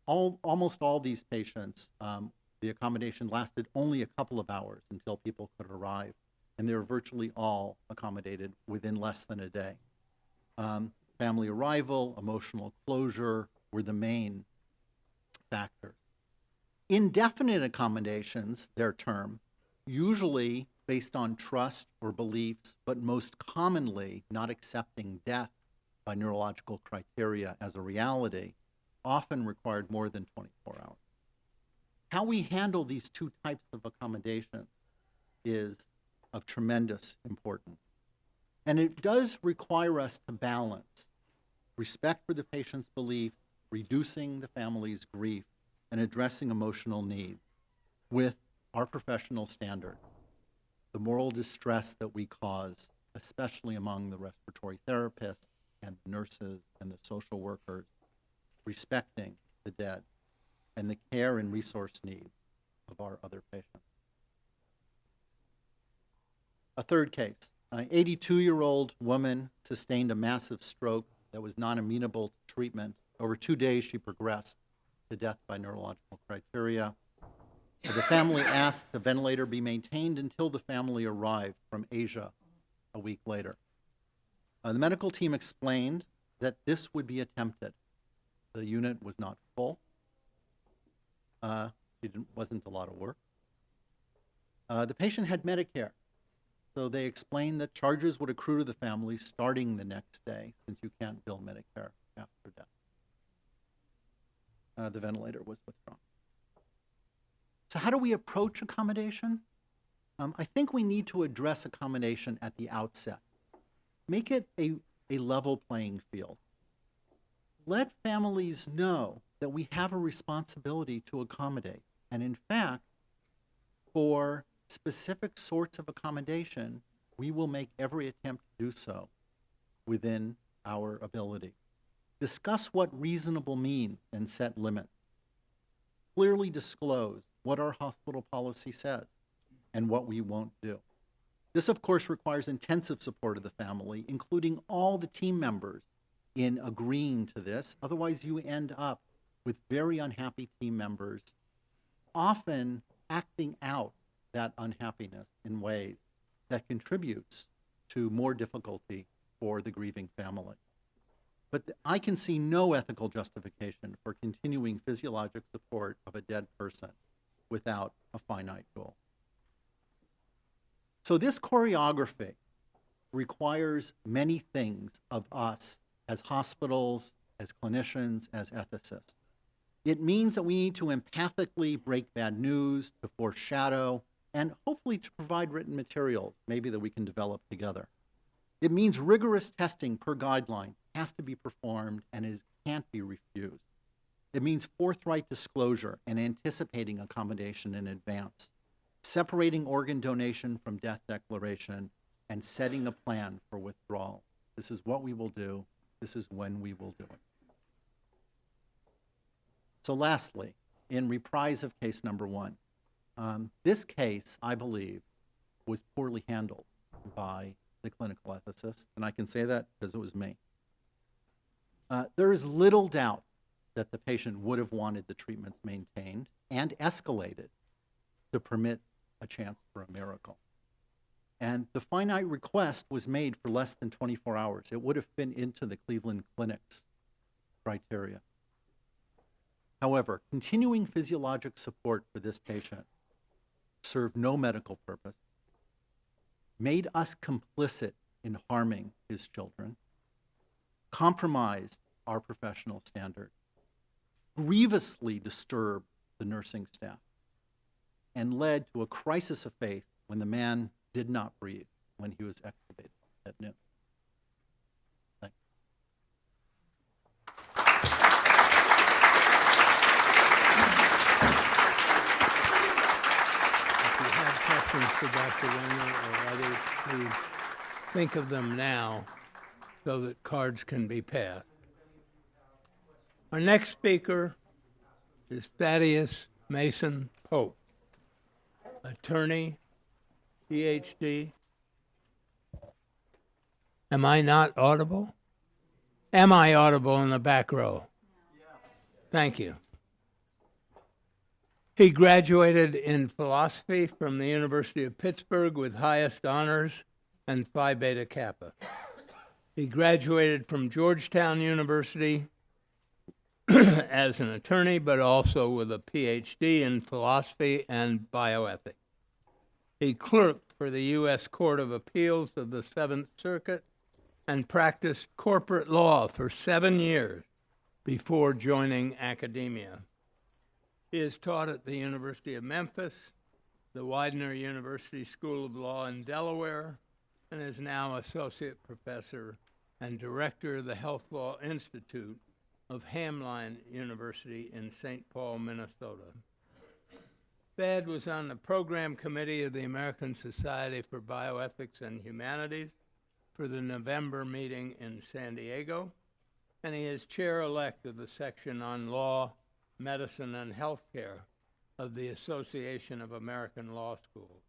Almost all these patients, the accommodation lasted only a couple of hours until people could arrive, and they were virtually all accommodated within less than a day. Family arrival, emotional closure were the main factors. Indefinite accommodations, their term, usually based on trust or beliefs, but most commonly not accepting death by neurological criteria as a reality, often required more than 24 hours. How we handle these two types of accommodation is of tremendous importance. And it does require us to balance respect for the patient's belief, reducing the family's grief, and addressing emotional needs with our professional standard, the moral distress that we cause, especially among the respiratory therapists and the nurses and the social workers, respecting the dead and the care and resource needs of our other patients. A third case, an 82-year-old woman sustained a massive stroke that was non-amenable to treatment. Over 2 days, she progressed to death by neurological criteria. So the family asked the ventilator be maintained until the family arrived from Asia a week later. The medical team explained that this would be attempted. The unit was not full. It wasn't a lot of work. The patient had Medicare, so they explained that charges would accrue to the family starting the next day, since you can't bill Medicare after death. The ventilator was withdrawn. So how do we approach accommodation? I think we need to address accommodation at the outset. Make it a level playing field. Let families know that we have a responsibility to accommodate. And in fact, for specific sorts of accommodation, we will make every attempt to do so within our ability. Discuss what reasonable means and set limits. Clearly disclose what our hospital policy says and what we won't do. This, of course, requires intensive support of the family, including all the team members in agreeing to this. Otherwise, you end up with very unhappy team members, often acting out that unhappiness in ways that contributes to more difficulty for the grieving family. But I can see no ethical justification for continuing physiologic support of a dead person without a finite goal. So this choreography requires many things of us as hospitals, as clinicians, as ethicists. It means that we need to empathically break bad news, to foreshadow, and hopefully to provide written materials, maybe that we can develop together. It means rigorous testing per guideline has to be performed and can't be refused. It means forthright disclosure and anticipating accommodation in advance, separating organ donation from death declaration, and setting a plan for withdrawal. This is what we will do. This is when we will do it. So lastly, in reprise of case number 1, this case, I believe, was poorly handled by the clinical ethicist, and I can say that because it was me. There is little doubt that the patient would have wanted the treatments maintained and escalated to permit a chance for a miracle. And the finite request was made for less than 24 hours. It would have been into the Cleveland Clinic's criteria. However, continuing physiologic support for this patient served no medical purpose, made us complicit in harming his children, compromised our professional standard, grievously disturbed the nursing staff, and led to a crisis of faith when the man did not breathe when he was extubated at noon. Thank If you have questions for Dr. Wenger or others, please think of them now so that cards can be passed. Our next speaker is Thaddeus Mason Pope, attorney, PhD. Am I not audible? Am I audible in the back row? Yes. Thank you. He graduated in philosophy from the University of Pittsburgh with highest honors and Phi Beta Kappa. He graduated from Georgetown University as an attorney, but also with a PhD in philosophy and bioethics. He clerked for the U.S. Court of Appeals of the Seventh Circuit and practiced corporate law for 7 years before joining academia. He has taught at the University of Memphis, the Widener University School of Law in Delaware, and is now associate professor and director of the Health Law Institute of Hamline University in St. Paul, Minnesota. Thad was on the program committee of the American Society for Bioethics and Humanities for the November meeting in San Diego, and he is chair-elect of the section on law, medicine, and healthcare of the Association of American Law Schools.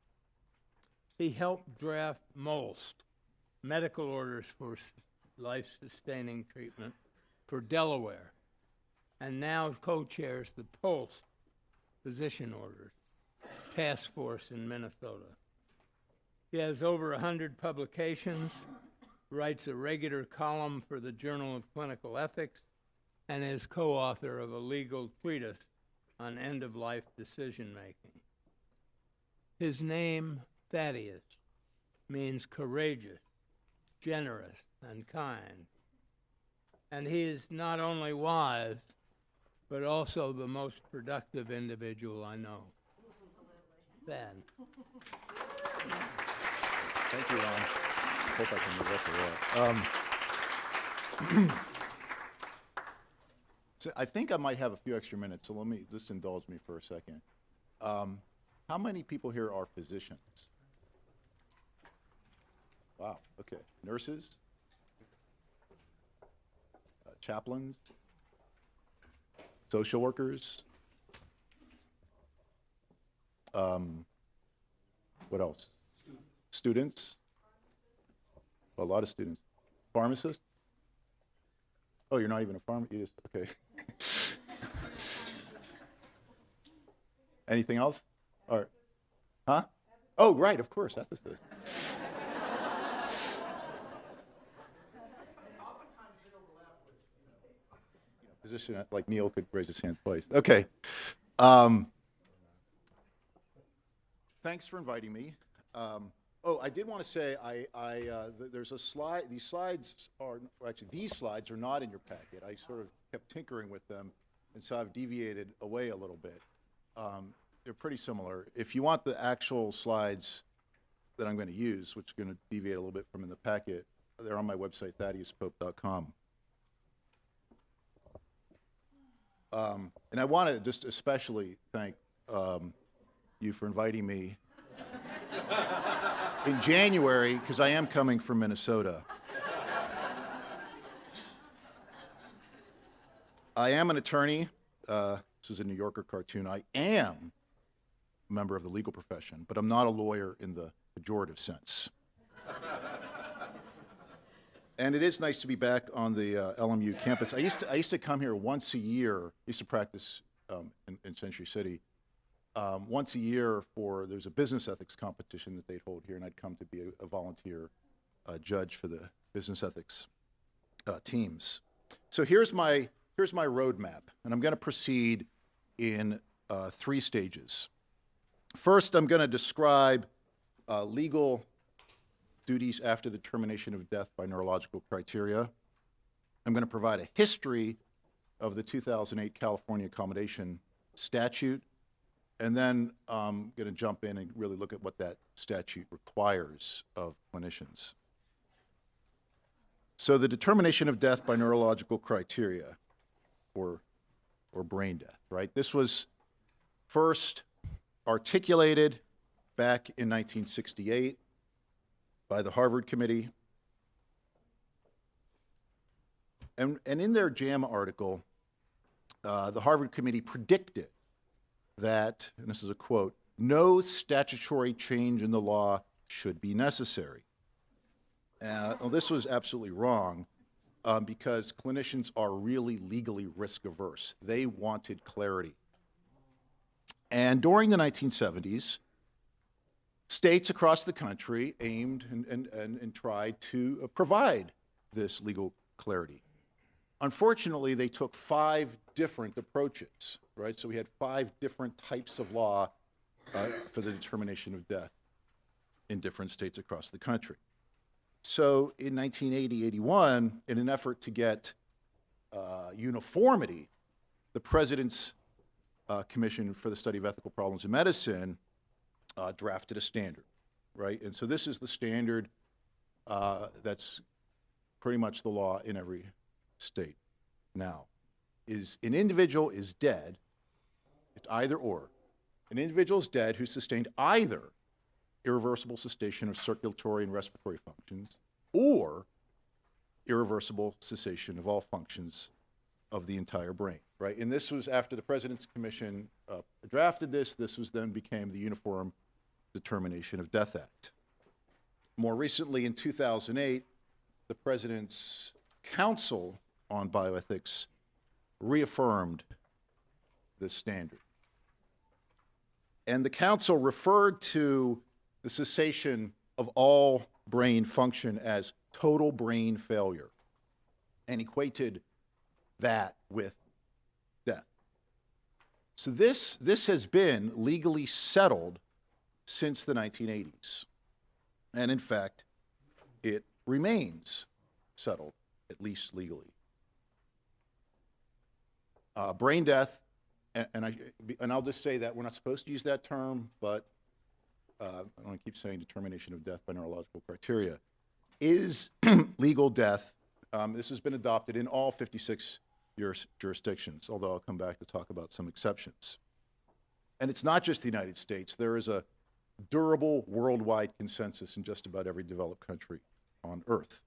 He helped draft MOLST, medical orders for life-sustaining treatment for Delaware, and now co-chairs the POLST physician orders task force in Minnesota. He has over 100 publications, writes a regular column for the Journal of Clinical Ethics, and is co-author of a legal treatise on end-of-life decision-making. His name, Thaddeus, means courageous, generous, and kind. And he is not only wise, but also the most productive individual I know. Thad. Thank you, Ron. Hope I can move up a lot. So I think I might have a few extra minutes, so just indulge me for a second. How many people here are physicians? Wow, okay. Nurses? Chaplains? Social workers? What else? Students? A lot of students. Pharmacists? Oh, you're not even a pharmacist? Okay. Anything else? Or, huh? Oh, right, of course, that's the physician like Neil could raise his hand twice. Okay. Thanks for inviting me. Oh, I did want to say, there's a slide, these slides are, actually, these slides are not in your packet. I sort of kept tinkering with them, and so I've deviated away a little bit. They're pretty similar. If you want the actual slides that I'm going to use, which are going to deviate a little bit from in the packet, they're on my website, thaddeuspope.com. And I want to just especially thank you for inviting me in January, because I am coming from Minnesota. I am an attorney. This is a New Yorker cartoon. I am a member of the legal profession, but I'm not a lawyer in the pejorative sense. And it is nice to be back on the LMU campus. I used to come here once a year. I used to practice in Century City. Once a year there's a business ethics competition that they'd hold here, and I'd come to be a volunteer judge for the business ethics teams. So here's my roadmap, and I'm going to proceed in 3 stages. First, I'm going to describe legal duties after the termination of death by neurological criteria. I'm going to provide a history of the 2008 California Accommodation Statute, and then I'm going to jump in and really look at what that statute requires of clinicians. So the determination of death by neurological criteria, or brain death, right? This was first articulated back in 1968 by the Harvard Committee. And in their JAMA article, the Harvard Committee predicted that, and this is a quote, no statutory change in the law should be necessary. Well, this was absolutely wrong because clinicians are really legally risk averse. They wanted clarity. And during the 1970s, states across the country aimed and tried to provide this legal clarity. Unfortunately, they took 5 different approaches, right? So we had 5 different types of law for the determination of death in different states across the country. So in 1980-81, in an effort to get uniformity, the President's Commission for the Study of Ethical Problems in Medicine drafted a standard, right? And so this is the standard that's pretty much the law in every state now. Is an individual is dead, it's either or. An individual is dead who sustained either irreversible cessation of circulatory and respiratory functions or irreversible cessation of all functions of the entire brain, right? And this was after the President's Commission drafted this. This was then became the Uniform Determination of Death Act. More recently, in 2008, the President's Council on Bioethics reaffirmed this standard. And the Council referred to the cessation of all brain function as total brain failure and equated that with death. So this has been legally settled since the 1980s. And in fact, it remains settled, at least legally. Brain death, and I'll just say that we're not supposed to use that term, but I don't want to keep saying determination of death by neurological criteria, is legal death. This has been adopted in all 56 jurisdictions, although I'll come back to talk about some exceptions. And it's not just the United States. There is a durable worldwide consensus in just about every developed country on Earth.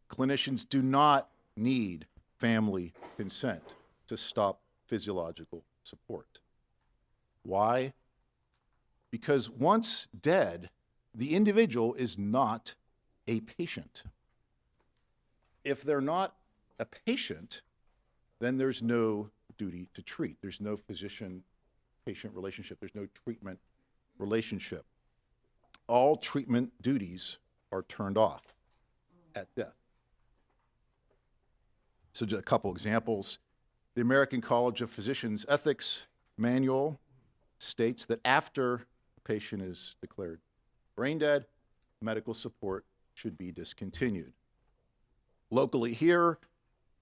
Clinicians do not need family consent to stop physiological support. Why? Because once dead, the individual is not a patient. If they're not a patient, then there's no duty to treat. There's no physician-patient relationship. There's no treatment relationship. All treatment duties are turned off at death. So just a couple examples. The American College of Physicians Ethics Manual states that after a patient is declared brain dead, medical support should be discontinued. Locally here,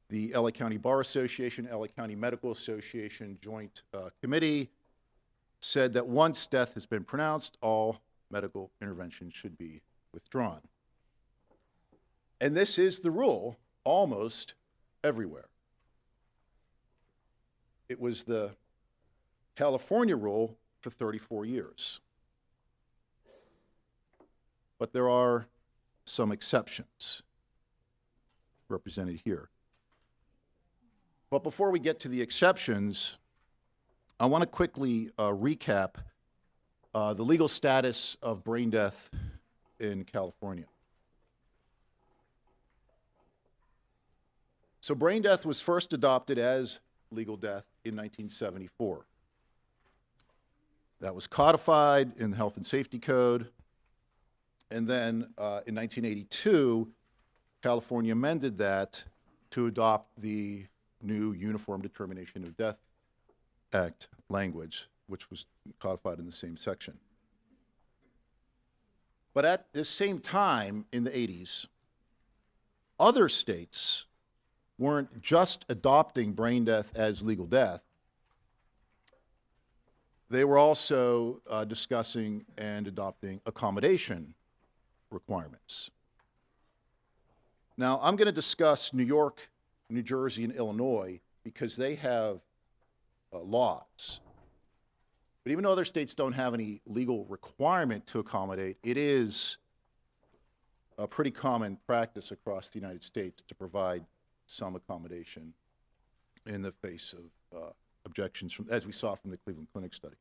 the LA County Bar Association, LA County Medical Association Joint Committee said that once death has been pronounced, all medical intervention should be withdrawn. And this is the rule almost everywhere. It was the California rule for 34 years. But there are some exceptions represented here. But before we get to the exceptions, I want to quickly recap the legal status of brain death in California. So brain death was first adopted as legal death in 1974. That was codified in the Health and Safety Code. And then in 1982, California amended that to adopt the new Uniform Determination of Death Act language, which was codified in the same section. But at this same time in the 80s, other states weren't just adopting brain death as legal death. They were also discussing and adopting accommodation requirements. Now, I'm going to discuss New York, New Jersey, and Illinois because they have laws. But even though other states don't have any legal requirement to accommodate, it is a pretty common practice across the United States to provide some accommodation in the face of objections from, as we saw from the Cleveland Clinic study.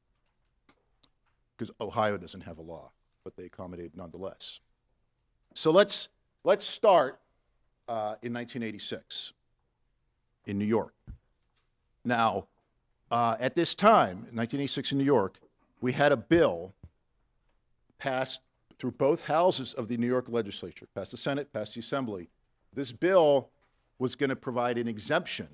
Because Ohio doesn't have a law, but they accommodate nonetheless. So let's start in 1986 in New York. Now, at this time, in 1986 in New York, we had a bill passed through both houses of the New York legislature, passed the Senate, passed the Assembly. This bill was going to provide an exemption,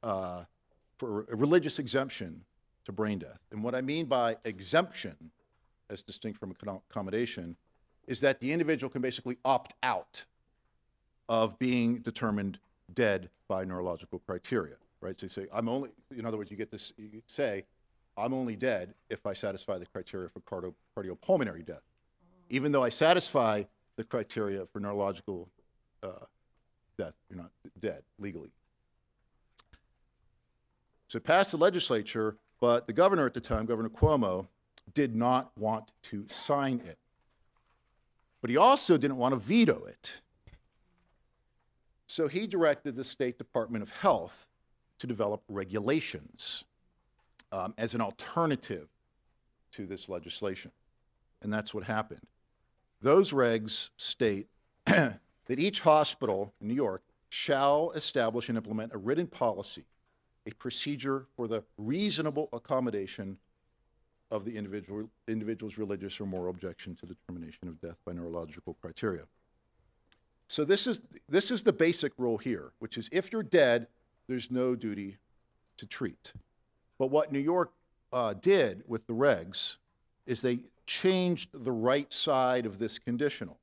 for a religious exemption to brain death. And what I mean by exemption, as distinct from accommodation, is that the individual can basically opt out of being determined dead by neurological criteria, right? So you say, I'm only, in other words, you get this, you say, I'm only dead if I satisfy the criteria for cardiopulmonary death. Even though I satisfy the criteria for neurological death, you're not dead legally. So it passed the legislature, but the governor at the time, Governor Cuomo, did not want to sign it. But he also didn't want to veto it. So he directed the State Department of Health to develop regulations as an alternative to this legislation. And that's what happened. Those regs state that each hospital in New York shall establish and implement a written policy, a procedure for the reasonable accommodation of the individual's religious or moral objection to the determination of death by neurological criteria. So this is the basic rule here, which is if you're dead, there's no duty to treat. But what New York did with the regs is they changed the right side of this conditional.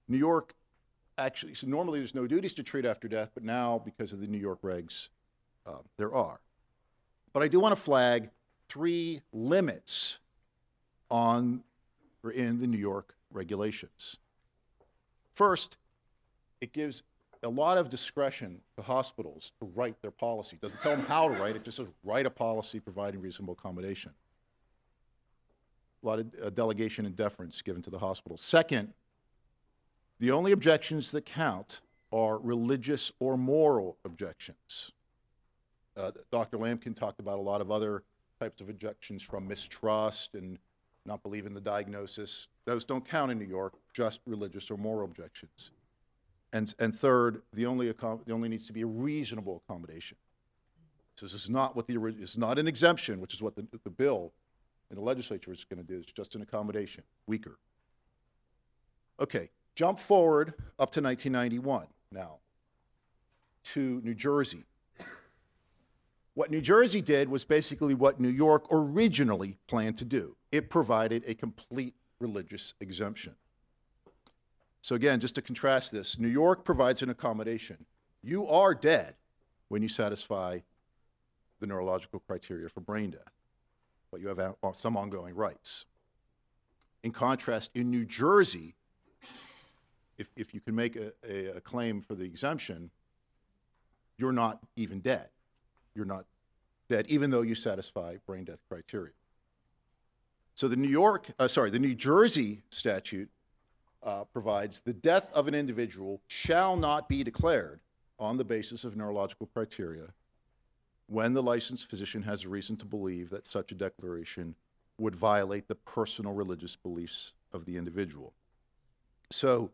New York actually, so normally there's no duties to treat after death, but now because of the New York regs, there are. But I do want to flag 3 limits in the New York regulations. First, it gives a lot of discretion to hospitals to write their policy. It doesn't tell them how to write it, just says write a policy providing reasonable accommodation. A lot of delegation and deference given to the hospital. Second, the only objections that count are religious or moral objections. Dr. Lampkin talked about a lot of other types of objections from mistrust and not believing the diagnosis. Those don't count in New York, just religious or moral objections. And third, the only needs to be a reasonable accommodation. So this is not what it's not an exemption, which is what the bill in the legislature is going to do. It's just an accommodation, weaker. Okay, jump forward up to 1991 now to New Jersey. What New Jersey did was basically what New York originally planned to do. It provided a complete religious exemption. So again, just to contrast this, New York provides an accommodation. You are dead when you satisfy the neurological criteria for brain death, but you have some ongoing rights. In contrast, in New Jersey, if you can make a claim for the exemption, you're not even dead. You're not dead, even though you satisfy brain death criteria. So the New Jersey statute provides the death of an individual shall not be declared on the basis of neurological criteria when the licensed physician has a reason to believe that such a declaration would violate the personal religious beliefs of the individual. So,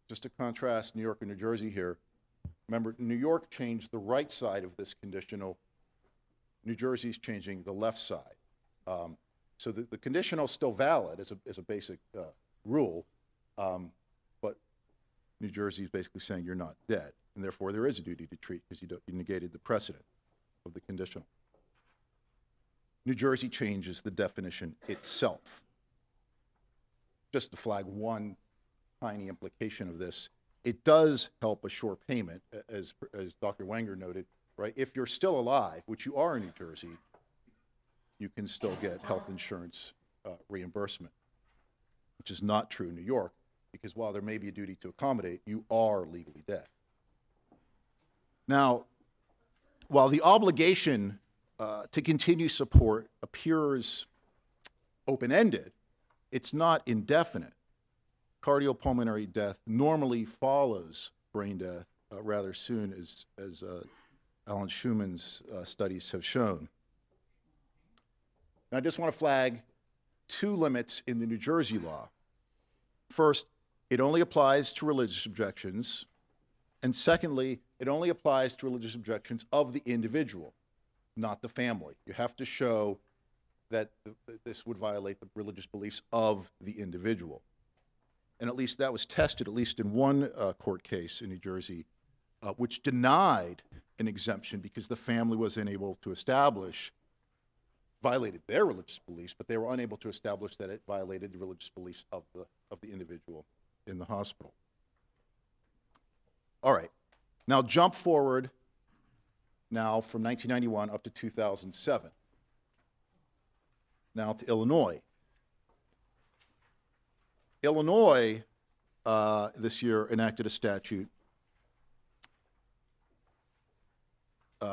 just to contrast New York and New Jersey here, remember, New York changed the right side of this conditional. New Jersey's changing the left side. So the conditional is still valid as a basic rule, but New Jersey is basically saying you're not dead, and therefore there is a duty to treat because you negated the precedent of the conditional. New Jersey changes the definition itself. Just to flag one tiny implication of this, it does help assure payment, as Dr. Wenger noted, right? If you're still alive, which you are in New Jersey, you can still get health insurance reimbursement, which is not true in New York, because while there may be a duty to accommodate, you are legally dead. Now, while the obligation to continue support appears open-ended, it's not indefinite. Cardiopulmonary death normally follows brain death rather soon, as Alan Schumann's studies have shown. Now, I just want to flag two limits in the New Jersey law. First, it only applies to religious objections, and secondly, it only applies to religious objections of the individual, not the family. You have to show that this would violate the religious beliefs of the individual. And at least that was tested, at least in one court case in New Jersey, which denied an exemption because the family was unable to establish, violated their religious beliefs, but they were unable to establish that it violated the religious beliefs of the individual in the hospital. All right, now jump forward now from 1991 up to 2007. Now to Illinois. Illinois this year enacted a statute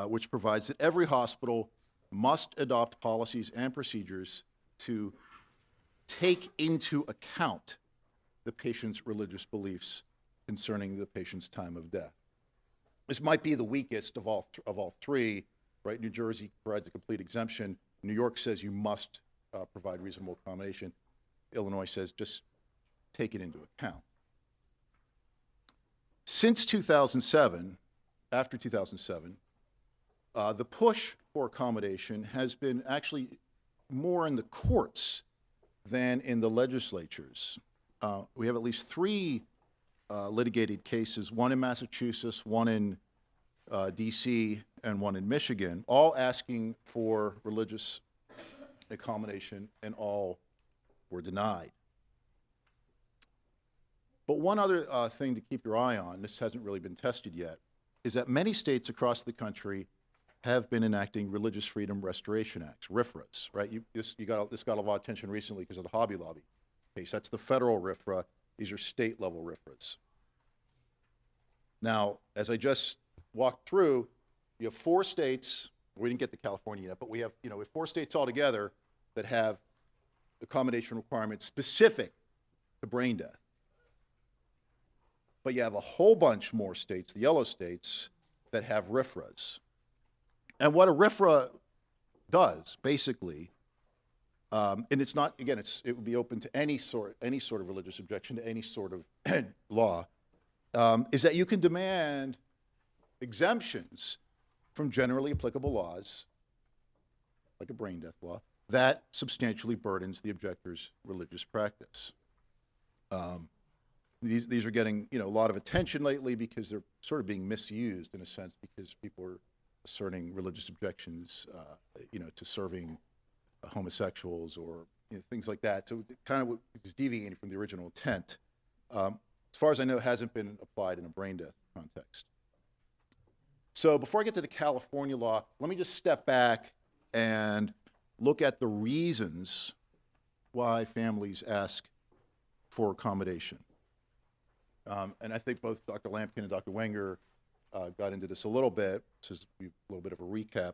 which provides that every hospital must adopt policies and procedures to take into account the patient's religious beliefs concerning the patient's time of death. This might be the weakest of all three, right? New Jersey provides a complete exemption. New York says you must provide reasonable accommodation. Illinois says just take it into account. Since 2007, after 2007, the push for accommodation has been actually more in the courts than in the legislatures. We have at least three litigated cases, one in Massachusetts, one in DC, and one in Michigan, all asking for religious accommodation, and all were denied. But one other thing to keep your eye on, this hasn't really been tested yet, is that many states across the country have been enacting Religious Freedom Restoration Acts, RFRAs, right? This got a lot of attention recently because of the Hobby Lobby case. That's the federal RFRA. These are state-level RFRAs. Now, as I just walked through, you have 4 states. We didn't get to California yet, but we have 4 states altogether that have accommodation requirements specific to brain death. But you have a whole bunch more states, the yellow states, that have RFRAs. And what a RFRA does, basically, and it's not, again, it would be open to any sort of religious objection to any sort of law, is that you can demand exemptions from generally applicable laws, like a brain death law, that substantially burdens the objector's religious practice. These are getting a lot of attention lately because they're sort of being misused in a sense, because people are asserting religious objections, to serving homosexuals or things like that. So it kind of was deviating from the original intent. As far as I know, it hasn't been applied in a brain death context. So before I get to the California law, let me just step back and look at the reasons why families ask for accommodation. And I think both Dr. Lampkin and Dr. Wenger got into this a little bit. This is a little bit of a recap,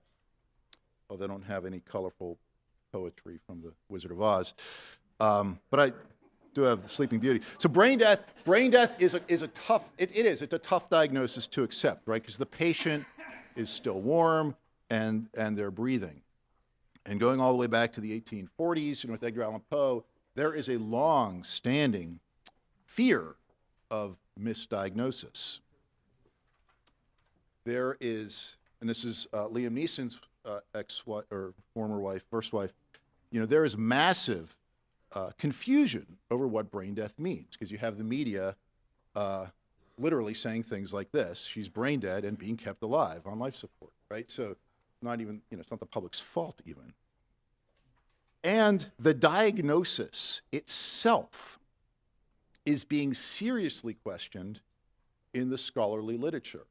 although they don't have any colorful poetry from the Wizard of Oz. But I do have the Sleeping Beauty. So brain death is a tough, it's a tough diagnosis to accept, right? Because the patient is still warm and they're breathing. And going all the way back to the 1840s, with Edgar Allan Poe, there is a long-standing fear of misdiagnosis. There is, and this is Liam Neeson's ex-wife or former wife, first wife, there is massive confusion over what brain death means, because you have the media literally saying things like this: she's brain dead and being kept alive on life support, right? So not even, it's not the public's fault even. And the diagnosis itself is being seriously questioned in the scholarly literature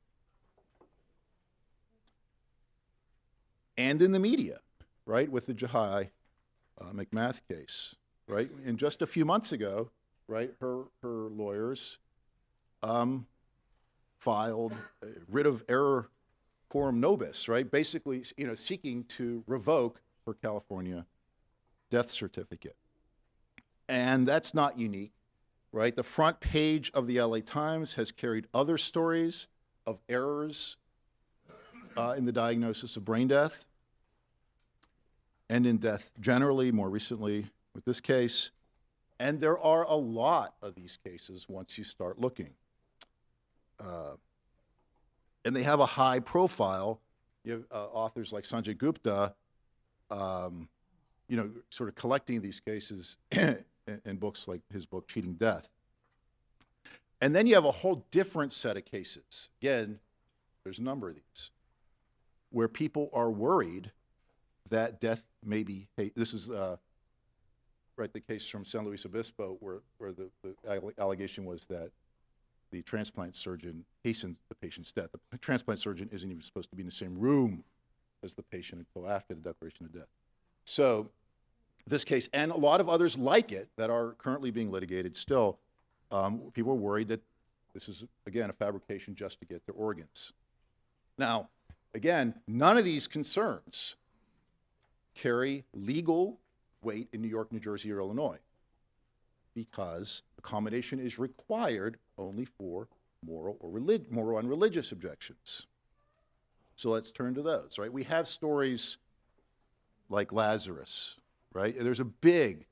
and in the media, right, with the Jahai McMath case, right? And just a few months ago, right, her lawyers filed a writ of error coram nobis, right, basically, seeking to revoke her California death certificate. And that's not unique, right? The front page of the LA Times has carried other stories of errors in the diagnosis of brain death and in death generally, more recently with this case. And there are a lot of these cases once you start looking. And they have a high profile. You have authors like Sanjay Gupta, sort of collecting these cases in books like his book, Cheating Death. And then you have a whole different set of cases. Again, there's a number of these, where people are worried that death may be, this is right, the case from San Luis Obispo, where the allegation was that the transplant surgeon hastened the patient's death. The transplant surgeon isn't even supposed to be in the same room as the patient until after the declaration of death. So this case, and a lot of others like it that are currently being litigated still, people are worried that this is, again, a fabrication just to get their organs. Now, again, none of these concerns carry legal weight in New York, New Jersey, or Illinois, because accommodation is required only for moral and religious objections. So let's turn to those, right? We have stories like Lazarus, right? There's a big,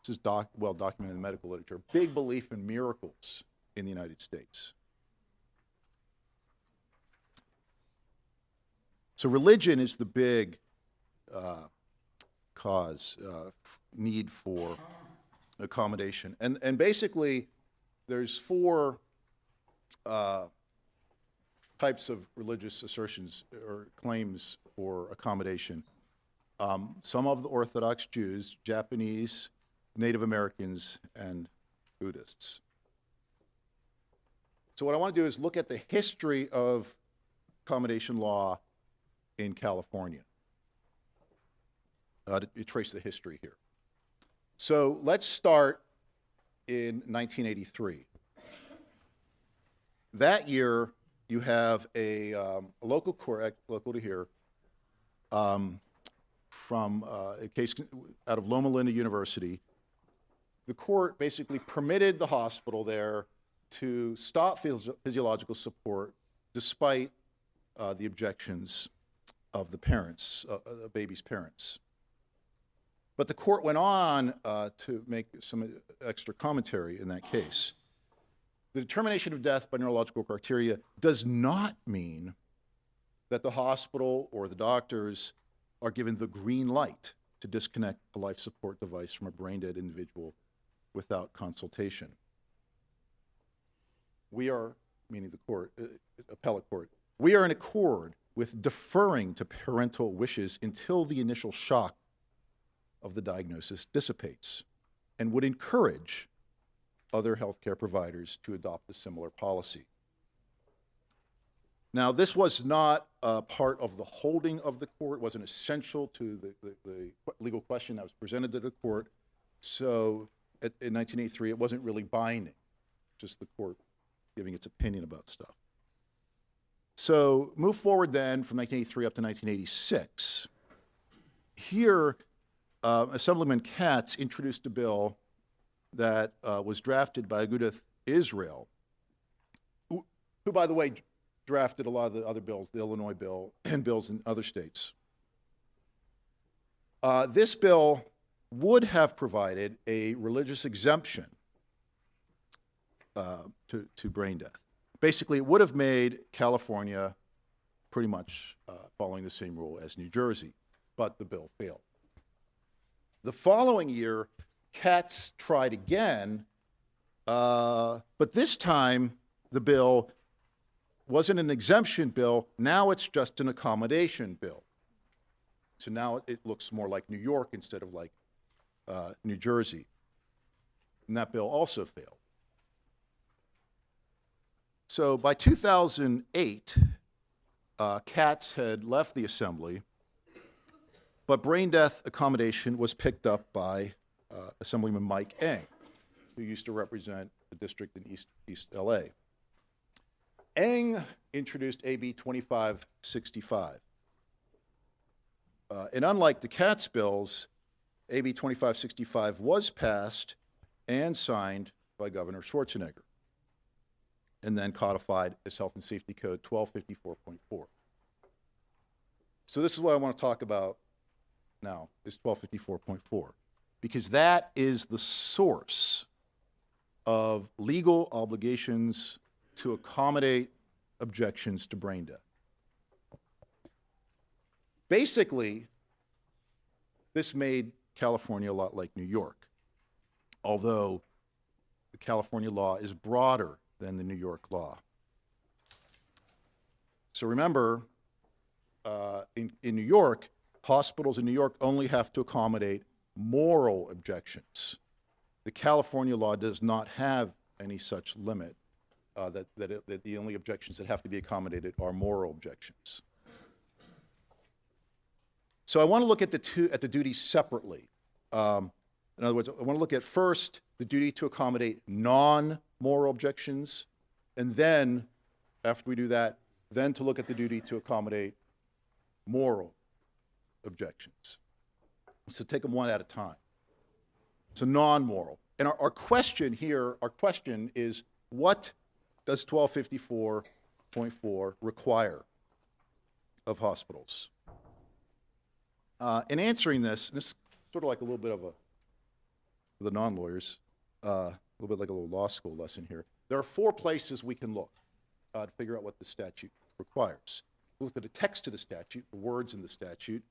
this is well documented in the medical literature, big belief in miracles in the United States. So religion is the big need for accommodation. And basically, there's four types of religious assertions or claims for accommodation. Some of the Orthodox Jews, Japanese, Native Americans, and Buddhists. So what I want to do is look at the history of accommodation law in California. To trace the history here. So let's start in 1983. That year, you have a local court, local to here, from a case out of Loma Linda University. The court basically permitted the hospital there to stop physiological support despite the objections of the parents, the baby's parents. But the court went on to make some extra commentary in that case. The determination of death by neurological criteria does not mean that the hospital or the doctors are given the green light to disconnect a life support device from a brain-dead individual without consultation. We are, meaning the court, appellate court, we are in accord with deferring to parental wishes until the initial shock of the diagnosis dissipates, and would encourage other healthcare providers to adopt a similar policy. Now, this was not part of the holding of the court, wasn't essential to the legal question that was presented to the court. So in 1983, it wasn't really binding, just the court giving its opinion about stuff. So move forward then from 1983 up to 1986. Here, Assemblyman Katz introduced a bill that was drafted by Agudath Israel, who, by the way, drafted a lot of the other bills, the Illinois bill and bills in other states. This bill would have provided a religious exemption to brain death. Basically, it would have made California pretty much following the same rule as New Jersey, but the bill failed. The following year, Katz tried again, but this time the bill wasn't an exemption bill. Now it's just an accommodation bill. So now it looks more like New York instead of like New Jersey. And that bill also failed. So by 2008, Katz had left the assembly, but brain death accommodation was picked up by Assemblyman Mike Eng, who used to represent the district in East LA. Eng introduced AB 2565. And unlike the Katz bills, AB 2565 was passed and signed by Governor Schwarzenegger, and then codified as Health and Safety Code 1254.4. So this is what I want to talk about now, is 1254.4, because that is the source of legal obligations to accommodate objections to brain death. Basically, this made California a lot like New York, although the California law is broader than the New York law. So remember, in New York, hospitals in New York only have to accommodate moral objections. The California law does not have any such limit, that the only objections that have to be accommodated are moral objections. So I want to look at the duties separately. In other words, I want to look at first the duty to accommodate non-moral objections, and then, after we do that, then to look at the duty to accommodate moral objections. So take them one at a time. So non-moral. And our question here, is, what does 1254.4 require of hospitals? In answering this, and this is sort of like a little bit of the non-lawyers, a little bit like a little law school lesson here. There are 4 places we can look to figure out what the statute requires. Look at the text of the statute, the words in the statute.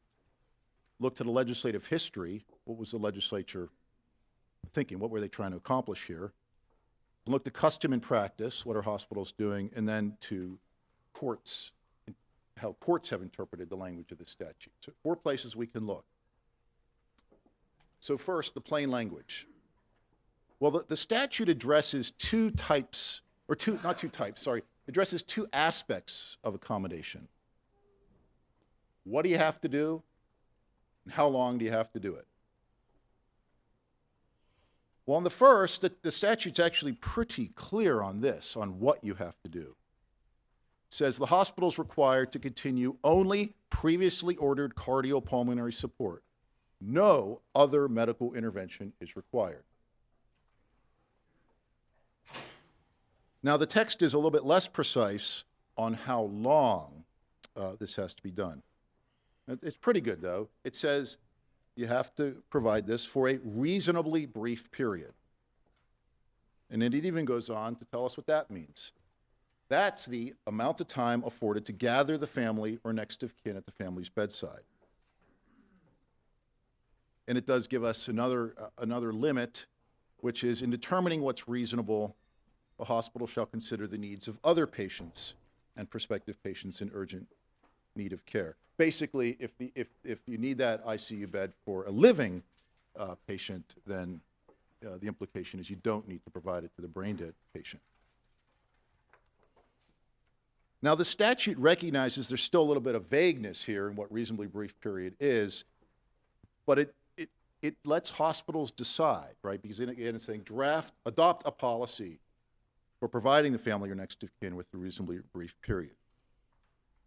Look to the legislative history. What was the legislature thinking? What were they trying to accomplish here? Look to custom and practice. What are hospitals doing? And then to courts, how courts have interpreted the language of the statute. So 4 places we can look. So first, the plain language. Well, the statute addresses addresses 2 aspects of accommodation. What do you have to do? And how long do you have to do it? Well, on the first, the statute's actually pretty clear on this, on what you have to do. It says the hospital is required to continue only previously ordered cardiopulmonary support. No other medical intervention is required. Now, the text is a little bit less precise on how long this has to be done. It's pretty good, though. It says you have to provide this for a reasonably brief period. And then it even goes on to tell us what that means. That's the amount of time afforded to gather the family or next of kin at the family's bedside. And it does give us another limit, which is in determining what's reasonable, a hospital shall consider the needs of other patients and prospective patients in urgent need of care. Basically, if you need that ICU bed for a living patient, then the implication is you don't need to provide it to the brain dead patient. Now, the statute recognizes there's still a little bit of vagueness here in what reasonably brief period is, but it lets hospitals decide, right? Because again, it's saying adopt a policy for providing the family or next of kin with a reasonably brief period.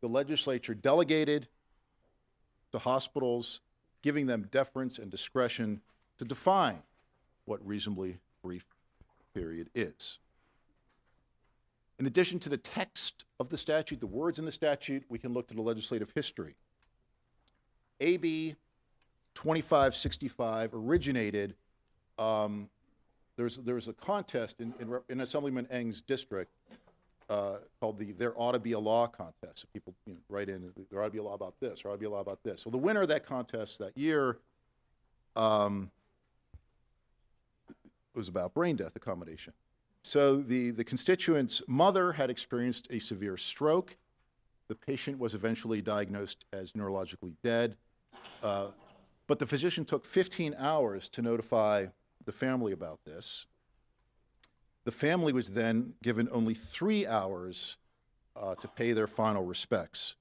The legislature delegated to hospitals, giving them deference and discretion to define what reasonably brief period is. In addition to the text of the statute, the words in the statute, we can look to the legislative history. AB 2565 originated, there was a contest in Assemblyman Eng's district called the There Ought to Be a Law contest. So people write in, there ought to be a law about this, there ought to be a law about this. So the winner of that contest that year was about brain death accommodation. So the constituent's mother had experienced a severe stroke. The patient was eventually diagnosed as neurologically dead. But the physician took 15 hours to notify the family about this. The family was then given only 3 hours to pay their final respects.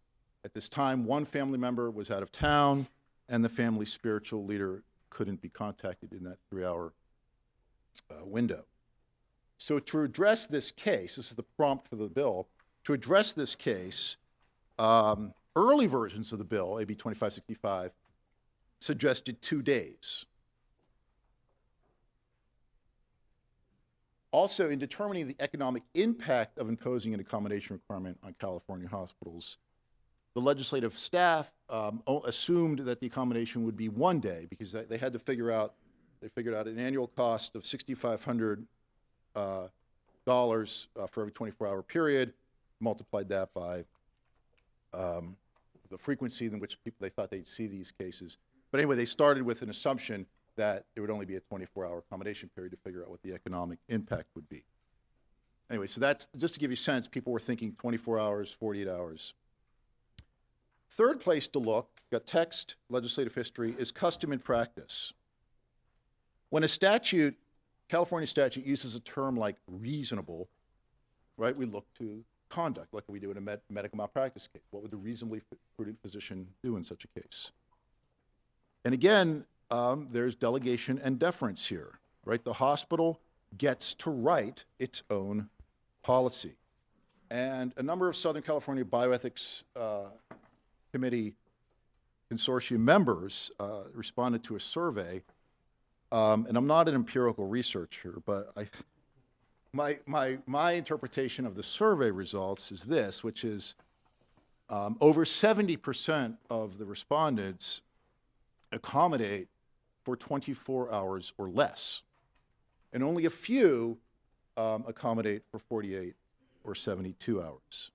At this time, one family member was out of town, and the family's spiritual leader couldn't be contacted in that 3-hour window. So to address this case, this is the prompt for the bill, to address this case, early versions of the bill, AB 2565, suggested 2 days. Also, in determining the economic impact of imposing an accommodation requirement on California hospitals, the legislative staff assumed that the accommodation would be 1 day because they had to figured out an annual cost of $6,500 for every 24-hour period, multiplied that by the frequency in which they thought they'd see these cases. But anyway, they started with an assumption that it would only be a 24-hour accommodation period to figure out what the economic impact would be. Anyway, so that's just to give you a sense, people were thinking 24 hours, 48 hours. Third place to look, got text, legislative history, is custom and practice. When a statute, California statute, uses a term like reasonable, right, we look to conduct, like we do in a medical malpractice case. What would the reasonably prudent physician do in such a case? And again, there's delegation and deference here, right? The hospital gets to write its own policy. And a number of Southern California Bioethics Committee consortium members responded to a survey, and I'm not an empirical researcher, but my interpretation of the survey results is this, which is over 70% of the respondents accommodate for 24 hours or less, and only a few accommodate for 48 or 72 hours.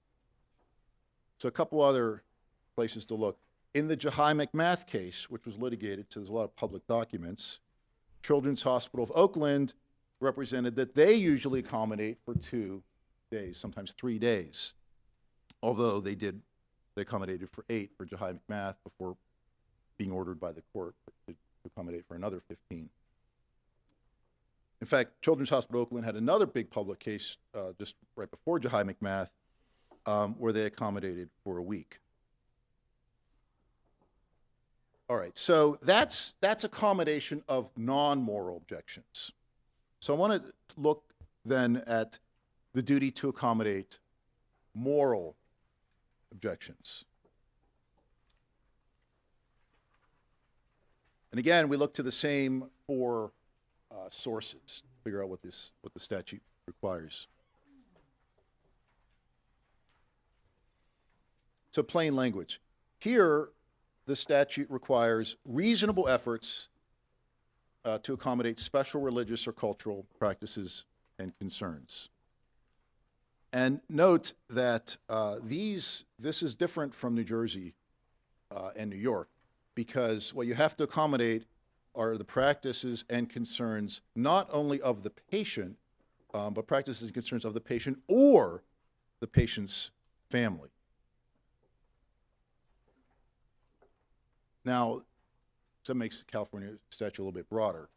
So a couple other places to look. In the Jahai McMath case, which was litigated, so there's a lot of public documents, Children's Hospital of Oakland represented that they usually accommodate for 2 days, sometimes 3 days, although they accommodated for 8 for Jahai McMath before being ordered by the court to accommodate for another 15. In fact, Children's Hospital Oakland had another big public case just right before Jahai McMath where they accommodated for a week. All right, so that's accommodation of non-moral objections. So I want to look then at the duty to accommodate moral objections. And again, we look to the same 4 sources to figure out what the statute requires. So plain language. Here, the statute requires reasonable efforts to accommodate special religious or cultural practices and concerns. And note that this is different from New Jersey and New York, because what you have to accommodate are the practices and concerns not only of the patient, but practices and concerns of the patient or the patient's family. Now, so that makes the California statute a little bit broader.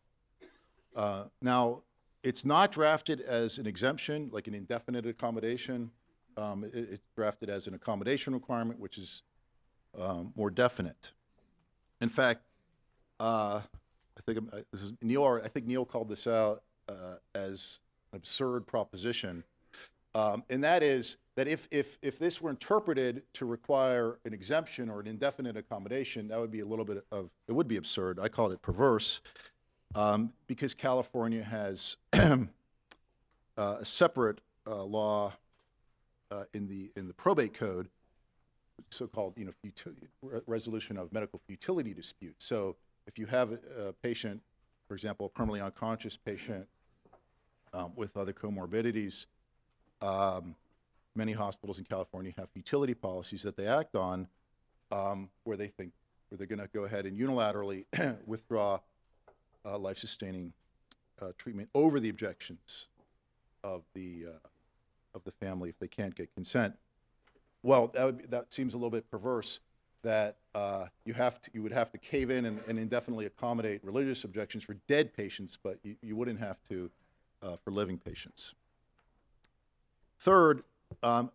Now, it's not drafted as an exemption, like an indefinite accommodation. It's drafted as an accommodation requirement, which is more definite. In fact, I think this is Neil. I think Neil called this out as an absurd proposition, and that is that if this were interpreted to require an exemption or an indefinite accommodation, that would be a little bit of, it would be absurd. I call it perverse, because California has a separate law in the probate code, so-called resolution of medical futility disputes. So if you have a patient, for example, a permanently unconscious patient with other comorbidities, many hospitals in California have futility policies that they act on, where they're going to go ahead and unilaterally withdraw life-sustaining treatment over the objections of the family if they can't get consent. Well, that seems a little bit perverse, that you would have to cave in and indefinitely accommodate religious objections for dead patients, but you wouldn't have to for living patients. Third,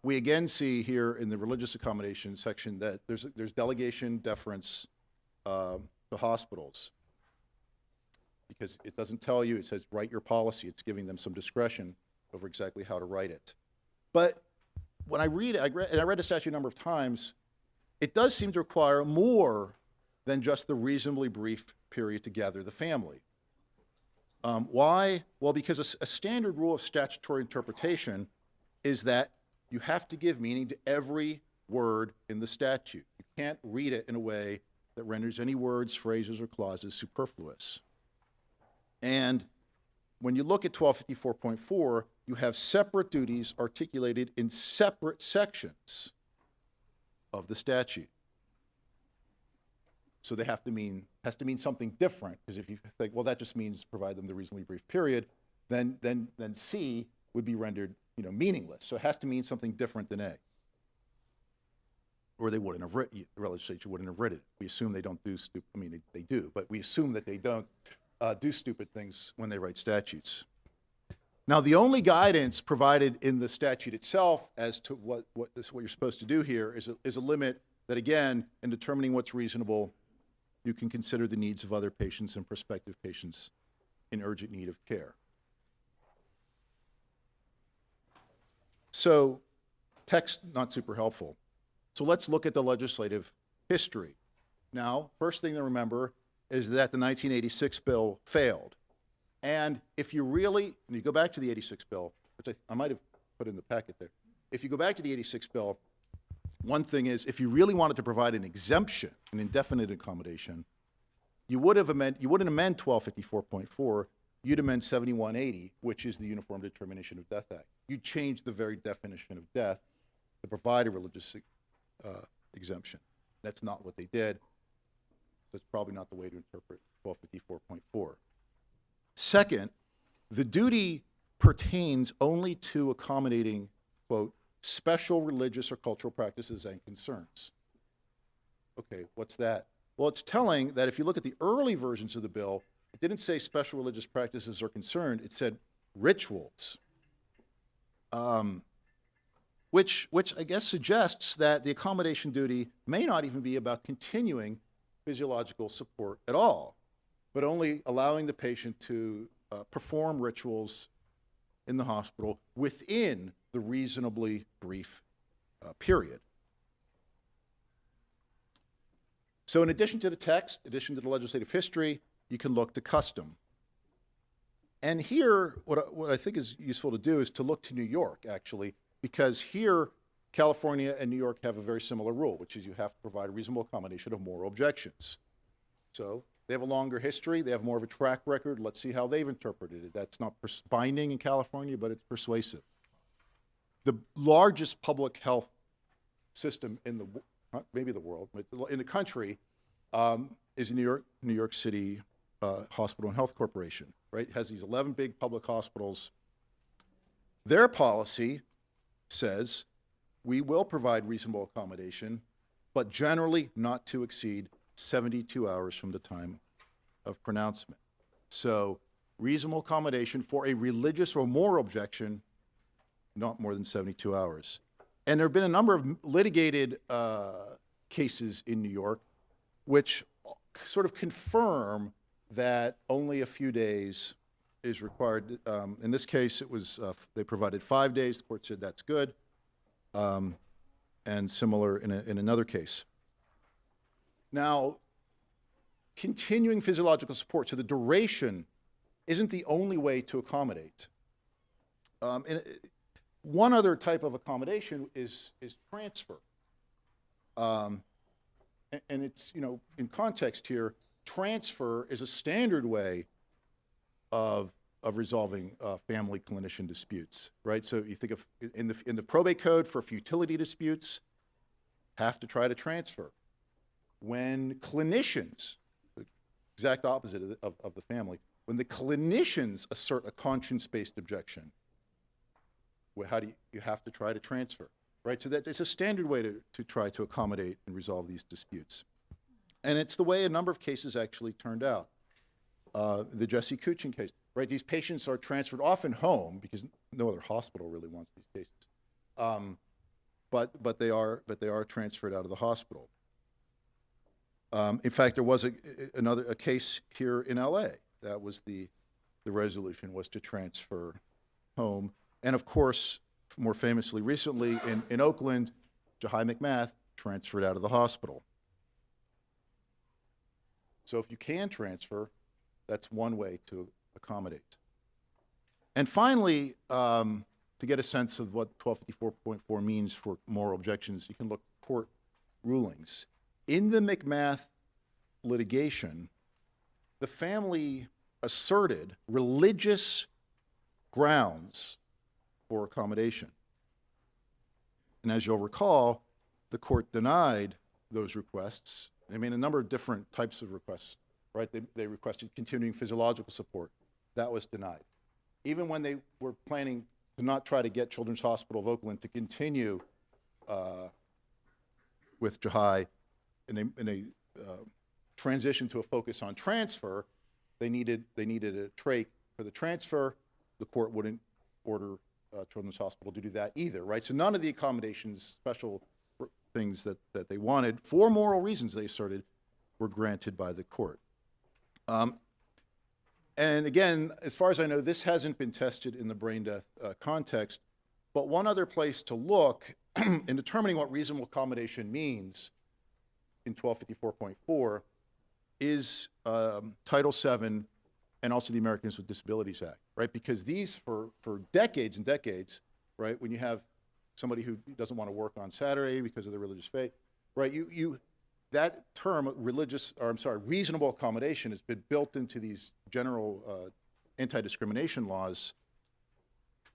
we again see here in the religious accommodation section that there's delegation deference to hospitals, because it doesn't tell you, it says write your policy. It's giving them some discretion over exactly how to write it. But when I read it, and I read the statute a number of times, it does seem to require more than just the reasonably brief period to gather the family. Why? Well, because a standard rule of statutory interpretation is that you have to give meaning to every word in the statute. You can't read it in a way that renders any words, phrases, or clauses superfluous. And when you look at 1254.4, you have separate duties articulated in separate sections of the statute. So they has to mean something different, because if you think, well, that just means provide them the reasonably brief period, then C would be rendered, meaningless. So it has to mean something different than A, or they wouldn't have written, the legislature wouldn't have written it. We assume they don't do stupid. I mean, they do, but we assume that they don't do stupid things when they write statutes. Now, the only guidance provided in the statute itself as to what you're supposed to do here is a limit that, again, in determining what's reasonable, you can consider the needs of other patients and prospective patients in urgent need of care. So, text not super helpful. So let's look at the legislative history. Now, first thing to remember is that the 1986 bill failed. And if you go back to the 86 bill, which I might have put in the packet there. If you go back to the 86 bill, one thing is, if you really wanted to provide an exemption, an indefinite accommodation, you wouldn't amend 1254.4, you'd amend 7180, which is the Uniform Determination of Death Act. You'd change the very definition of death to provide a religious exemption. That's not what they did. That's probably not the way to interpret 1254.4. Second, the duty pertains only to accommodating, quote, special religious or cultural practices and concerns. Okay, what's that? Well, it's telling that if you look at the early versions of the bill, it didn't say special religious practices or concerned, it said rituals, which I guess suggests that the accommodation duty may not even be about continuing physiological support at all, but only allowing the patient to perform rituals in the hospital within the reasonably brief period. So in addition to the text, in addition to the legislative history, you can look to custom. And here, what I think is useful to do is to look to New York, actually, because here, California and New York have a very similar rule, which is you have to provide a reasonable accommodation of moral objections. So they have a longer history, they have more of a track record. Let's see how they've interpreted it. That's not binding in California, but it's persuasive. The largest public health system in maybe the world, but in the country, is New York City Hospital and Health Corporation, right? It has these 11 big public hospitals. Their policy says we will provide reasonable accommodation, but generally not to exceed 72 hours from the time of pronouncement. So reasonable accommodation for a religious or moral objection, not more than 72 hours. And there have been a number of litigated cases in New York which sort of confirm that only a few days is required. In this case, it was they provided 5 days. The court said that's good, and similar in another case. Now, continuing physiological support, so the duration isn't the only way to accommodate. One other type of accommodation is transfer. And it's, you know, in context here, transfer is a standard way of resolving family clinician disputes, right? So you think of in the probate code for futility disputes, have to try to transfer. When clinicians, the exact opposite of the family, when the clinicians assert a conscience-based objection, how do you have to try to transfer, right? So it's a standard way to try to accommodate and resolve these disputes. And it's the way a number of cases actually turned out. The Jesse Kuchin case, right? These patients are transferred often home because no other hospital really wants these cases. But they are transferred out of the hospital. In fact, there was a case here in LA. That was the resolution was to transfer home. And of course, more famously recently in Oakland, Jahai McMath transferred out of the hospital. So if you can transfer, that's one way to accommodate. And finally, to get a sense of what 1254.4 means for moral objections, you can look at court rulings. In the McMath litigation, the family asserted religious grounds for accommodation. And as you'll recall, the court denied those requests. They made a number of different types of requests, right? They requested continuing physiological support. That was denied. Even when they were planning to not try to get Children's Hospital of Oakland to continue with Jahai, and they transitioned to a focus on transfer, they needed a trach for the transfer. The court wouldn't order Children's Hospital to do that either, right? So none of the accommodations, special things that they wanted, for moral reasons they asserted, were granted by the court. And again, as far as I know, this hasn't been tested in the brain death context, but one other place to look in determining what reasonable accommodation means in 1254.4 is Title VII and also the Americans with Disabilities Act, right? Because these, for decades and decades, right, when you have somebody who doesn't want to work on Saturday because of their religious faith, right, that term, reasonable accommodation has been built into these general anti-discrimination laws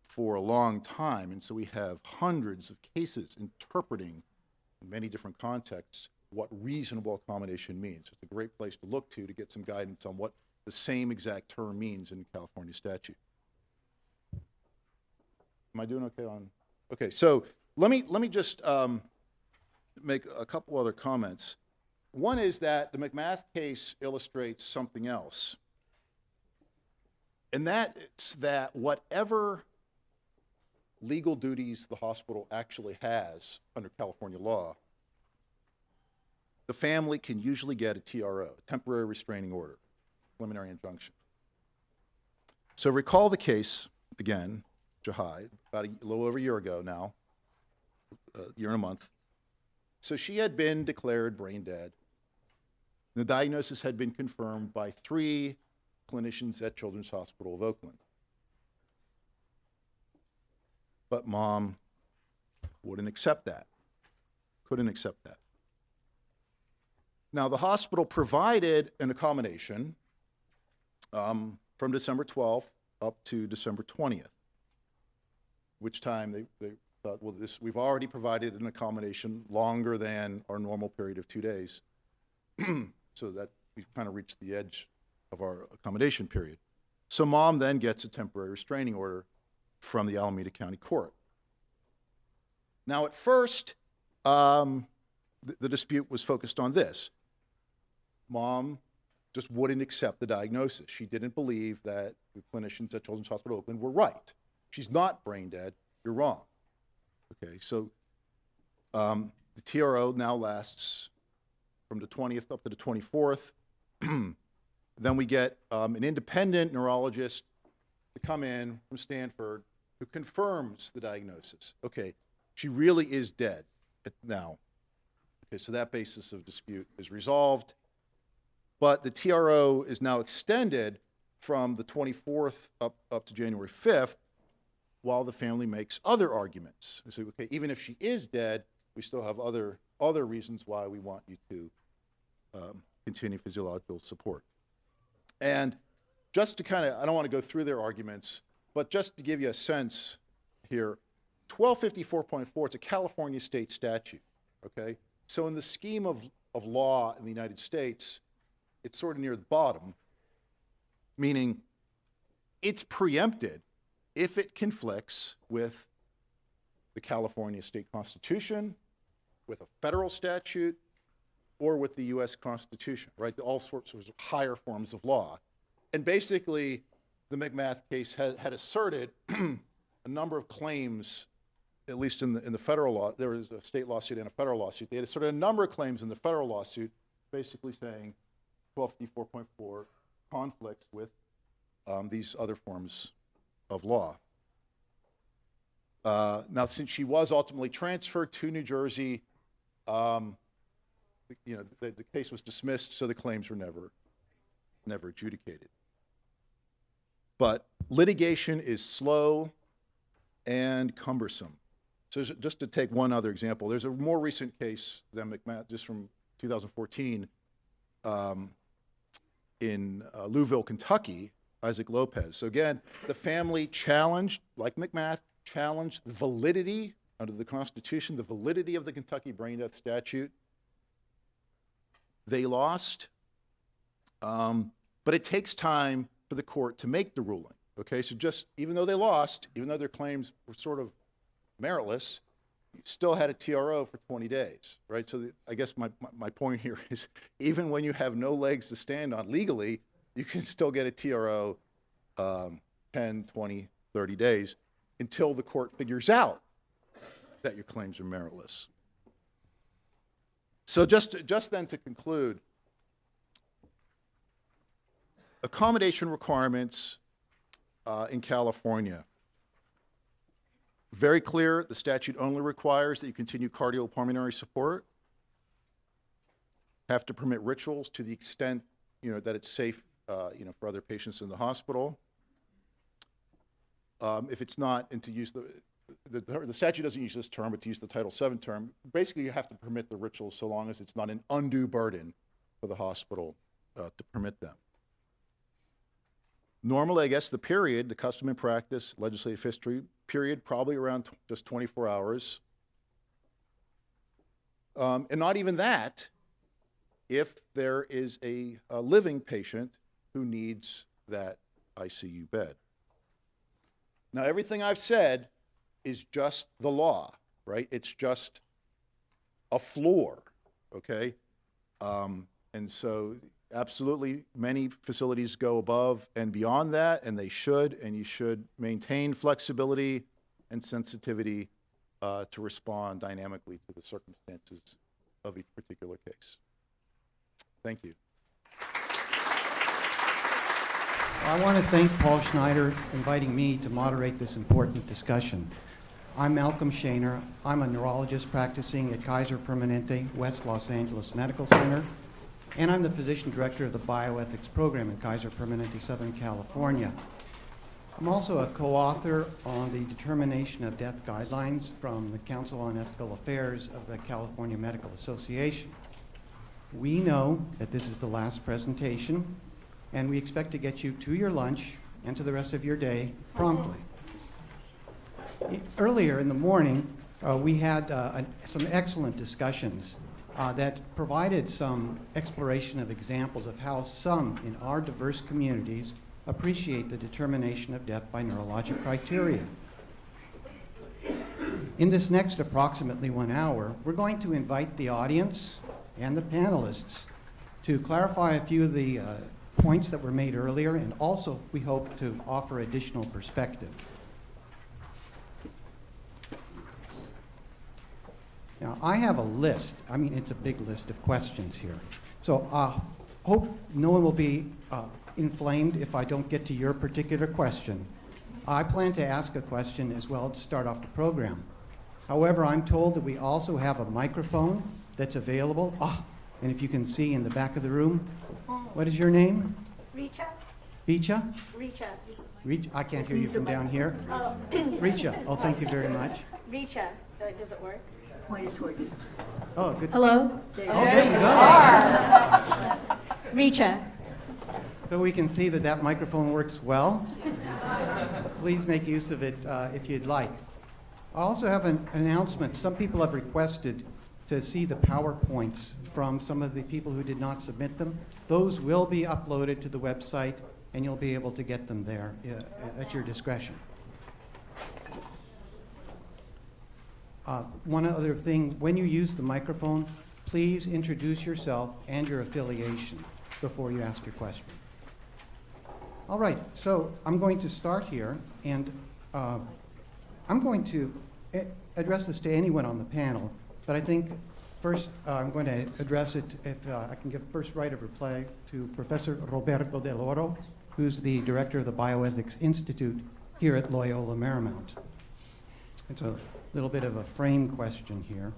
for a long time. And so we have hundreds of cases interpreting in many different contexts what reasonable accommodation means. It's a great place to look to get some guidance on what the same exact term means in California statute. Am I doing okay on? Okay, so let me just make a couple other comments. One is that the McMath case illustrates something else, and that's that whatever legal duties the hospital actually has under California law, the family can usually get a TRO, temporary restraining order, preliminary injunction. So recall the case, again, Jahai, about a little over a year ago now, a year and a month. So she had been declared brain dead. The diagnosis had been confirmed by 3 clinicians at Children's Hospital of Oakland. But mom wouldn't accept that, couldn't accept that. Now, the hospital provided an accommodation from December 12th up to December 20th, which time they thought, well, we've already provided an accommodation longer than our normal period of 2 days, so that we've kind of reached the edge of our accommodation period. So mom then gets a temporary restraining order from the Alameda County Court. Now, at first, the dispute was focused on this. mom just wouldn't accept the diagnosis. She didn't believe that the clinicians at Children's Hospital Oakland were right. She's not brain dead, you're wrong. Okay, so the TRO now lasts from the 20th up to the 24th. Then we get an independent neurologist to come in from Stanford who confirms the diagnosis. Okay, she really is dead now. Okay, so that basis of dispute is resolved. But the TRO is now extended from the 24th up to January 5th, while the family makes other arguments. They say, okay, even if she is dead, we still have other reasons why we want you to continue physiological support. And just to kind of, I don't want to go through their arguments, but just to give you a sense here, 1254.4, it's a California state statute, okay? So in the scheme of law in the United States, it's sort of near the bottom, meaning it's preempted if it conflicts with the California state constitution, with a federal statute, or with the US Constitution, right? All sorts of higher forms of law. And basically, the McMath case had asserted a number of claims, at least in the federal law. There was a state lawsuit and a federal lawsuit. They had asserted a number of claims in the federal lawsuit, basically saying 1254.4 conflicts with these other forms of law. Now, since she was ultimately transferred to New Jersey, the case was dismissed, so the claims were never adjudicated. But litigation is slow and cumbersome. So just to take one other example, there's a more recent case than McMath, just from 2014, in Louisville, Kentucky, Isaac Lopez. So again, the family challenged, like McMath, challenged the validity under the Constitution, the validity of the Kentucky brain death statute. They lost, but it takes time for the court to make the ruling, okay? So just, even though they lost, even though their claims were sort of meritless, you still had a TRO for 20 days, right? So I guess my point here is, even when you have no legs to stand on legally, you can still get a TRO 10, 20, 30 days until the court figures out that your claims are meritless. So just then to conclude, accommodation requirements in California. Very clear, the statute only requires that you continue cardiopulmonary support, have to permit rituals to the extent that it's safe for other patients in the hospital. If it's not, and to use the statute doesn't use this term, but to use the Title VII term, basically you have to permit the rituals so long as it's not an undue burden for the hospital to permit them. Normally, I guess the custom and practice, legislative history period, probably around just 24 hours. And not even that if there is a living patient who needs that ICU bed. Now, everything I've said is just the law, right? It's just a floor, okay? And so absolutely many facilities go above and beyond that, and they should, and you should maintain flexibility and sensitivity to respond dynamically to the circumstances of each particular case. Thank you. I want to thank Paul Schneider for inviting me to moderate this important discussion. I'm Malcolm Shaner. I'm a neurologist practicing at Kaiser Permanente, West Los Angeles Medical Center, and I'm the physician director of the Bioethics program in Kaiser Permanente, Southern California. I'm also a co-author on the Determination of Death Guidelines from the Council on Ethical Affairs of the California Medical Association. We know that this is the last presentation, and we expect to get you to your lunch and to the rest of your day promptly. Earlier in the morning, we had some excellent discussions that provided some exploration of examples of how some in our diverse communities appreciate the determination of death by neurologic criteria. In this next approximately 1 hour, we're going to invite the audience and the panelists to clarify a few of the points that were made earlier, and also we hope to offer additional perspective. Now, I have a list. I mean, it's a big list of questions here. So hope no one will be inflamed if I don't get to your particular question. I plan to ask a question as well to start off the program. However, I'm told that we also have a microphone that's available. And if you can see in the back of the room, what is your name? Richa? Bicha? Richa. Richa? I can't hear you from down here. Richa. Oh, thank you very much. Richa. Does it work? Oh, good. Hello? Oh, there you go. Richa. So we can see that that microphone works well. Please make use of it if you'd like. I also have an announcement. Some people have requested to see the PowerPoints from some of the people who did not submit them. Those will be uploaded to the website, and you'll be able to get them there at your discretion. One other thing, when you use the microphone, please introduce yourself and your affiliation before you ask your question. All right, so I'm going to start here, and I'm going to address this to anyone on the panel, but I think first I'm going to address it, if I can give first right of reply, to Professor Roberto Del Oro, who's the director of the Bioethics Institute here at Loyola Marymount. It's a little bit of a frame question here.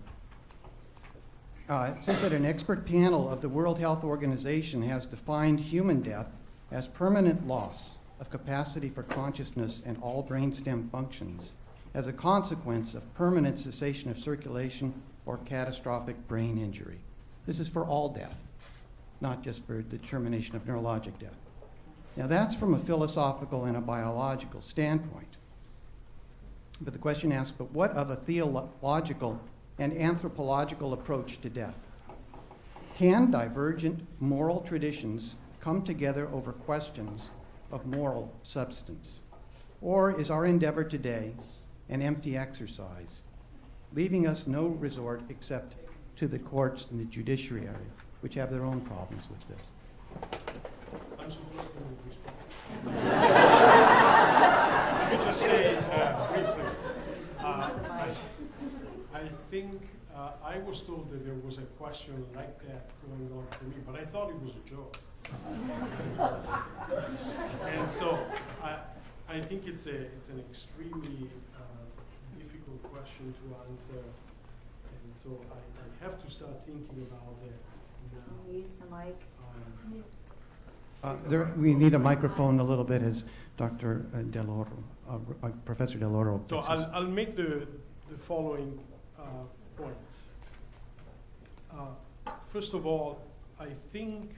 It says that an expert panel of the World Health Organization has defined human death as permanent loss of capacity for consciousness and all brainstem functions as a consequence of permanent cessation of circulation or catastrophic brain injury. This is for all death, not just for the termination of neurologic death. Now that's from a philosophical and a biological standpoint. But the question asks, but what of a theological and anthropological approach to death? Can divergent moral traditions come together over questions of moral substance? Or is our endeavor today an empty exercise, leaving us no resort except to the courts and the judiciary, which have their own problems with this? I'm supposed to respond. Let me just say briefly, I think I was told that there was a question like that going on for me, but I thought it was a joke. And so I think it's an extremely difficult question to answer, and so I have to start thinking about that now. Use the mic. We need a microphone a little bit as Dr. Del Oro, Professor Del Oro. So I'll make the following points. First of all, I think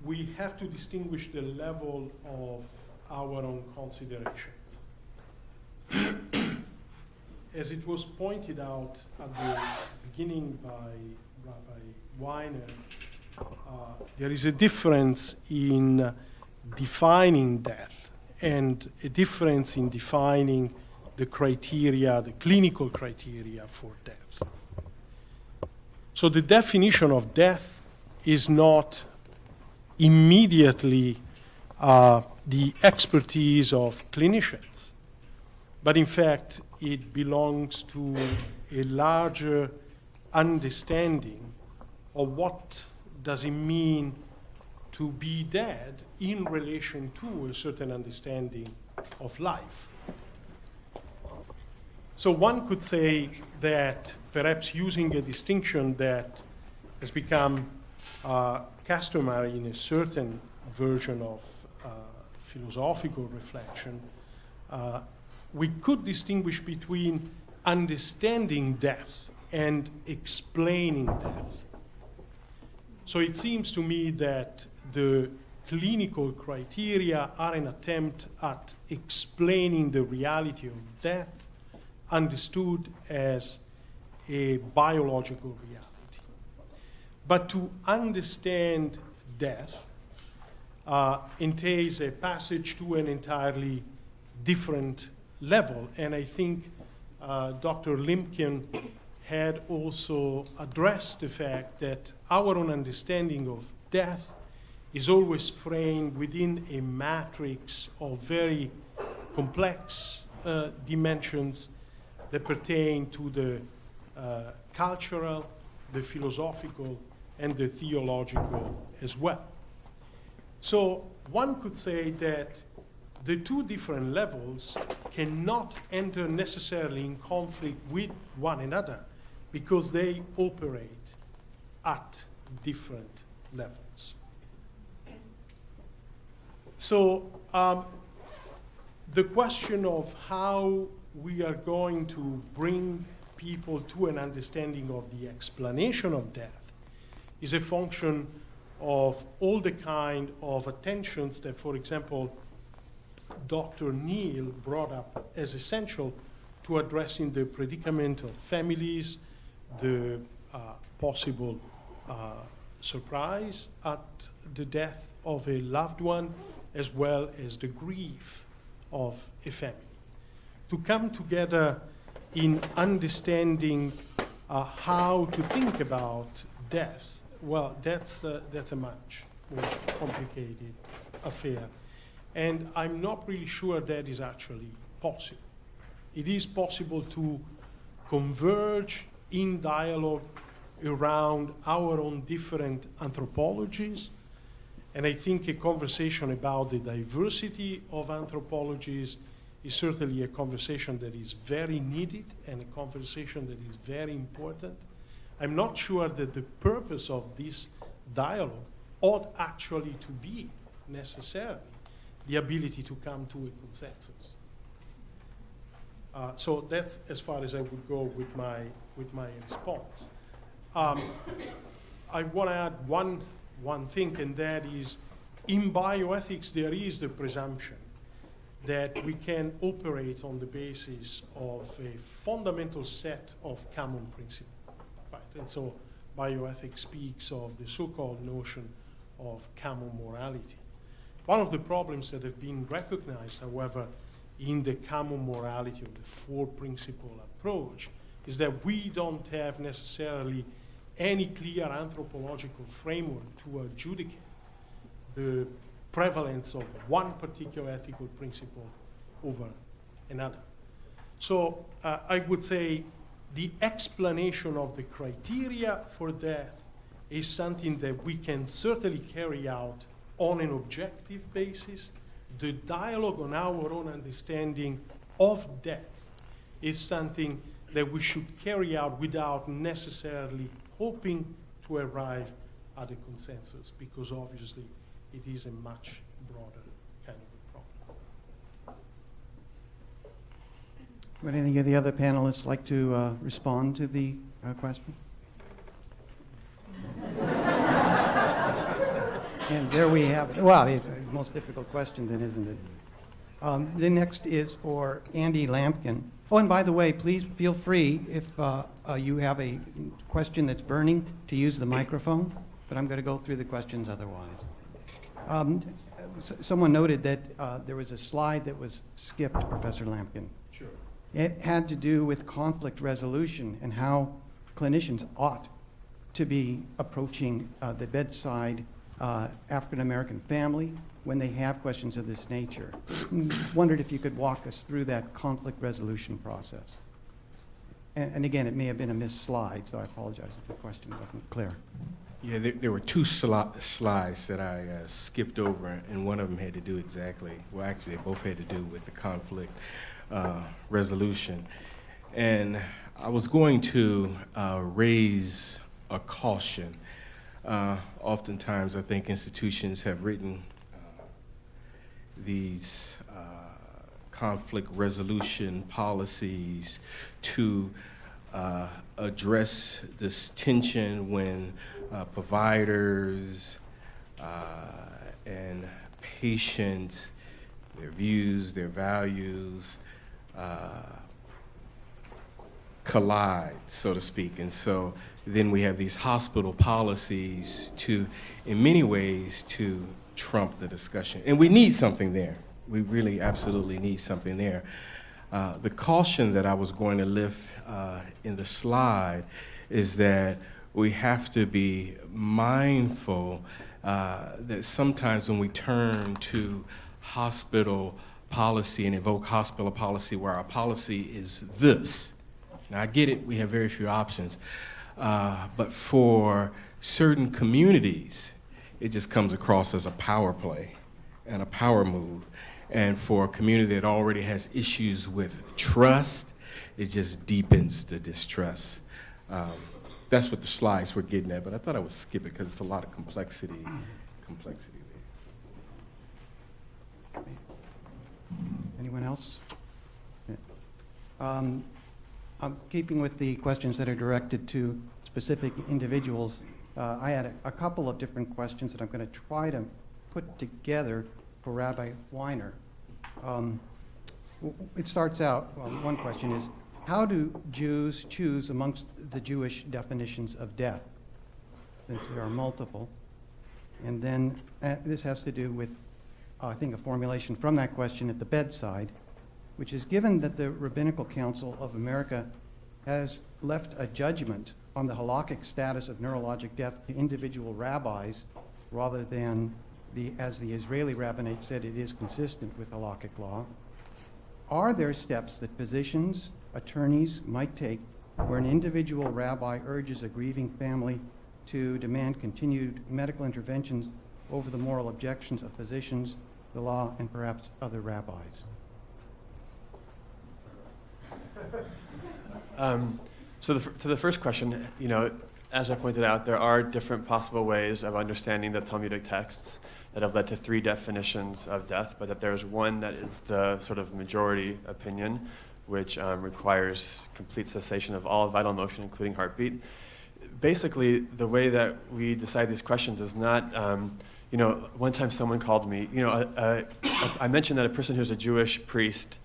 we have to distinguish the level of our own considerations. As it was pointed out at the beginning by Rabbi Weiner, there is a difference in defining death and a difference in defining the criteria, the clinical criteria for death. So the definition of death is not immediately the expertise of clinicians, but in fact it belongs to a larger understanding of what does it mean to be dead in relation to a certain understanding of life. So one could say that perhaps using a distinction that has become customary in a certain version of philosophical reflection, we could distinguish between understanding death and explaining death. So it seems to me that the clinical criteria are an attempt at explaining the reality of death understood as a biological reality. But to understand death entails a passage to an entirely different level, and I think Dr. Limkin had also addressed the fact that our own understanding of death is always framed within a matrix of very complex dimensions that pertain to the cultural, the philosophical, and the theological as well. So one could say that the two different levels cannot enter necessarily in conflict with one another because they operate at different levels. So the question of how we are going to bring people to an understanding of the explanation of death is a function of all the kind of attentions that, for example, Dr. Neal brought up as essential to addressing the predicament of families, the possible surprise at the death of a loved one, as well as the grief of a family. To come together in understanding how to think about death, well, that's a much more complicated affair. And I'm not really sure that is actually possible. It is possible to converge in dialogue around our own different anthropologies. And I think a conversation about the diversity of anthropologies is certainly a conversation that is very needed and a conversation that is very important. I'm not sure that the purpose of this dialogue ought actually to be necessarily the ability to come to a consensus. So that's as far as I would go with my response. I want to add one thing, and that is, in bioethics, there is the presumption that we can operate on the basis of a fundamental set of common principles, right? And so bioethics speaks of the so-called notion of common morality. One of the problems that have been recognized, however, in the common morality or the four-principle approach is that we don't have necessarily any clear anthropological framework to adjudicate the prevalence of one particular ethical principle over another. So I would say the explanation of the criteria for death is something that we can certainly carry out on an objective basis. The dialogue on our own understanding of death is something that we should carry out without necessarily hoping to arrive at a consensus, because obviously it is a much broader kind of a problem. Would any of the other panelists like to respond to the question? And there we have it. Well, it's the most difficult question then, isn't it? The next is for Andy Lampkin. Oh, and by the way, please feel free, if you have a question that's burning, to use the microphone, but I'm going to go through the questions otherwise. Someone noted that there was a slide that was skipped, Professor Lampkin. Sure. It had to do with conflict resolution and how clinicians ought to be approaching the bedside African-American family when they have questions of this nature. Wondered if you could walk us through that conflict resolution process. And again, it may have been a missed slide, so I apologize if the question wasn't clear. Yeah, there were two slides that I skipped over, and one of them had to do exactly, well, actually, they both had to do with the conflict resolution. And I was going to raise a caution. Oftentimes, I think institutions have written these conflict resolution policies to address this tension when providers and patients, their views, their values collide, so to speak. And so then we have these hospital policies to, in many ways, to trump the discussion. And we need something there. We really absolutely need something there. The caution that I was going to lift in the slide is that we have to be mindful that sometimes when we turn to hospital policy and evoke hospital policy where our policy is this. Now I get it, we have very few options, but for certain communities, it just comes across as a power play and a power move. And for a community that already has issues with trust, it just deepens the distrust. That's what the slides were getting at, but I thought I would skip it because it's a lot of complexity there. Anyone else? I'm keeping with the questions that are directed to specific individuals. I had a couple of different questions that I'm going to try to put together for Rabbi Weiner. It starts out, well, one question is, how do Jews choose amongst the Jewish definitions of death, since there are multiple? And then this has to do with, I think, a formulation from that question at the bedside, which is, given that the Rabbinical Council of America has left a judgment on the halakhic status of neurologic death to individual rabbis rather than, as the Israeli rabbinate said, it is consistent with halakhic law, are there steps that physicians, attorneys might take where an individual rabbi urges a grieving family to demand continued medical interventions over the moral objections of physicians, the law, and perhaps other rabbis? So to the first question, as I pointed out, there are different possible ways of understanding the Talmudic texts that have led to 3 definitions of death, but that there's one that is the sort of majority opinion, which requires complete cessation of all vital motion, including heartbeat. Basically, the way that we decide these questions is not, one time someone called me, I mentioned that a person who's a Jewish priest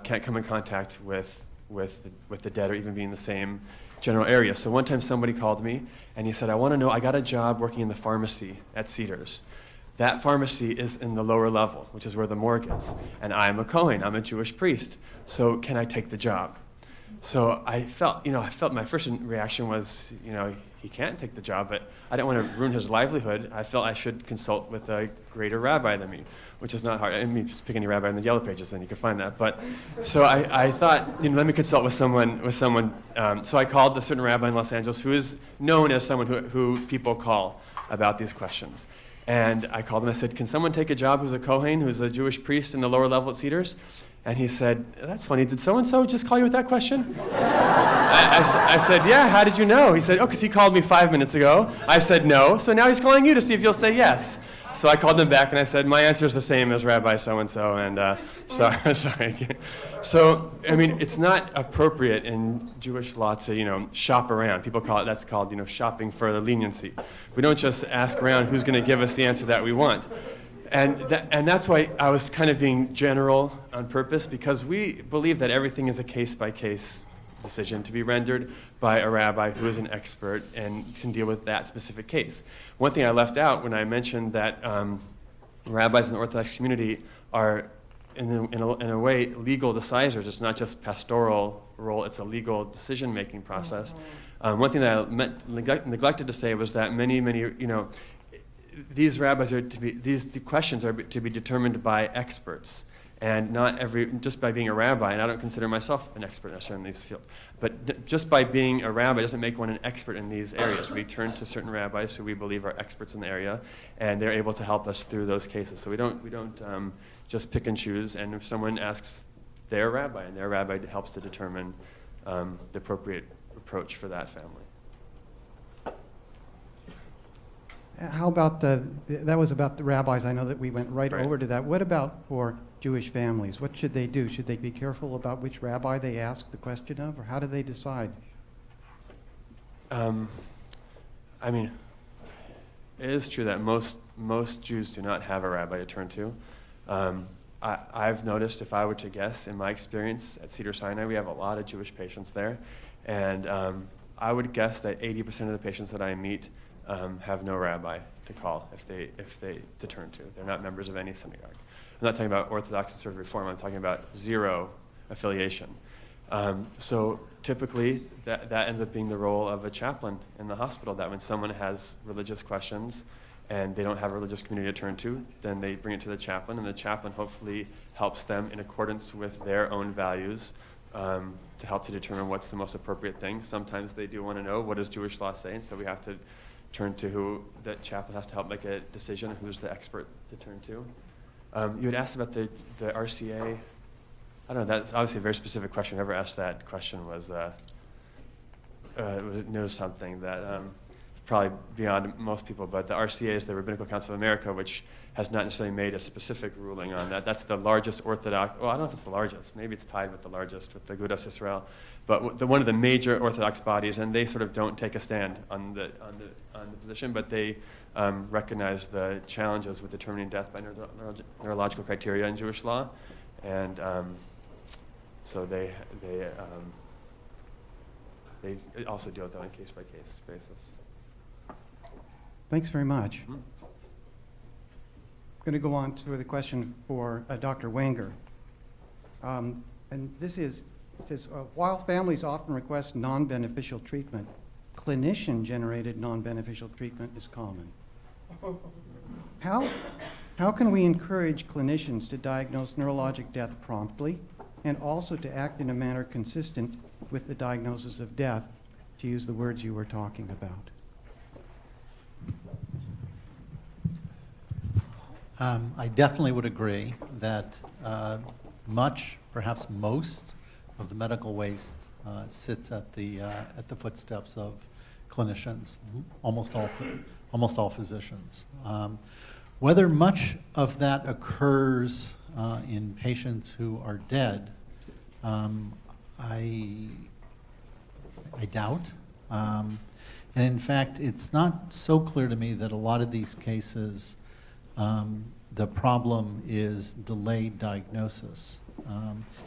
can't come in contact with the dead or even be in the same general area. So one time somebody called me and he said, I want to know, I got a job working in the pharmacy at Cedars. That pharmacy is in the lower level, which is where the morgue is. And I'm a Kohen, I'm a Jewish priest. So can I take the job? So I felt my first reaction was, he can't take the job, but I didn't want to ruin his livelihood. I felt I should consult with a greater rabbi than me, which is not hard. I mean, just pick any rabbi in the Yellow Pages, then you can find that. But so I thought, let me consult with someone. So I called a certain rabbi in Los Angeles who is known as someone who people call about these questions. And I called him. I said, can someone take a job who's a Kohen, who's a Jewish priest in the lower level at Cedars? And he said, that's funny. Did so-and-so just call you with that question? I said, yeah, how did you know? He said, because he called me 5 minutes ago. I said, no. So now he's calling you to see if you'll say yes. So I called him back and I said, my answer is the same as Rabbi so-and-so. And sorry. So, I mean, it's not appropriate in Jewish law to, shop around. People call it, that's called, shopping for the leniency. We don't just ask around who's going to give us the answer that we want. And that's why I was kind of being general on purpose, because we believe that everything is a case-by-case decision to be rendered by a rabbi who is an expert and can deal with that specific case. One thing I left out when I mentioned that rabbis in the Orthodox community are, in a way, legal decisors. It's not just pastoral role, it's a legal decision-making process. One thing that I neglected to say was that many, these rabbis these questions are to be determined by experts, and not just by being a rabbi, and I don't consider myself an expert necessarily in these fields, but just by being a rabbi doesn't make one an expert in these areas. We turn to certain rabbis who we believe are experts in the area, and they're able to help us through those cases. So we don't just pick and choose, and if someone asks their rabbi, and their rabbi helps to determine the appropriate approach for that family. How about that was about the rabbis. I know that we went right over to that. What about for Jewish families? What should they do? Should they be careful about which rabbi they ask the question of, or how do they decide? I mean, it is true that most Jews do not have a rabbi to turn to. I've noticed, if I were to guess, in my experience at Cedars-Sinai, we have a lot of Jewish patients there, and I would guess that 80% of the patients that I meet have no rabbi to call if they to turn to. They're not members of any synagogue. I'm not talking about Orthodox and sort of Reform. I'm talking about zero affiliation. So typically, that ends up being the role of a chaplain in the hospital, that when someone has religious questions and they don't have a religious community to turn to, then they bring it to the chaplain, and the chaplain hopefully helps them in accordance with their own values to help to determine what's the most appropriate thing. Sometimes they do want to know, what does Jewish law say? And so we have to turn to who the chaplain has to help make a decision, who's the expert to turn to. You had asked about the RCA. I don't know, that's obviously a very specific question. Whoever asked that question knows something that probably beyond most people, but the RCA is the Rabbinical Council of America, which has not necessarily made a specific ruling on that. That's the largest Orthodox, well, I don't know if it's the largest, maybe it's tied with the largest, with the Agudas Israel, but one of the major Orthodox bodies, and they sort of don't take a stand on the position, but they recognize the challenges with determining death by neurological criteria in Jewish law, and so they also deal with that on a case-by-case basis. Thanks very much. I'm going to go on to the question for Dr. Wenger. And this is, it says, while families often request non-beneficial treatment, clinician-generated non-beneficial treatment is common. How can we encourage clinicians to diagnose neurologic death promptly and also to act in a manner consistent with the diagnosis of death, to use the words you were talking about? I definitely would agree that much, perhaps most, of the medical waste sits at the footsteps of clinicians, almost all physicians. Whether much of that occurs in patients who are dead, I doubt. And in fact, it's not so clear to me that a lot of these cases the problem is delayed diagnosis.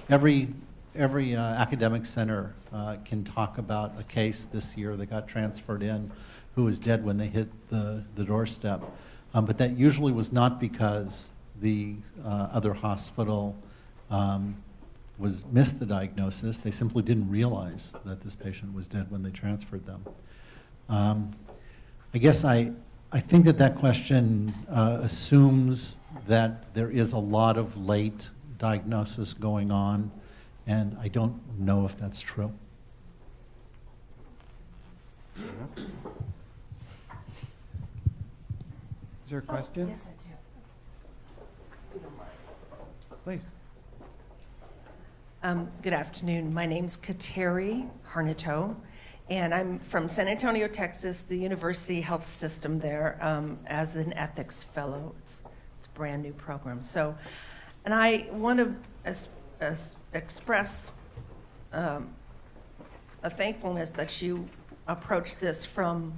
Every academic center can talk about a case this year that got transferred in who was dead when they hit the doorstep. But that usually was not because the other hospital missed the diagnosis. They simply didn't realize that this patient was dead when they transferred them. I guess I think that question assumes that there is a lot of late diagnosis going on, and I don't know if that's true. Is there a question? Yes, I do. Please. Good afternoon. My name's Kateri Harnato, and I'm from San Antonio, Texas, the University Health System there, as an ethics fellow. It's a brand new program. So, and I want to express a thankfulness that you approached this from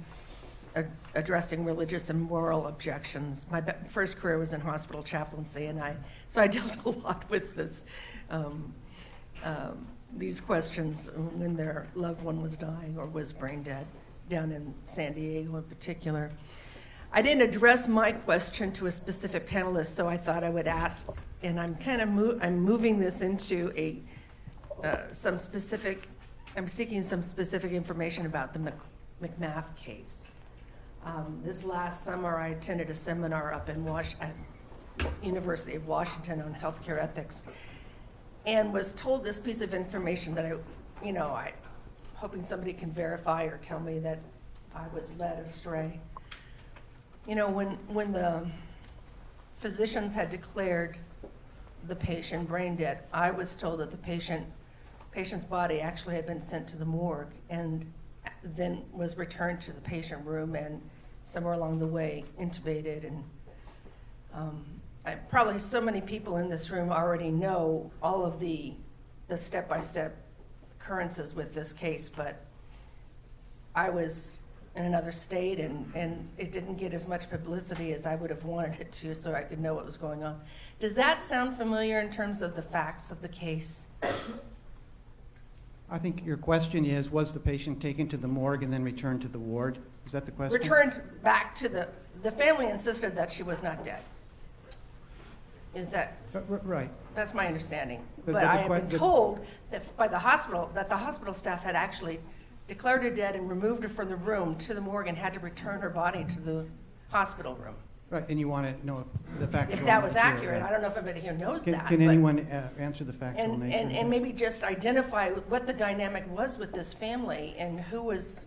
addressing religious and moral objections. My first career was in hospital chaplaincy, and so I dealt a lot with this. These questions when their loved one was dying or was brain dead, down in San Diego in particular. I didn't address my question to a specific panelist, so I thought I would ask, and I'm kind of I'm moving this into I'm seeking some specific information about the McMath case. This last summer, I attended a seminar up in at University of Washington on healthcare ethics, and was told this piece of information that I'm hoping somebody can verify or tell me that I was led astray. You know, when the physicians had declared the patient brain dead, I was told that the patient's body actually had been sent to the morgue and then was returned to the patient room and somewhere along the way intubated. And probably so many people in this room already know all of the step-by-step occurrences with this case, but I was in another state and it didn't get as much publicity as I would have wanted it to, so I could know what was going on. Does that sound familiar in terms of the facts of the case? I think your question is, was the patient taken to the morgue and then returned to the ward? Is that the question? Returned back to the family insisted that she was not dead. Is that, Right. that's my understanding. But But the I have que- been the- told that by the hospital, that the hospital staff had actually declared her dead and removed her from the room to the morgue and had to return her body to the hospital room. Right, and you want to know the factual If that was nature of accurate, that. I don't know if everybody here knows Can, that. can but- anyone answer the factual nature? of And that? maybe just identify what the dynamic was with this family and who was,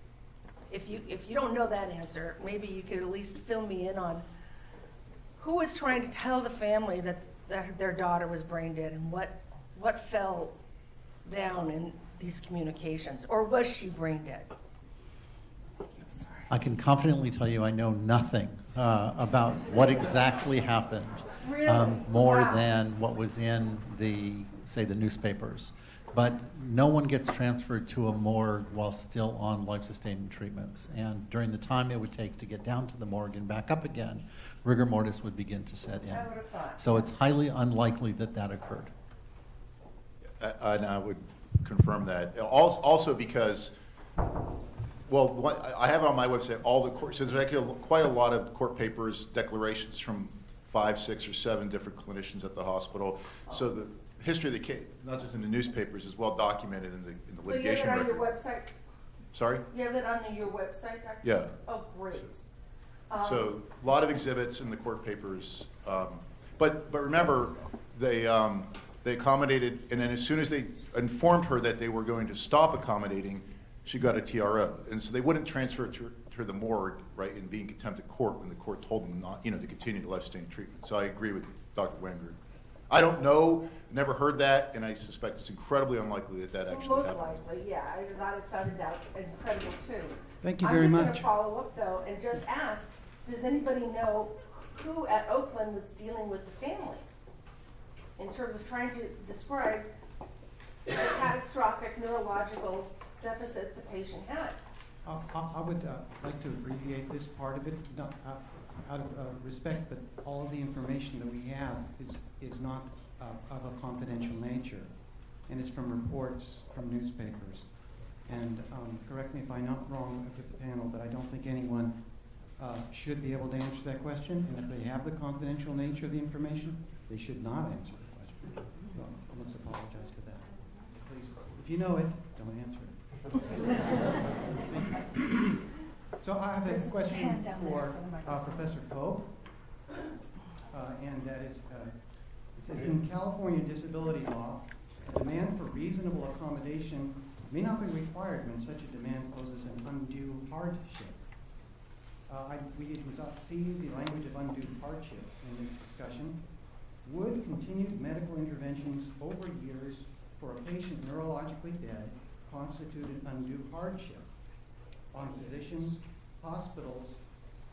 if you don't know that answer, maybe you could at least fill me in on who was trying to tell the family that their daughter was brain dead and what fell down in these communications, or was she brain dead? I'm sorry. I can confidently tell you I know nothing about what exactly happened. Really? More Wow. than what was in the, say, the newspapers. But no one gets transferred to a morgue while still on life-sustaining treatments. And during the time it would take to get down to the morgue and back up again, rigor mortis would begin to set in. I would have thought. So it's highly unlikely that that occurred. And I would confirm that. Also because, well, I have on my website all the court, so there's actually quite a lot of court papers, declarations from 5, 6, or 7 different clinicians at the hospital. So the history of the case, not just in the newspapers, is well documented in the litigation record. So you have it on your website? Sorry? You have it on your website, Dr.? Yeah. Oh, great. So a lot of exhibits in the court papers. But remember, they accommodated, and then as soon as they informed her that they were going to stop accommodating, she got a TRO. And so they wouldn't transfer to the morgue, right, and be in contempt of court when the court told them not, to continue the life-sustaining treatment. So I agree with Dr. Wenger. I don't know, never heard that, and I suspect it's incredibly unlikely that that actually Most happened. likely, yeah. I thought it sounded incredible too. Thank you very I'm much. just going to follow up though and just ask, does anybody know who at Oakland was dealing with the family? In terms of trying to describe the catastrophic neurological deficit the patient had. I would like to abbreviate this part of it, not, out of respect that all of the information that we have is not of a confidential nature, and it's from reports from newspapers. And correct me if I'm not wrong with the panel, but I don't think anyone should be able to answer that question. And if they have the confidential nature of the information, they should not answer the question. So I must apologize for that. Please, if you know it, don't answer it. So I have a question for Professor Pope, and that is, it says in California disability law, a demand for reasonable accommodation may not be required when such a demand poses an undue hardship. We did not see the language of undue hardship in this discussion. Would continued medical interventions over years for a patient neurologically dead constitute an undue hardship on physicians, hospitals,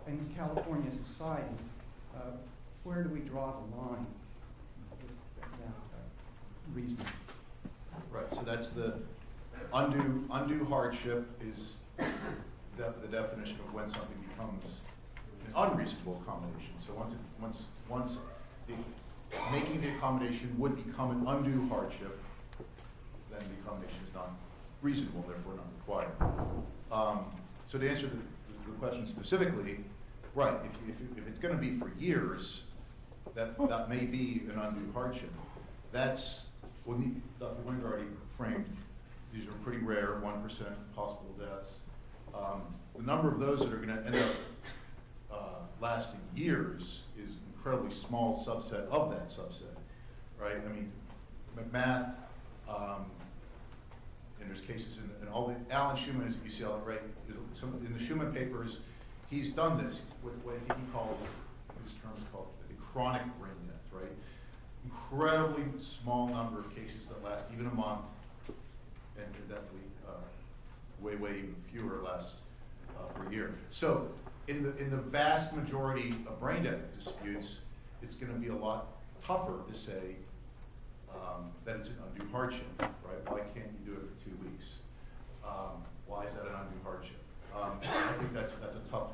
and California society? Where do we draw the line with that reasoning? Right, so that's the undue hardship is the definition of when something becomes an unreasonable accommodation. So once making the accommodation would become an undue hardship, then the accommodation is not reasonable, therefore not required. So to answer the question specifically, right, if it's going to be for years, that may be an undue hardship. That's what Dr. Wenger already framed. These are pretty rare, 1% hospital deaths. The number of those that are going to end up lasting years is an incredibly small subset of that subset, right? I mean, McMath, and there's cases in all the, Alan Schumann is at UCLA, right? In the Schumann papers, he's done this with what I think he calls, his term is called the chronic brain death, right? Incredibly small number of cases that last even a month, and definitely way even fewer last per year. So in the vast majority of brain death disputes, it's going to be a lot tougher to say that it's an undue hardship, right? Why can't you do it for 2 weeks? Why is that an undue hardship? I think that's a tough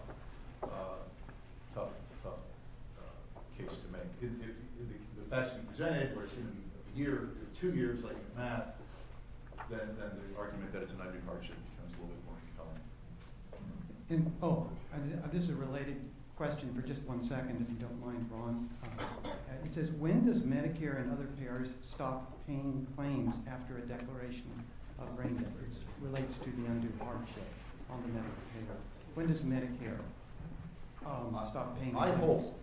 case to make. If the facts you presented, where it's going to be a year, 2 years, like math, then the argument that it's an undue hardship becomes a little bit more compelling. And this is a related question for just 1 second, if you don't mind, Ron. It says, when does Medicare and other payers stop paying claims after a declaration of brain death? It relates to the undue hardship on the medical payer. When does Medicare stop paying I claims? hope,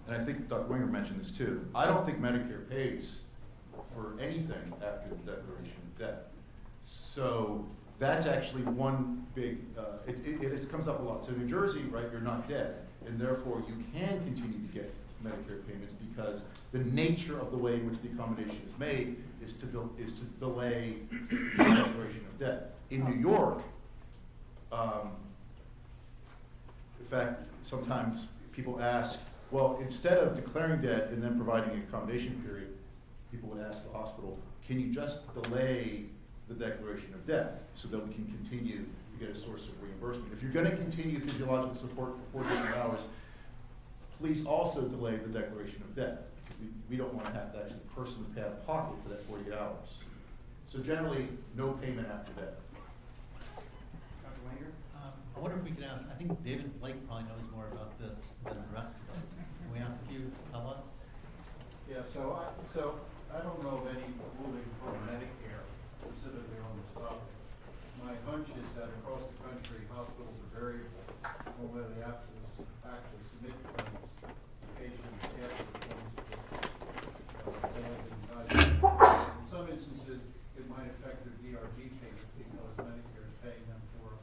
and I think Dr. Winger mentioned this too, I don't think Medicare pays for anything after the declaration of death. So that's actually one big, it comes up a lot. So New Jersey, right, you're not dead, and therefore you can continue to get Medicare payments because the nature of the way in which the accommodation is made is to delay the declaration of death. In New York, in fact, sometimes people ask, well, instead of declaring death and then providing an accommodation period, people would ask the hospital, can you just delay the declaration of death so that we can continue to get a source of reimbursement? If you're going to continue physiological support for 48 hours, please also delay the declaration of death. We don't want to have to actually personally pay out of pocket for that 48 hours. So generally, no payment after death. Dr. Wenger? I wonder if we could ask, I think David Blake probably knows more about this than the rest of us. Can we ask you to tell us? Yeah, so I don't know of any ruling from Medicare specifically on this topic. My hunch is that across the country, hospitals are variable on whether they actually submit claims to patients after the claims they have been diagnosed. In some instances, it might affect their DRG payment because Medicare is paying them for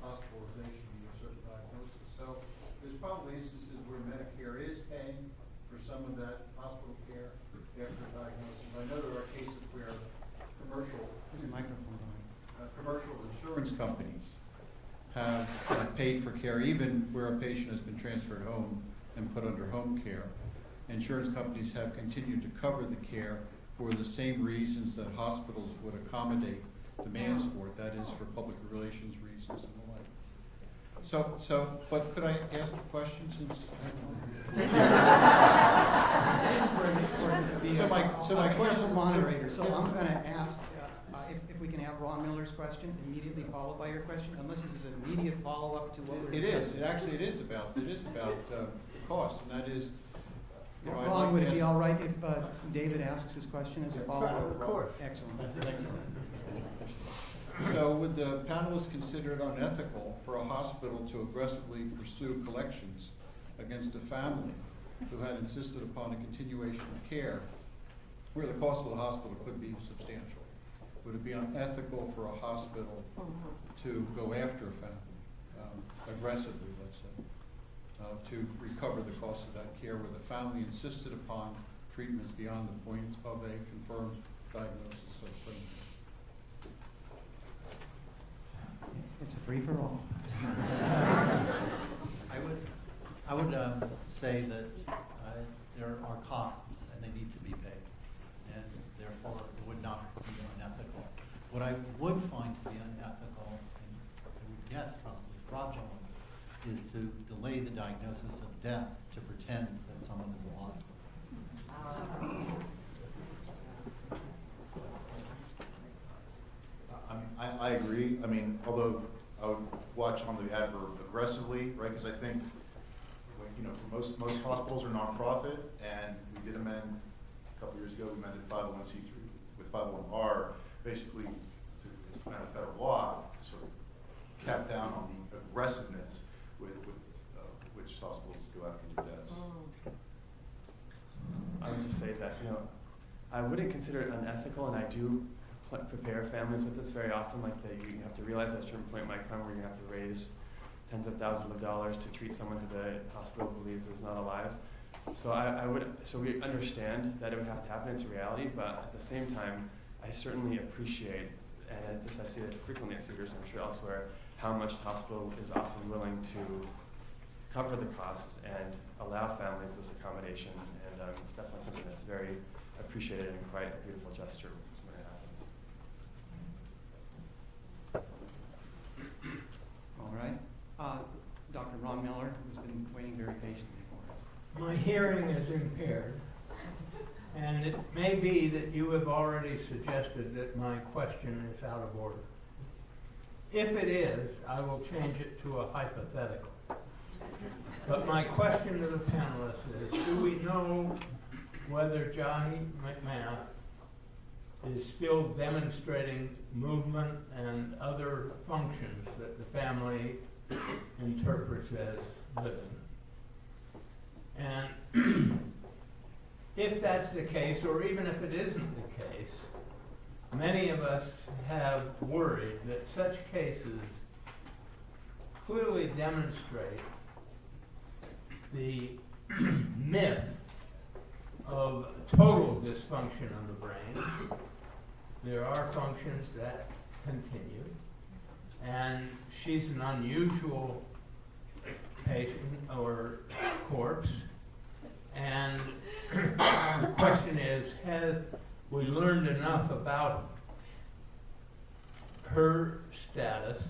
hospitalization and a certain diagnosis. So there's probably instances where Medicare is paying for some of that hospital care after diagnosis. I know there are cases where commercial insurance companies have paid for care even where a patient has been transferred home and put under home care. Insurance companies have continued to cover the care for the same reasons that hospitals would accommodate demands for it, that is for public relations reasons and the like. But could I ask a question since So my question, moderator. So I'm going to ask if we can have Ron Miller's question immediately followed by your question, unless this is an immediate follow-up to what we're discussing. It is about the cost, and that is. Ron, would it be all right if David asks his question as a follow-up? Of course. Excellent. So would the panelists consider it unethical for a hospital to aggressively pursue collections against a family who had insisted upon a continuation of care where the cost of the hospital could be substantial? Would it be unethical for a hospital to go after a family, aggressively, let's say, to recover the cost of that care where the family insisted upon treatment beyond the point of a confirmed diagnosis of brain death? It's a free-for-all. I would say that there are costs and they need to be paid, and therefore it would not be unethical. What I would find to be unethical, and I would guess probably fraudulent, is to delay the diagnosis of death to pretend that someone is alive. I agree. I mean, although I would watch on the adverb aggressively, right? Because I think, most hospitals are nonprofit, and we did amend a couple years ago. We amended 501c3 with 501r, basically it's kind of federal law to sort of cap down on the aggressiveness with which hospitals go after new deaths. I would just say that, I wouldn't consider it unethical, and I do prepare families with this very often. Like you have to realize that a certain point might come where you have to raise tens of thousands of dollars to treat someone who the hospital believes is not alive. So so we understand that it would have to happen. It's a reality, but at the same time, I certainly appreciate, and I see it frequently at Cedars, I'm sure elsewhere, how much the hospital is often willing to cover the costs and allow families this accommodation. And it's definitely something that's very appreciated and quite a beautiful gesture when it happens. All right. Dr. Ron Miller, who's been waiting very patiently for us. My hearing is impaired, and it may be that you have already suggested that my question is out of order. If it is, I will change it to a hypothetical. But my question to the panelists is, do we know whether Jahi McMath is still demonstrating movement and other functions that the family interprets as living? And if that's the case, or even if it isn't the case, many of us have worried that such cases clearly demonstrate the myth of total dysfunction of the brain. There are functions that continue, and she's an unusual patient or corpse. And the question is, have we learned enough about her status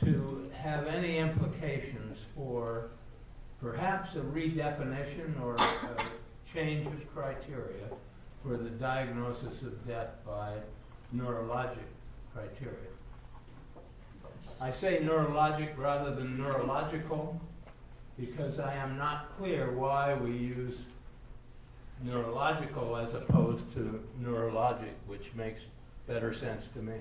to have any implications for perhaps a redefinition or a change of criteria for the diagnosis of death by neurologic criteria? I say neurologic rather than neurological because I am not clear why we use neurological as opposed to neurologic, which makes better sense to me.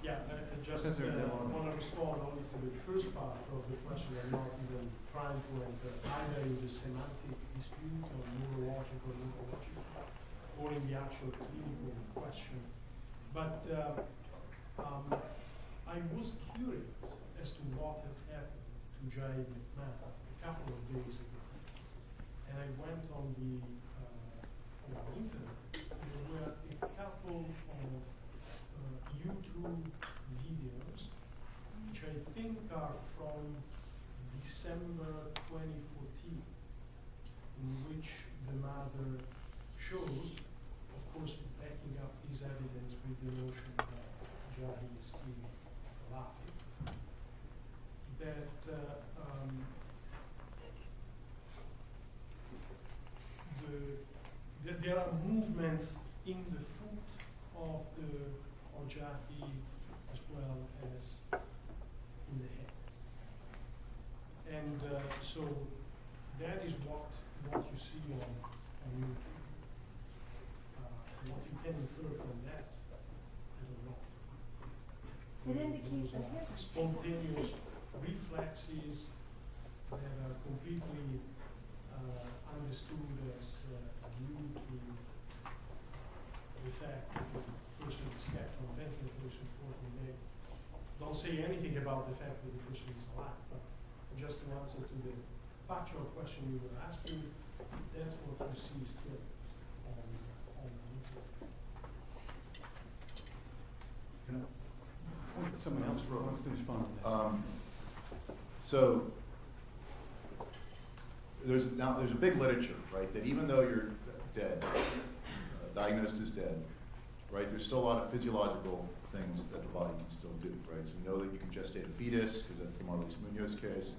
Yeah, I just want to respond only to the first part of the question. I'm not even trying to enter either in the semantic dispute or neurological, or in the actual clinical question. But I was curious as to what had happened to Jahi McMath a couple of days ago. And I went on the internet, and there were a couple of YouTube videos, which I think are from December 2014, in which the mother shows, of course, backing up his evidence with the notion that Jahi is still alive, that there are movements in the foot of Jahi as well as in the head. And so that is what you see on YouTube. What you can infer from that, I don't know. It indicates Those that are spontaneous reflexes that are completely understood as due to the fact that the person is kept on ventilator support, and they don't say anything about the fact that the person is alive. But just to answer to the factual question you were asking, that's what you see still on YouTube. Someone else wants to respond to this. So there's a big literature, right, that even though you're dead, diagnosed as dead, right, there's still a lot of physiological things that the body can still do, right? So we know that you can gestate a fetus, because that's the Marlis Munoz case.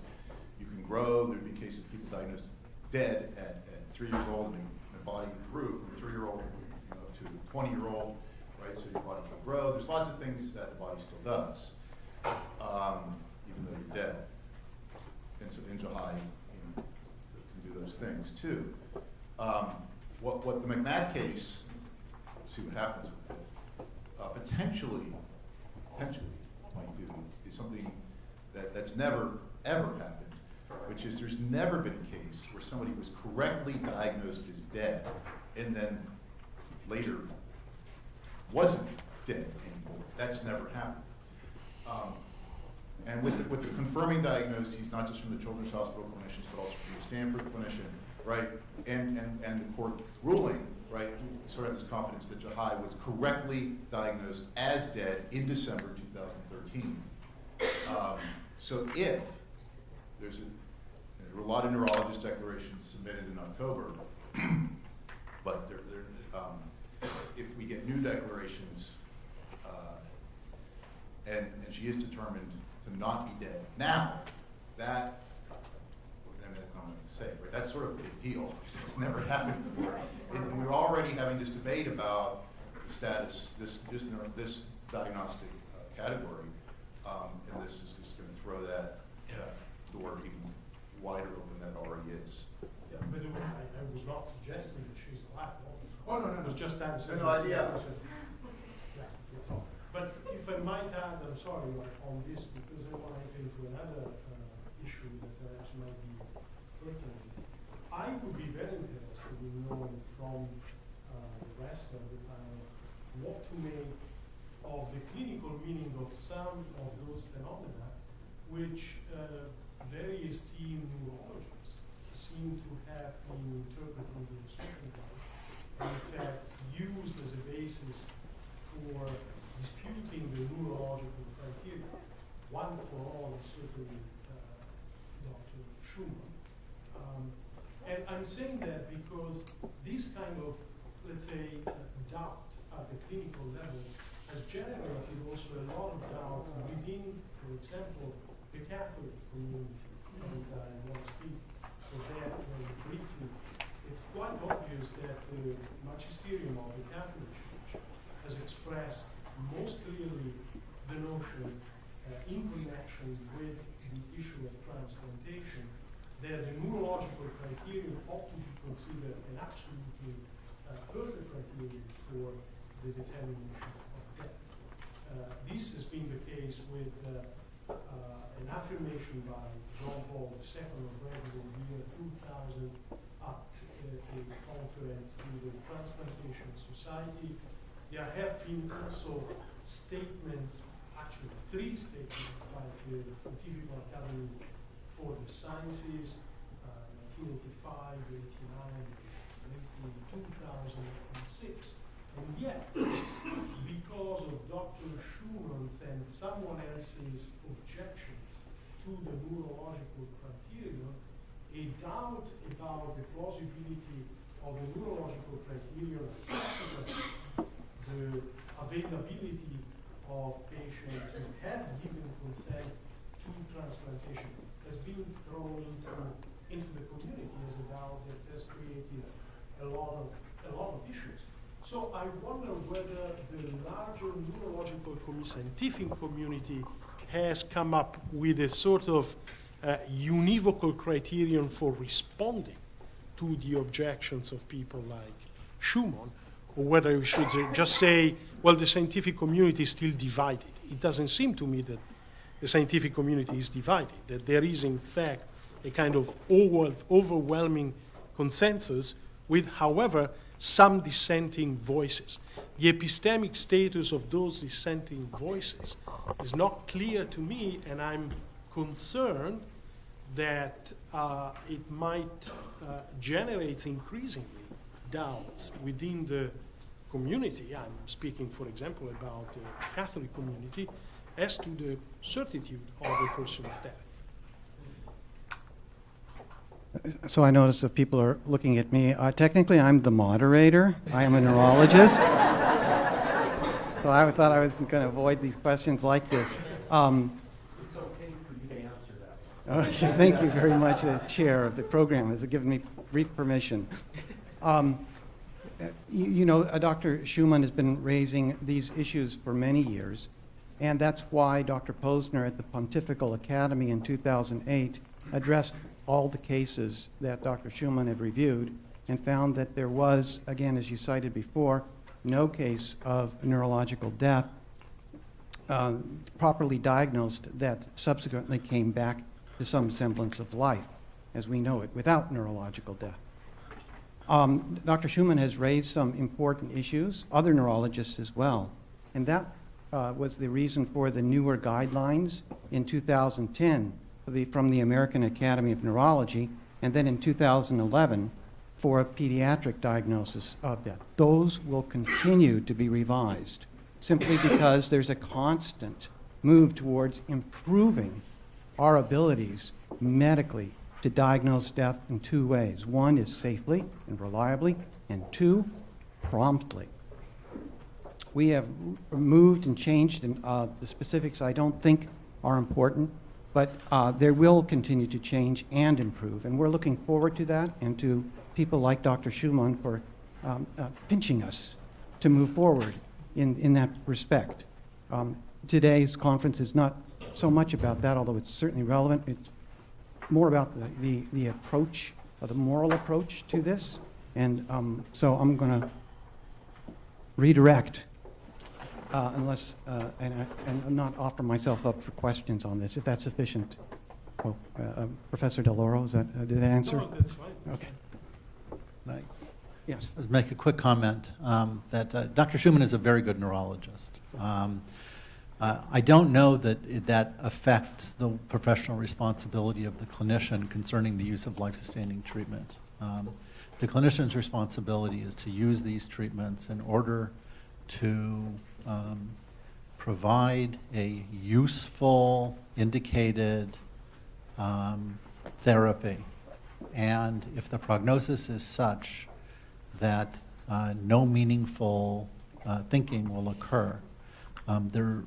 You can grow. There'd be cases of people diagnosed dead at 3 years old, and their body grew from a 3-year-old to a 20-year-old, right? So your body can grow. There's lots of things that the body still does, even though you're dead. And so in Jahi, can do those things too. What the McMath case, see what happens with it, potentially might do is something that's never, ever happened, which is there's never been a case where somebody was correctly diagnosed as dead and then later wasn't dead anymore. That's never happened. And with the confirming diagnoses, not just from the Children's Hospital clinicians, but also from the Stanford clinician, right, and the court ruling, right, we sort of have this confidence that Jahi was correctly diagnosed as dead in December 2013. So if there were a lot of neurologist declarations submitted in October, but if we get new declarations and she is determined to not be dead now, that, I don't know what to say, right? That's sort of a big deal because it's never happened before. And we're already having this debate about the status, this diagnostic category, and this is just going to throw that door even wider open than it already is. Yeah, but I was not suggesting that she's alive. Oh, no, no, I was just answering. No, idea. Yeah, that's all. But if I might add, I'm sorry, on this, because I want to get into another issue that perhaps might be pertinent. I would be very interested in knowing from the rest of the panel what to make of the clinical meaning of some of those phenomena, which very esteemed neurologists seem to have been interpreting in a certain way, and in fact used as a basis for disputing the neurological criteria. One for all is certainly Dr. Schumann. And I'm saying that because this kind of, let's say, doubt at the clinical level has generated also a lot of doubts within, for example, the Catholic community. And I want to speak for that very briefly. It's quite obvious that the magisterium of the Catholic Church has expressed most clearly the notion in connection with the issue of transplantation that the neurological criteria ought to be considered an absolutely perfect criterion for the determination of death. This has been the case with an affirmation by John Paul II already in the year 2000 at a conference in the Transplantation Society. There have been also statements, actually 3 statements, by the Pontifical Academy for the Sciences, 1985, 89, and 2006. And yet, because of Dr. Schumann's and someone else's objections to the neurological criterion, a doubt about the plausibility of the neurological criterion, the availability of patients who have given consent to transplantation has been thrown into the community as a doubt that has created a lot of issues. So I wonder whether the larger neurological scientific community has come up with a sort of univocal criterion for responding to the objections of people like Schumann, or whether we should just say, well, the scientific community is still divided. It doesn't seem to me that the scientific community is divided, that there is in fact a kind of overwhelming consensus with, however, some dissenting voices. The epistemic status of those dissenting voices is not clear to me, and I'm concerned that it might generate increasingly doubts within the community. I'm speaking, for example, about the Catholic community as to the certitude of a person's death. So I notice that people are looking at me. Technically, I'm the moderator. I am a neurologist. So I thought I was going to avoid these questions like this. It's okay for you to answer that. Okay, thank you very much. The chair of the program has given me brief permission. You know, Dr. Schumann has been raising these issues for many years, and that's why Dr. Posner at the Pontifical Academy in 2008 addressed all the cases that Dr. Schumann had reviewed and found that there was, again, as you cited before, no case of neurological death properly diagnosed that subsequently came back to some semblance of life, as we know it, without neurological death. Dr. Schumann has raised some important issues, other neurologists as well, and that was the reason for the newer guidelines in 2010 from the American Academy of Neurology, and then in 2011 for a pediatric diagnosis of death. Those will continue to be revised simply because there's a constant move towards improving our abilities medically to diagnose death in 2 ways. 1 is safely and reliably, and 2, promptly. We have moved and changed, and the specifics I don't think are important, but they will continue to change and improve. And we're looking forward to that, and to people like Dr. Schumann for pinching us to move forward in that respect. Today's conference is not so much about that, although it's certainly relevant. It's more about the approach, the moral approach to this. And so I'm going to redirect and not offer myself up for questions on this, if that's sufficient. Oh, Professor Del Oro, did I answer? No, that's fine. Okay. Right. Yes. Let's make a quick comment that Dr. Schumann is a very good neurologist. I don't know that that affects the professional responsibility of the clinician concerning the use of life-sustaining treatment. The clinician's responsibility is to use these treatments in order to provide a useful, indicated therapy. And if the prognosis is such that no meaningful thinking will occur, there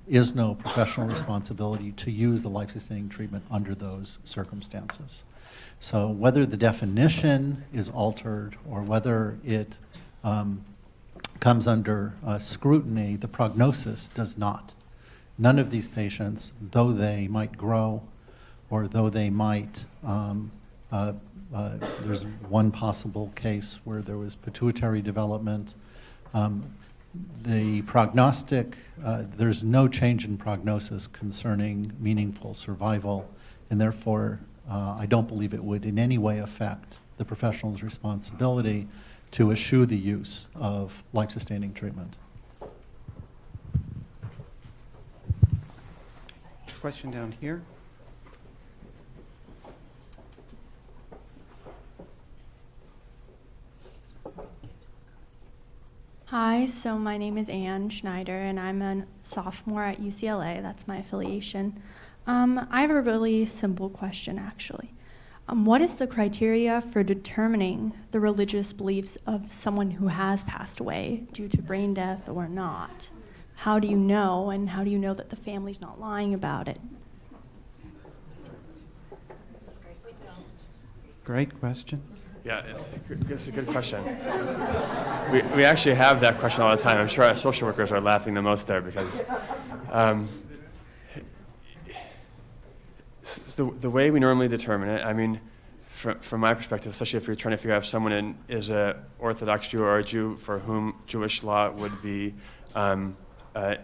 is no professional responsibility to use the life-sustaining treatment under those circumstances. So whether the definition is altered or whether it comes under scrutiny, the prognosis does not. None of these patients, though they might grow or though they might, there's one possible case where there was pituitary development. The prognostic, there's no change in prognosis concerning meaningful survival, and therefore I don't believe it would in any way affect the professional's responsibility to eschew the use of life-sustaining treatment. Question down here. Hi, so my name is Ann Schneider, and I'm a sophomore at UCLA. That's my affiliation. I have a really simple question, actually. What is the criteria for determining the religious beliefs of someone who has passed away due to brain death or not? How do you know, and how do you know that the family's not lying about it? Great question. Yeah, it's a good question. We actually have that question all the time. I'm sure our social workers are laughing the most there because the way we normally determine it, I mean, from my perspective, especially if you're trying to figure out if someone is an Orthodox Jew or a Jew for whom Jewish law would be an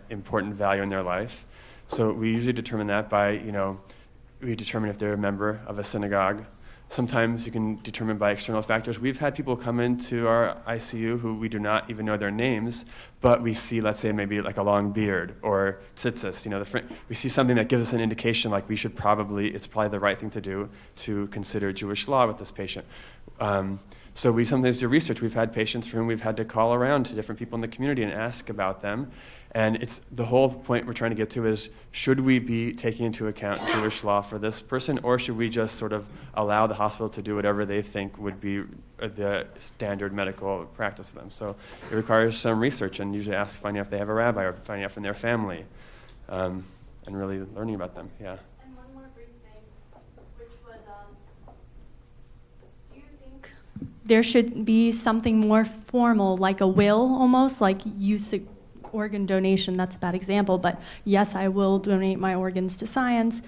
important value in their life. So we usually determine that by, we determine if they're a member of a synagogue. Sometimes you can determine by external factors. We've had people come into our ICU who we do not even know their names, but we see, let's say, maybe like a long beard or tzitzis. We see something that gives us an indication like it's probably the right thing to do to consider Jewish law with this patient. So we sometimes do research. We've had patients for whom we've had to call around to different people in the community and ask about them. And it's the whole point we're trying to get to is, should we be taking into account Jewish law for this person, or should we just sort of allow the hospital to do whatever they think would be the standard medical practice for them? So it requires some research, and usually finding out if they have a rabbi or finding out from their family, and really learning about them, yeah. And one more brief thing, which was, do you think there should be something more formal, like a will almost, like organ donation, that's a bad example, but yes, I will donate my organs to science.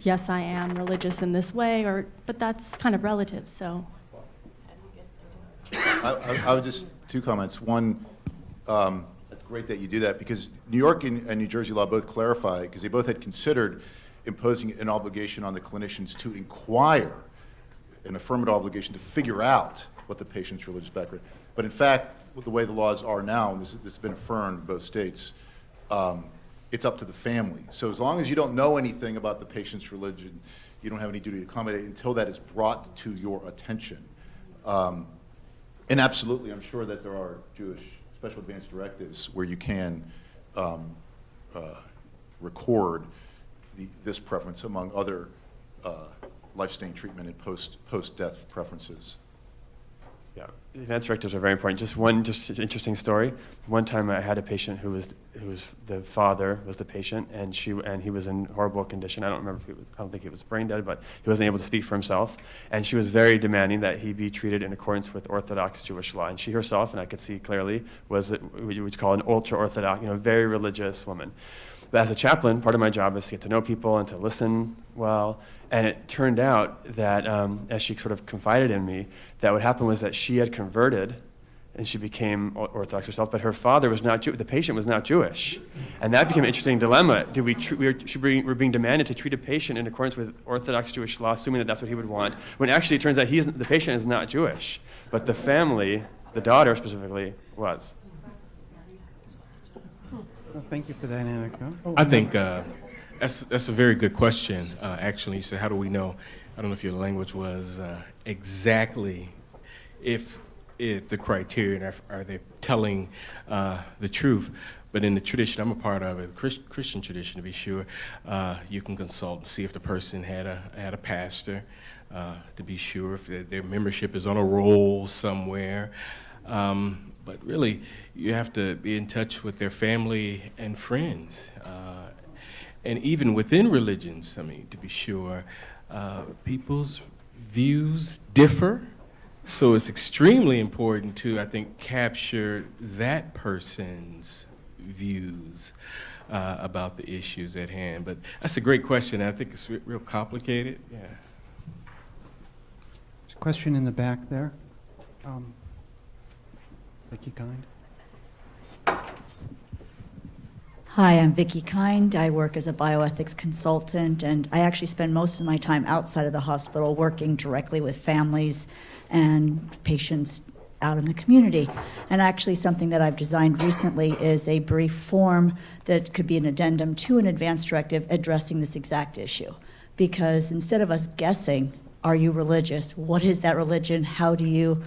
Yes, I am religious in this way, but that's kind of relative, so. I would just, two comments. One, it's great that you do that because New York and New Jersey law both clarify, because they both had considered imposing an obligation on the clinicians to inquire, an affirmative obligation to figure out what the patient's religious background. But in fact, the way the laws are now, and this has been affirmed in both states, it's up to the family. So as long as you don't know anything about the patient's religion, you don't have any duty to accommodate until that is brought to your attention. And absolutely, I'm sure that there are Jewish special advance directives where you can record this preference among other life-sustaining treatment and post-death preferences. Yeah, advance directives are very important. Just an interesting story. One time I had a patient who who was the father, was the patient, and he was in horrible condition. I don't remember if I don't think he was brain dead, but he wasn't able to speak for himself. And she was very demanding that he be treated in accordance with Orthodox Jewish law. And she herself, and I could see clearly, was what you would call an ultra-Orthodox, very religious woman. But as a chaplain, part of my job is to get to know people and to listen well. And it turned out that, as she sort of confided in me, that what happened was that she had converted and she became Orthodox herself, but her father was not Jewish. The patient was not Jewish. And that became an interesting dilemma. We're being demanded to treat a patient in accordance with Orthodox Jewish law, assuming that that's what he would want, when actually it turns out the patient is not Jewish, but the family, the daughter specifically, was. Well, thank you for that anecdote. Oh, I think that's a very good question, actually. You said, how do we know? I don't know if your language was exactly if the criteria, are they telling the truth? But in the tradition I'm a part of, the Christian tradition to be sure, you can consult and see if the person had a pastor, to be sure if their membership is on a roll somewhere. But really, you have to be in touch with their family and friends. And even within religions, to be sure, people's views differ. So it's extremely important to, I think, capture that person's views about the issues at hand. But that's a great question. I think it's real complicated. Yeah. There's a question in the back there. Vicki Kind. Hi, I'm Vicki Kind. I work as a bioethics consultant, and I actually spend most of my time outside of the hospital working directly with families and patients out in the community. And actually something that I've designed recently is a brief form that could be an addendum to an advance directive addressing this exact issue. Because instead of us guessing, are you religious? What is that religion? How do you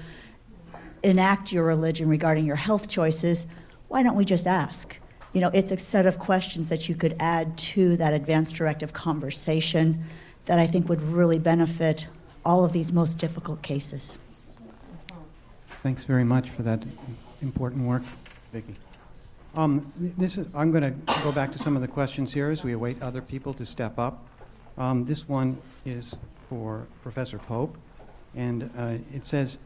enact your religion regarding your health choices? Why don't we just ask? It's a set of questions that you could add to that advance directive conversation that I think would really benefit all of these most difficult cases. Thanks very much for that important work, Vicki. I'm going to go back to some of the questions here as we await other people to step up. This one is for Professor Pope, and it says,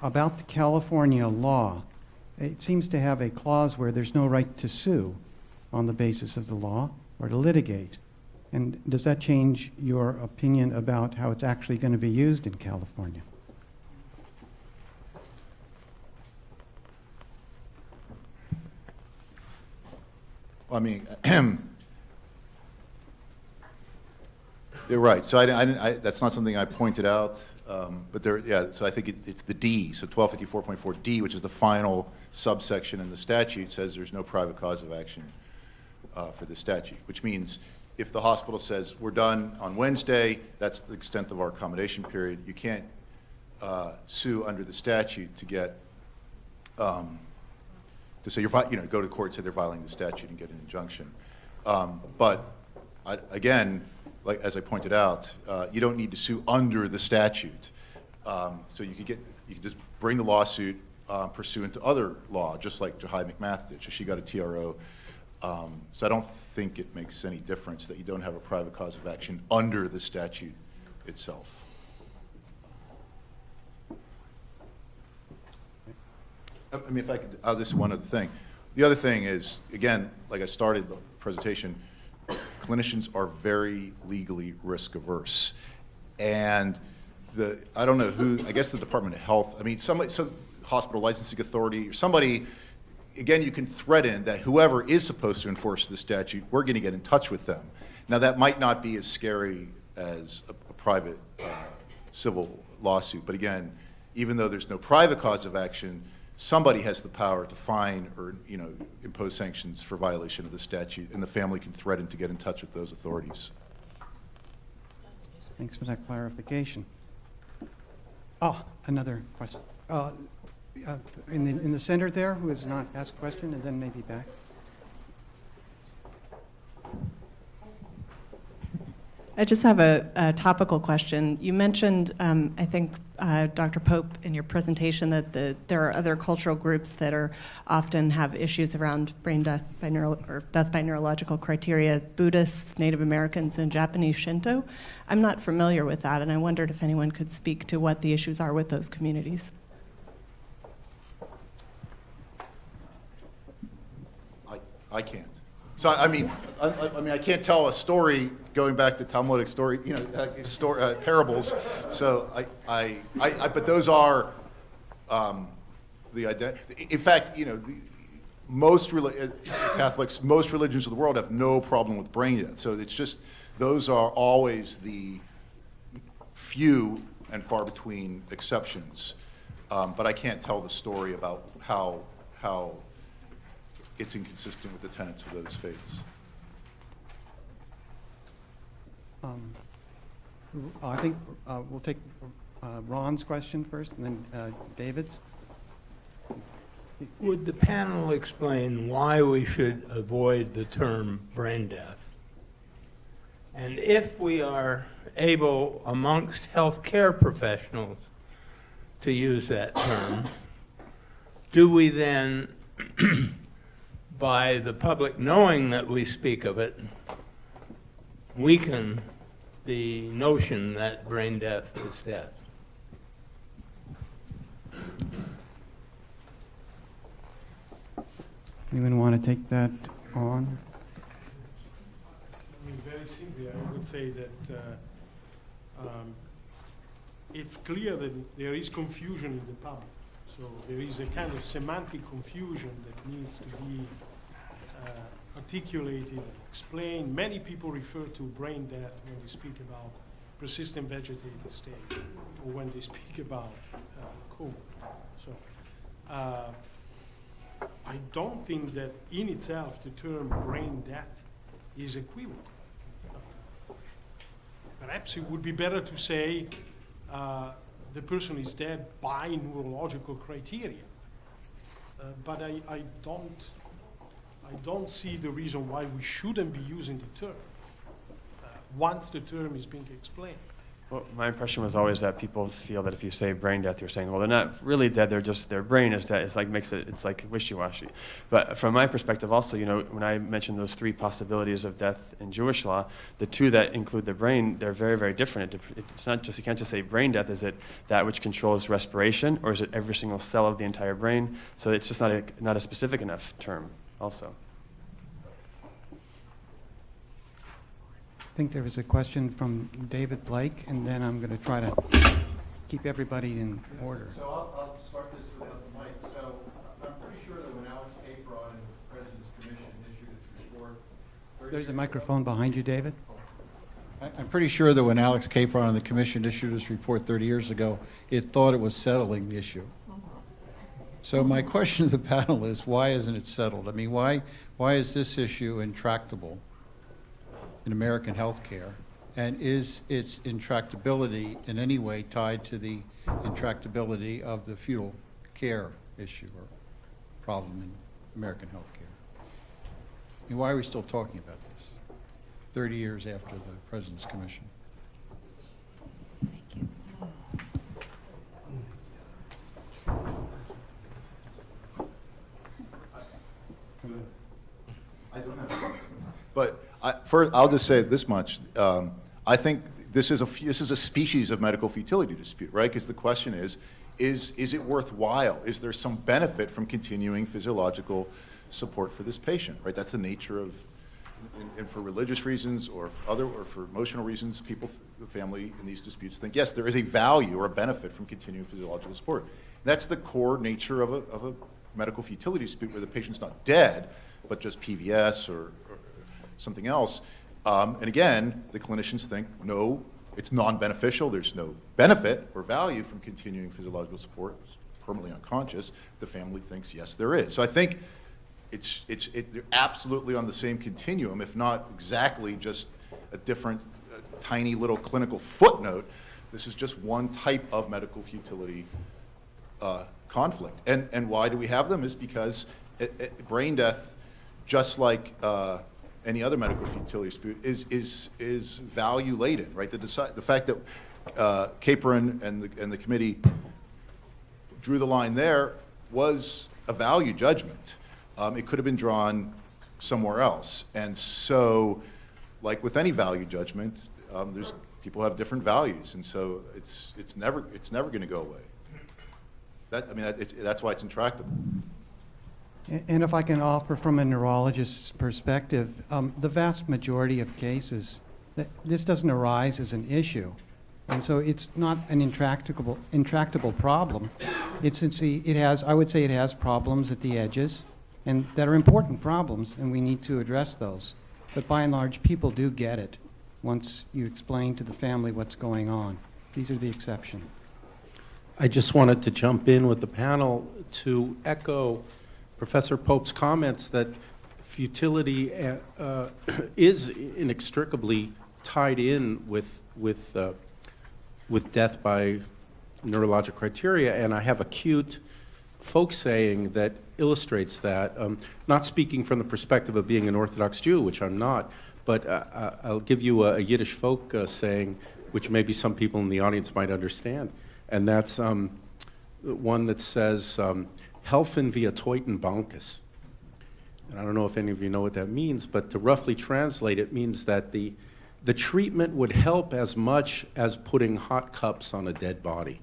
about the California law, it seems to have a clause where there's no right to sue on the basis of the law or to litigate. And does that change your opinion about how it's actually going to be used in California? Well, you're right. So that's not something I pointed out, but so I think it's the D, so 1254.4D, which is the final subsection in the statute, says there's no private cause of action for the statute, which means if the hospital says we're done on Wednesday, that's the extent of our accommodation period. You can't sue under the statute to get to say go to court and say they're violating the statute and get an injunction. But again, like as I pointed out, you don't need to sue under the statute. So you could just bring the lawsuit pursuant to other law, just like Jahai McMath did. So she got a TRO. So I don't think it makes any difference that you don't have a private cause of action under the statute itself. If I could, I'll just one other thing. The other thing is, again, like I started the presentation, clinicians are very legally risk averse. And I don't know who, I guess the Department of Health, some hospital licensing authority or somebody, again, you can threaten that whoever is supposed to enforce the statute, we're going to get in touch with them. Now, that might not be as scary as a private civil lawsuit, but again, even though there's no private cause of action, somebody has the power to fine or impose sanctions for violation of the statute, and the family can threaten to get in touch with those authorities. Thanks for that clarification. Oh, another question. In the center there, who has not asked a question, and then maybe back. I just have a topical question. You mentioned, I think, Dr. Pope, in your presentation that there are other cultural groups that are often have issues around brain death by death by neurological criteria, Buddhists, Native Americans, and Japanese Shinto. I'm not familiar with that, and I wondered if anyone could speak to what the issues are with those communities. I can't. So I mean, I can't tell a story going back to Talmudic story, parables. So but those are in fact, most Catholics, most religions of the world have no problem with brain death. So it's just those are always the few and far between exceptions. But I can't tell the story about how it's inconsistent with the tenets of those faiths. I think we'll take Ron's question first, and then David's. Would the panel explain why we should avoid the term brain death? And if we are able, amongst healthcare professionals, to use that term, do we then, by the public knowing that we speak of it, weaken the notion that brain death is death? Anyone want to take that on? I mean, very simply, I would say that it's clear that there is confusion in the public. So there is a kind of semantic confusion that needs to be articulated and explained. Many people refer to brain death when they speak about persistent vegetative state or when they speak about coma. So I don't think that in itself the term brain death is equivocal. Perhaps it would be better to say the person is dead by neurological criteria. But I don't see the reason why we shouldn't be using the term once the term is being explained. Well, my impression was always that people feel that if you say brain death, you're saying, well, they're not really dead, they're just, their brain is dead. It's like it's like wishy-washy. But from my perspective also, when I mentioned those three possibilities of death in Jewish law, the two that include the brain, they're very, very different. It's not just, you can't just say brain death. Is it that which controls respiration, or is it every single cell of the entire brain? So it's just not a specific enough term also. I think there was a question from David Blake, and then I'm going to try to keep everybody in order. So I'll start this without the mic. So I'm pretty sure that when Alex Capron and the President's Commission issued its report... There's a microphone behind you, David. I'm pretty sure that when Alex Capron and the Commission issued its report 30 years ago, it thought it was settling the issue. So my question to the panel is, why isn't it settled? I mean, why is this issue intractable in American healthcare, and is its intractability in any way tied to the intractability of the fetal care issue or problem in American healthcare? I mean, why are we still talking about this 30 years after the President's Commission? Thank you. I don't have but first, I'll just say this much. I think this is a species of medical futility dispute, right? Because the question is it worthwhile? Is there some benefit from continuing physiological support for this patient, right? That's the nature of, and for religious reasons or for emotional reasons, the family in these disputes think, yes, there is a value or a benefit from continuing physiological support. That's the core nature of a medical futility dispute where the patient's not dead, but just PVS or something else. And again, the clinicians think, no, it's non-beneficial. There's no benefit or value from continuing physiological support. It's permanently unconscious. The family thinks, yes, there is. So I think they're absolutely on the same continuum, if not exactly just a different tiny little clinical footnote. This is just one type of medical futility conflict. And why do we have them is because brain death, just like any other medical futility dispute, is value laden, right? The fact that Capron and the committee drew the line there was a value judgment. It could have been drawn somewhere else. And so, like with any value judgment, there's people have different values, and so it's never going to go away. That's why it's intractable. And if I can offer from a neurologist's perspective, the vast majority of cases, this doesn't arise as an issue. And so it's not an intractable problem. I would say it has problems at the edges, and that are important problems, and we need to address those. But by and large, people do get it once you explain to the family what's going on. These are the exception. I just wanted to jump in with the panel to echo Professor Pope's comments that futility is inextricably tied in with death by neurologic criteria, and I have a cute folk saying that illustrates that. Not speaking from the perspective of being an Orthodox Jew, which I'm not, but I'll give you a Yiddish folk saying, which maybe some people in the audience might understand, and that's one that says, helfen via teuten bankes. And I don't know if any of you know what that means, but to roughly translate, it means that the treatment would help as much as putting hot cups on a dead body.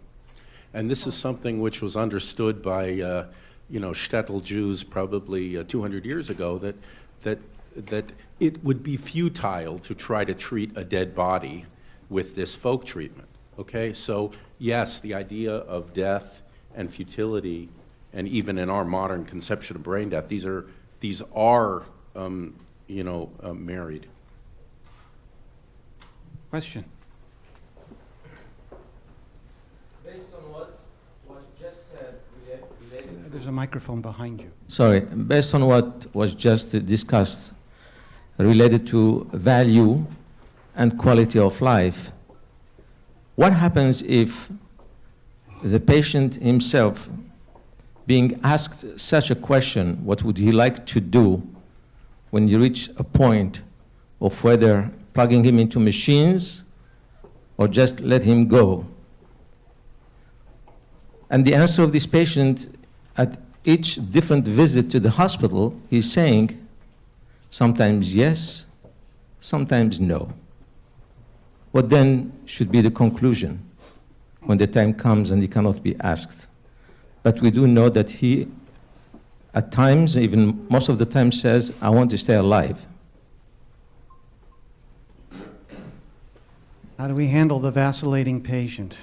And this is something which was understood by shtetl Jews probably 200 years ago, that it would be futile to try to treat a dead body with this folk treatment. Okay, so yes, the idea of death and futility, and even in our modern conception of brain death, these are married. Question? Based on what was just said, related. There's a microphone behind you. Sorry, based on what was just discussed related to value and quality of life, what happens if the patient himself, being asked such a question, what would he like to do when you reach a point of whether plugging him into machines or just let him go? And the answer of this patient at each different visit to the hospital, he's saying sometimes yes, sometimes no. What then should be the conclusion when the time comes and he cannot be asked? But we do know that he, at times, even most of the time, says, I want to stay alive. How do we handle the vacillating patient?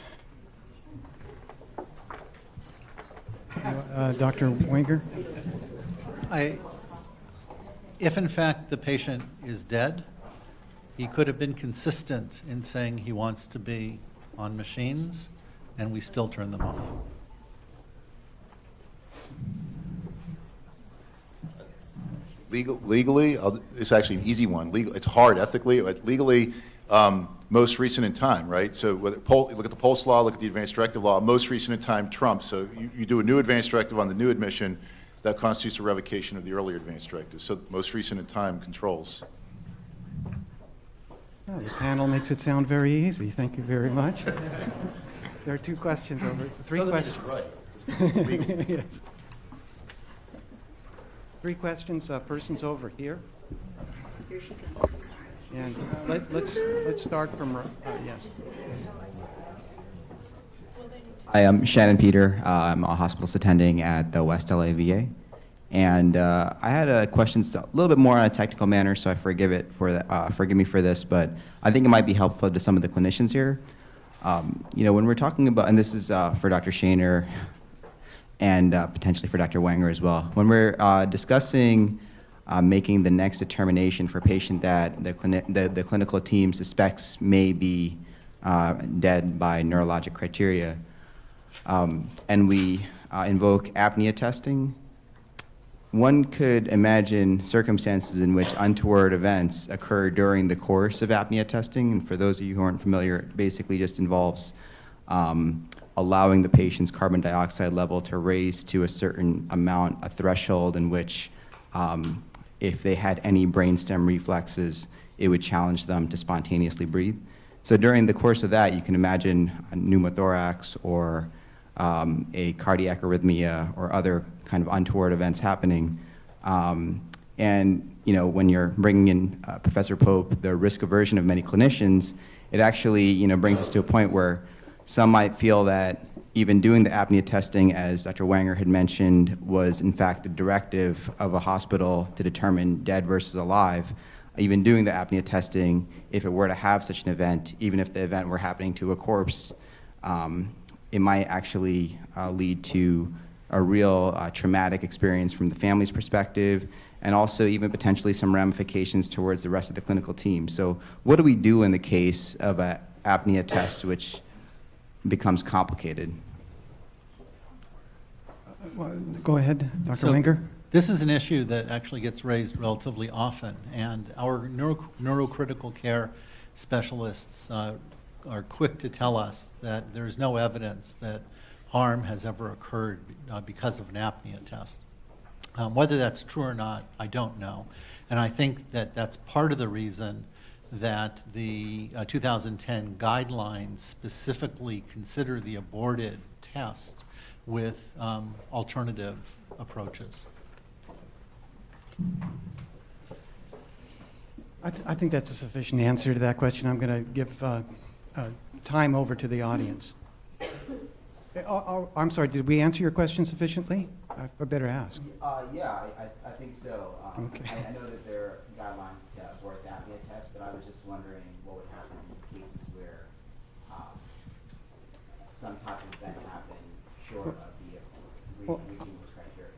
Dr. Wenger? If in fact the patient is dead, he could have been consistent in saying he wants to be on machines, and we still turn them off. Legally, it's actually an easy one. It's hard ethically, but legally, most recent in time, right? So look at the Pulse law, look at the advanced directive law, most recent in time trumps. So you do a new advanced directive on the new admission, that constitutes a revocation of the earlier advanced directive. So most recent in time controls. Oh, the panel makes it sound very easy. Thank you very much. There are three questions. Right. It's legal. Yes. Three questions. Person's over here. And let's start from yes. Hi, I'm Shannon Peter. I'm a hospitalist attending at the West LA VA. And I had a question a little bit more on a technical manner, so forgive me for this, but I think it might be helpful to some of the clinicians here. When we're talking about, and this is for Dr. Shaner and potentially for Dr. Wenger as well, when we're discussing making the next determination for a patient that the clinical team suspects may be dead by neurologic criteria, and we invoke apnea testing, one could imagine circumstances in which untoward events occur during the course of apnea testing. And for those of you who aren't familiar, it basically just involves allowing the patient's carbon dioxide level to raise to a certain amount, a threshold in which if they had any brainstem reflexes, it would challenge them to spontaneously breathe. So during the course of that, you can imagine a pneumothorax or a cardiac arrhythmia or other kind of untoward events happening. And when you're bringing in Professor Pope, the risk aversion of many clinicians, it actually brings us to a point where some might feel that even doing the apnea testing, as Dr. Wanger had mentioned, was in fact the directive of a hospital to determine dead versus alive. Even doing the apnea testing, if it were to have such an event, even if the event were happening to a corpse, it might actually lead to a real traumatic experience from the family's perspective, and also even potentially some ramifications towards the rest of the clinical team. So what do we do in the case of an apnea test which becomes complicated? Go ahead, Dr. So, Wenger. This is an issue that actually gets raised relatively often, and our neurocritical care specialists are quick to tell us that there's no evidence that harm has ever occurred because of an apnea test. Whether that's true or not, I don't know. And I think that that's part of the reason that the 2010 guidelines specifically consider the aborted test with alternative approaches. I think that's a sufficient answer to that question. I'm going to give time over to the audience. I'm sorry, did we answer your question sufficiently? I better ask. Yeah, I think so. Okay. I know that there are guidelines to abort the apnea test, but I was just wondering what would happen in cases where some type of event happened short of the meeting those criteria.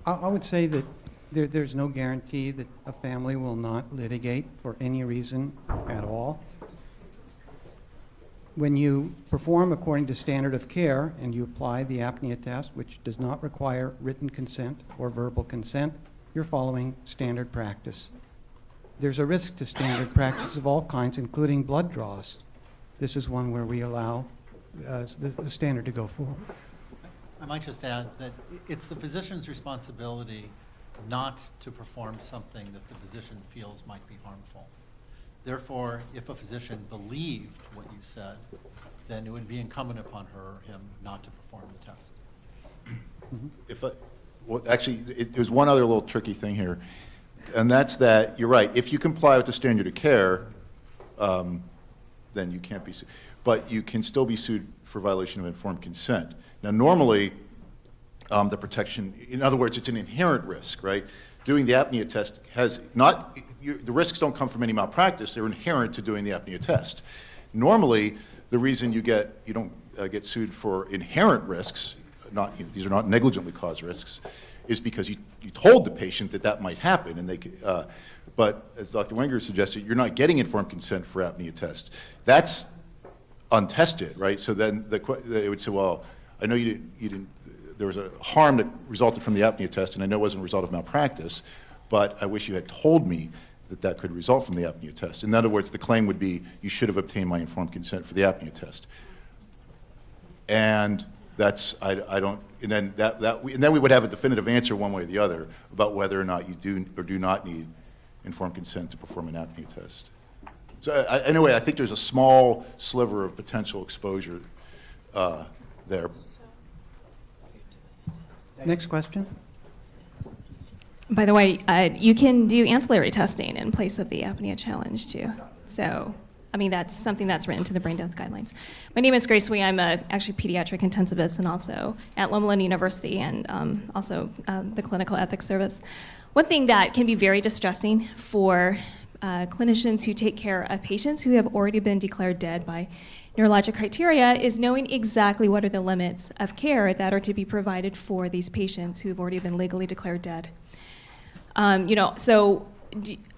I would say that there's no guarantee that a family will not litigate for any reason at all. When you perform according to standard of care and you apply the apnea test, which does not require written consent or verbal consent, you're following standard practice. There's a risk to standard practice of all kinds, including blood draws. This is one where we allow the standard to go forward. I might just add that it's the physician's responsibility not to perform something that the physician feels might be harmful. Therefore, if a physician believed what you said, then it would be incumbent upon her or him not to perform the test. There's one other little tricky thing here, and that's that you're right. If you comply with the standard of care, then you can't be sued. But you can still be sued for violation of informed consent. Now, normally, the protection, in other words, it's an inherent risk, right? Doing the apnea test has not, the risks don't come from any malpractice, they're inherent to doing the apnea test. Normally, the reason you don't get sued for inherent risks, these are not negligently caused risks, is because you told the patient that might happen, and but as Dr. Wenger suggested, you're not getting informed consent for apnea test. That's untested, right? So then they would say, well, I know you didn't, there was a harm that resulted from the apnea test, and I know it wasn't a result of malpractice, but I wish you had told me that could result from the apnea test. In other words, the claim would be, you should have obtained my informed consent for the apnea test. And that's, and then we would have a definitive answer one way or the other about whether or not you do or do not need informed consent to perform an apnea test. So anyway, I think there's a small sliver of potential exposure there. Next question. By the way, you can do ancillary testing in place of the apnea challenge too. So, I mean, that's something that's written to the brain death guidelines. My name is Grace Wee. I'm actually pediatric intensivist and also at Loma Linda University and also the clinical ethics service. One thing that can be very distressing for clinicians who take care of patients who have already been declared dead by neurologic criteria is knowing exactly what are the limits of care that are to be provided for these patients who have already been legally declared dead. So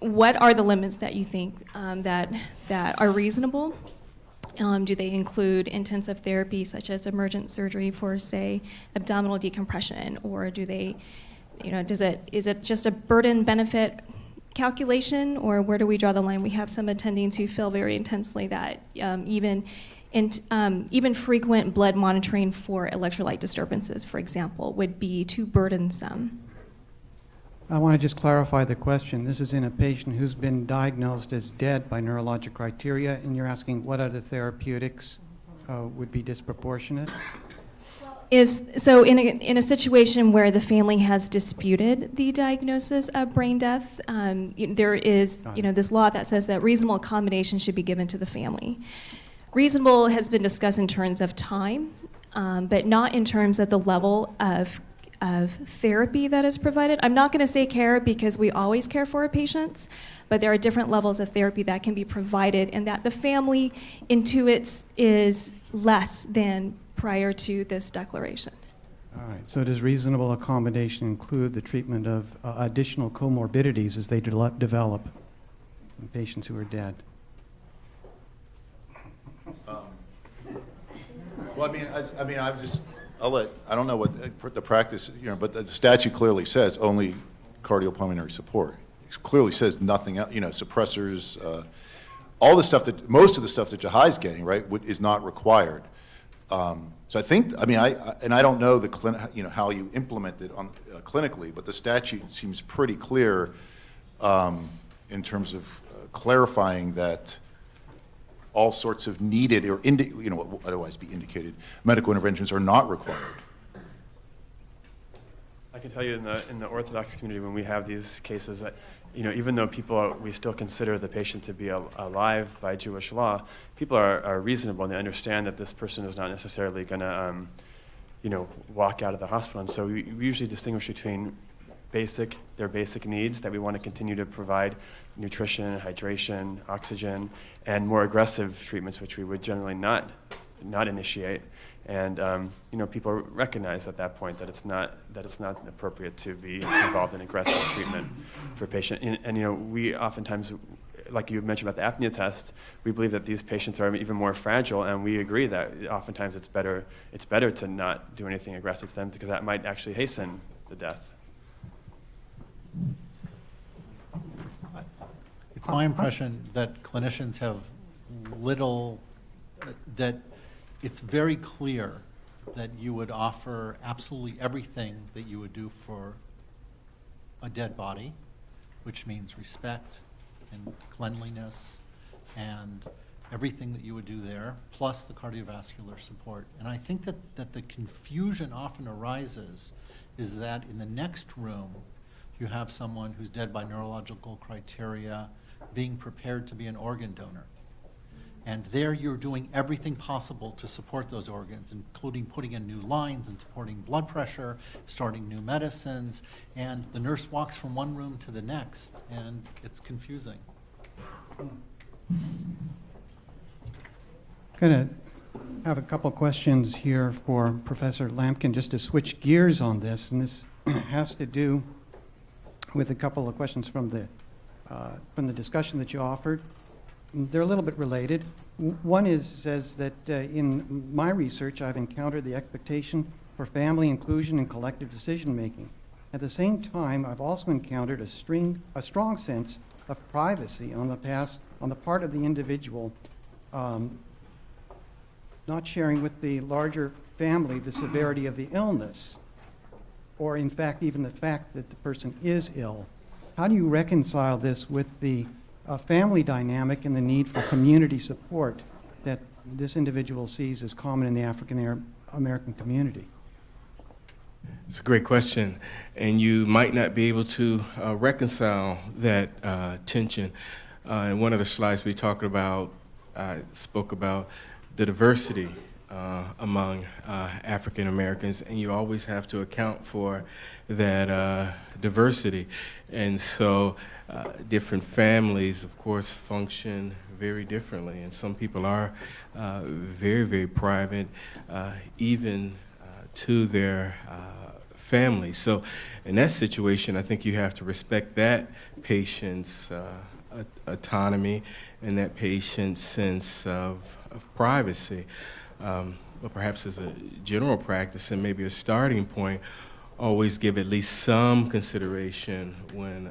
what are the limits that you think that are reasonable? Do they include intensive therapy such as emergent surgery for, say, abdominal decompression, or do they, is it just a burden benefit calculation, or where do we draw the line? We have some attendings who feel very intensely that even frequent blood monitoring for electrolyte disturbances, for example, would be too burdensome. I want to just clarify the question. This is in a patient who's been diagnosed as dead by neurologic criteria, and you're asking what other therapeutics would be disproportionate? If so, in a situation where the family has disputed the diagnosis of brain death, there is this law that says that reasonable accommodation should be given to the family. Reasonable has been discussed in terms of time, but not in terms of the level of therapy that is provided. I'm not going to say care because we always care for our patients, but there are different levels of therapy that can be provided, and that the family intuits is less than prior to this declaration. All right. So does reasonable accommodation include the treatment of additional comorbidities as they develop in patients who are dead? Well, I don't know what the practice, but the statute clearly says only cardiopulmonary support. It clearly says nothing else, suppressors, all the stuff most of the stuff that Jahai's getting, right, is not required. So I think, and I don't know how you implement it clinically, but the statute seems pretty clear in terms of clarifying that all sorts of needed or otherwise be indicated medical interventions are not required. I can tell you in the Orthodox community, when we have these cases, even though we still consider the patient to be alive by Jewish law, people are reasonable and they understand that this person is not necessarily going to, walk out of the hospital. And so we usually distinguish between their basic needs that we want to continue to provide: nutrition, hydration, oxygen, and more aggressive treatments, which we would generally not initiate. And people recognize at that point that it's not appropriate to be involved in aggressive treatment for a patient. And we oftentimes, like you mentioned about the apnea test, we believe that these patients are even more fragile, and we agree that oftentimes it's better to not do anything aggressive to them, because that might actually hasten the death. It's my impression that clinicians have that it's very clear that you would offer absolutely everything that you would do for a dead body, which means respect and cleanliness and everything that you would do there, plus the cardiovascular support. And I think that the confusion often arises is that in the next room, you have someone who's dead by neurological criteria being prepared to be an organ donor. And there you're doing everything possible to support those organs, including putting in new lines and supporting blood pressure, starting new medicines, and the nurse walks from one room to the next, and it's confusing. Going to have a couple questions here for Professor Lampkin, just to switch gears on this, and this has to do with a couple of questions from the discussion that you offered. They're a little bit related. One says that in my research, I've encountered the expectation for family inclusion and collective decision-making. At the same time, I've also encountered a strong sense of privacy on the part of the individual, not sharing with the larger family the severity of the illness, or in fact, even the fact that the person is ill. How do you reconcile this with the family dynamic and the need for community support that this individual sees as common in the African American community? It's a great question, and you might not be able to reconcile that tension. In one of the slides we talked about, I spoke about the diversity among African Americans, and you always have to account for that diversity. And so different families, of course, function very differently, and some people are very, very private, even to their families. So in that situation, I think you have to respect that patient's autonomy and that patient's sense of privacy. But perhaps as a general practice and maybe a starting point, always give at least some consideration when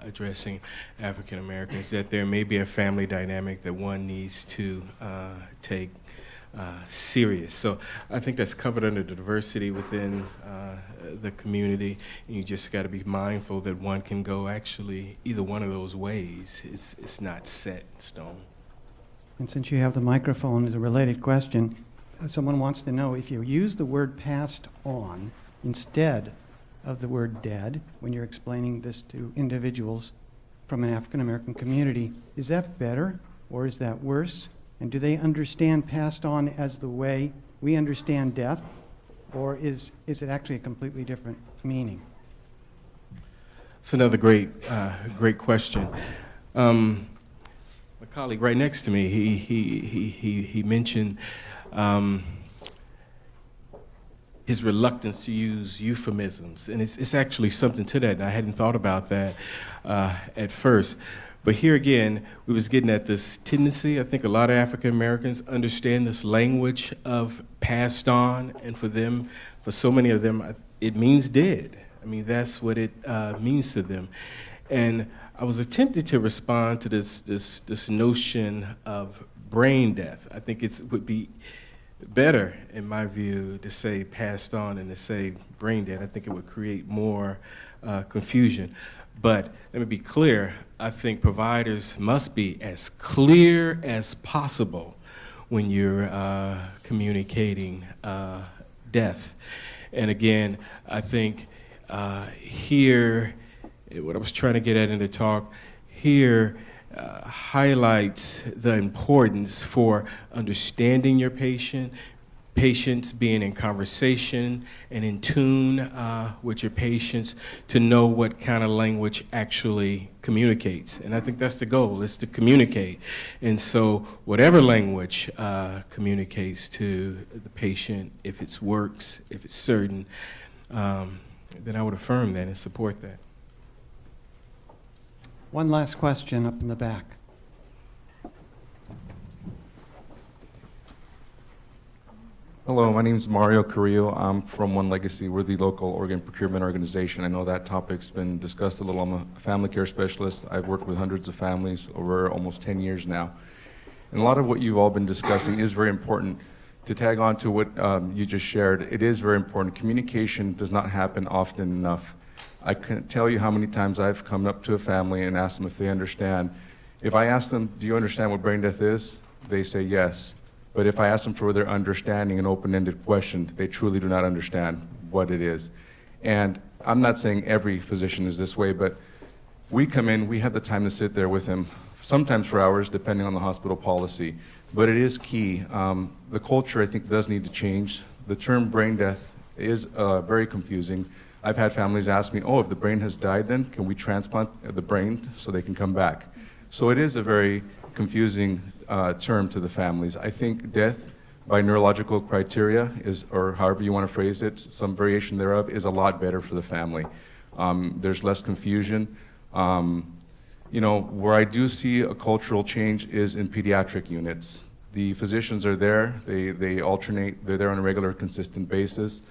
addressing African Americans, that there may be a family dynamic that one needs to take serious. So I think that's covered under the diversity within the community. And you just got to be mindful that one can go actually either one of those ways. It's not set in stone. And since you have the microphone, as a related question, someone wants to know if you use the word passed on instead of the word dead when you're explaining this to individuals from an African American community, is that better or is that worse? And do they understand passed on as the way we understand death, or is it actually a completely different meaning? It's another great question. My colleague right next to me, he mentioned his reluctance to use euphemisms, and it's actually something to that. And I hadn't thought about that at first. But here again, we was getting at this tendency. I think a lot of African Americans understand this language of passed on, and for so many of them, it means dead. I mean, that's what it means to them. And I was attempting to respond to this notion of brain death. I think it would be better, in my view, to say passed on than to say brain dead. I think it would create more confusion. But let me be clear, I think providers must be as clear as possible when you're communicating death. And again, I think here, what I was trying to get at in the talk here highlights the importance for understanding your patients being in conversation and in tune with your patients to know what kind of language actually communicates. And I think that's the goal, is to communicate. And so whatever language communicates to the patient, if it works, if it's certain, then I would affirm that and support that. One last question up in the back. Hello, my name is Mario Carrillo. I'm from One Legacy. We're the local organ procurement organization. I know that topic's been discussed a little. I'm a family care specialist. I've worked with hundreds of families over almost 10 years now. And a lot of what you've all been discussing is very important. To tag on to what you just shared, it is very important. Communication does not happen often enough. I can't tell you how many times I've come up to a family and asked them if they understand. If I ask them, do you understand what brain death is? They say yes. But if I ask them for their understanding, an open-ended question, they truly do not understand what it is. And I'm not saying every physician is this way, but we come in, we have the time to sit there with them, sometimes for hours, depending on the hospital policy. But it is key. The culture, I think, does need to change. The term brain death is very confusing. I've had families ask me, oh, if the brain has died then, can we transplant the brain so they can come back? So it is a very confusing term to the families. I think death by neurological criteria is, or however you want to phrase it, some variation thereof, is a lot better for the family. There's less confusion. You know, where I do see a cultural change is in pediatric units. The physicians are there, they alternate, they're there on a regular, consistent basis,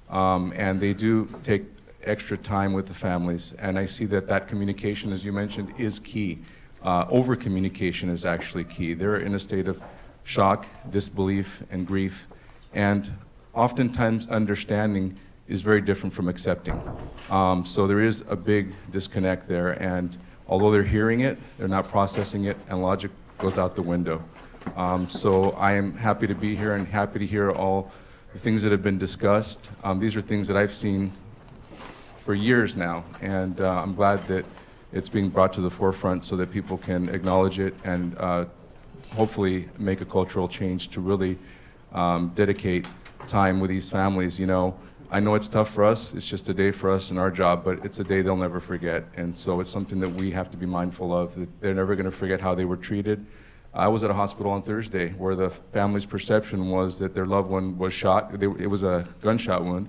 and they do take extra time with the families. And I see that that communication, as you mentioned, is key. Over-communication is actually key. They're in a state of shock, disbelief, and grief, and oftentimes understanding is very different from accepting. So there is a big disconnect there, and although they're hearing it, they're not processing it, and logic goes out the window. So I am happy to be here and happy to hear all the things that have been discussed. These are things that I've seen for years now, and I'm glad that it's being brought to the forefront so that people can acknowledge it and hopefully make a cultural change to really dedicate time with these families. You know, I know it's tough for us, it's just a day for us in our job, but it's a day they'll never forget. And so it's something that we have to be mindful of, that they're never gonna forget how they were treated. I was at a hospital on Thursday where the family's perception was that their loved one was shot. It was a gunshot wound.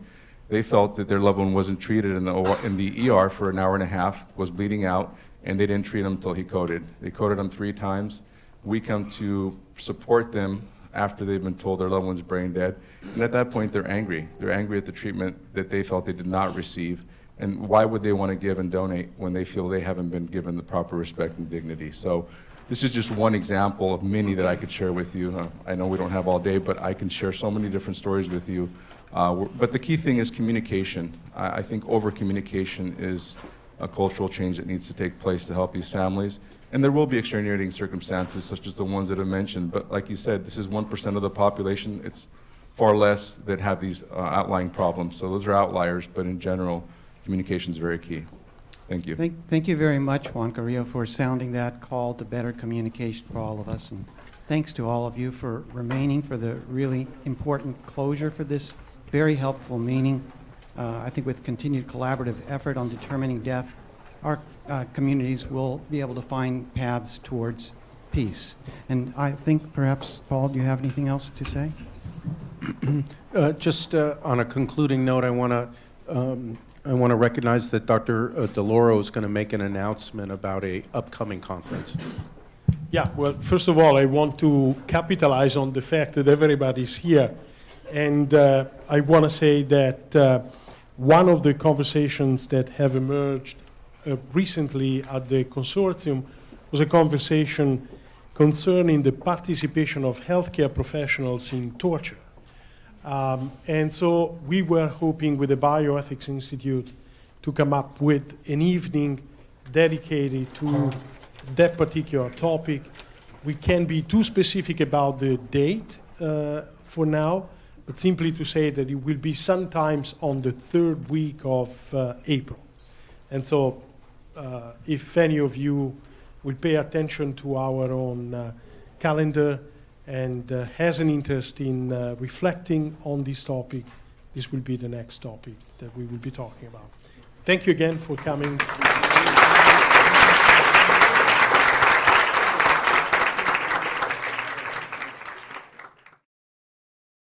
They felt that their loved one wasn't treated in the ER for an hour and a half, was bleeding out, and they didn't treat him until he coded. They coded him 3 times. We come to support them after they've been told their loved one's brain dead. And at that point, they're angry. They're angry at the treatment that they felt they did not receive. And why would they want to give and donate when they feel they haven't been given the proper respect and dignity? So this is just one example of many that I could share with you. I know we don't have all day, but I can share so many different stories with you. But the key thing is communication. I think over-communication is a cultural change that needs to take place to help these families. And there will be extenuating circumstances such as the ones that I mentioned. But like you said, this is 1% of the population. It's far less that have these outlying problems. So those are outliers, but in general, communication is very key. Thank you. Thank you very much, Juan Carrillo, for sounding that call to better communication for all of us. And thanks to all of you for remaining for the really important closure for this very helpful meeting. I think with continued collaborative effort on determining death, our communities will be able to find paths towards peace. And I think perhaps, Paul, do you have anything else to say? Just on a concluding note, I want to recognize that Dr. DeLauro is going to make an announcement about a upcoming conference. Yeah, well, first of all, I want to capitalize on the fact that everybody's here. And I want to say that one of the conversations that have emerged recently at the consortium was a conversation concerning the participation of healthcare professionals in torture. And so we were hoping with the Bioethics Institute to come up with an evening dedicated to that particular topic. We can't be too specific about the date for now, but simply to say that it will be sometimes on the third week of April. And so if any of you will pay attention to our own calendar and has an interest in reflecting on this topic, this will be the next topic that we will be talking about. Thank you again for coming.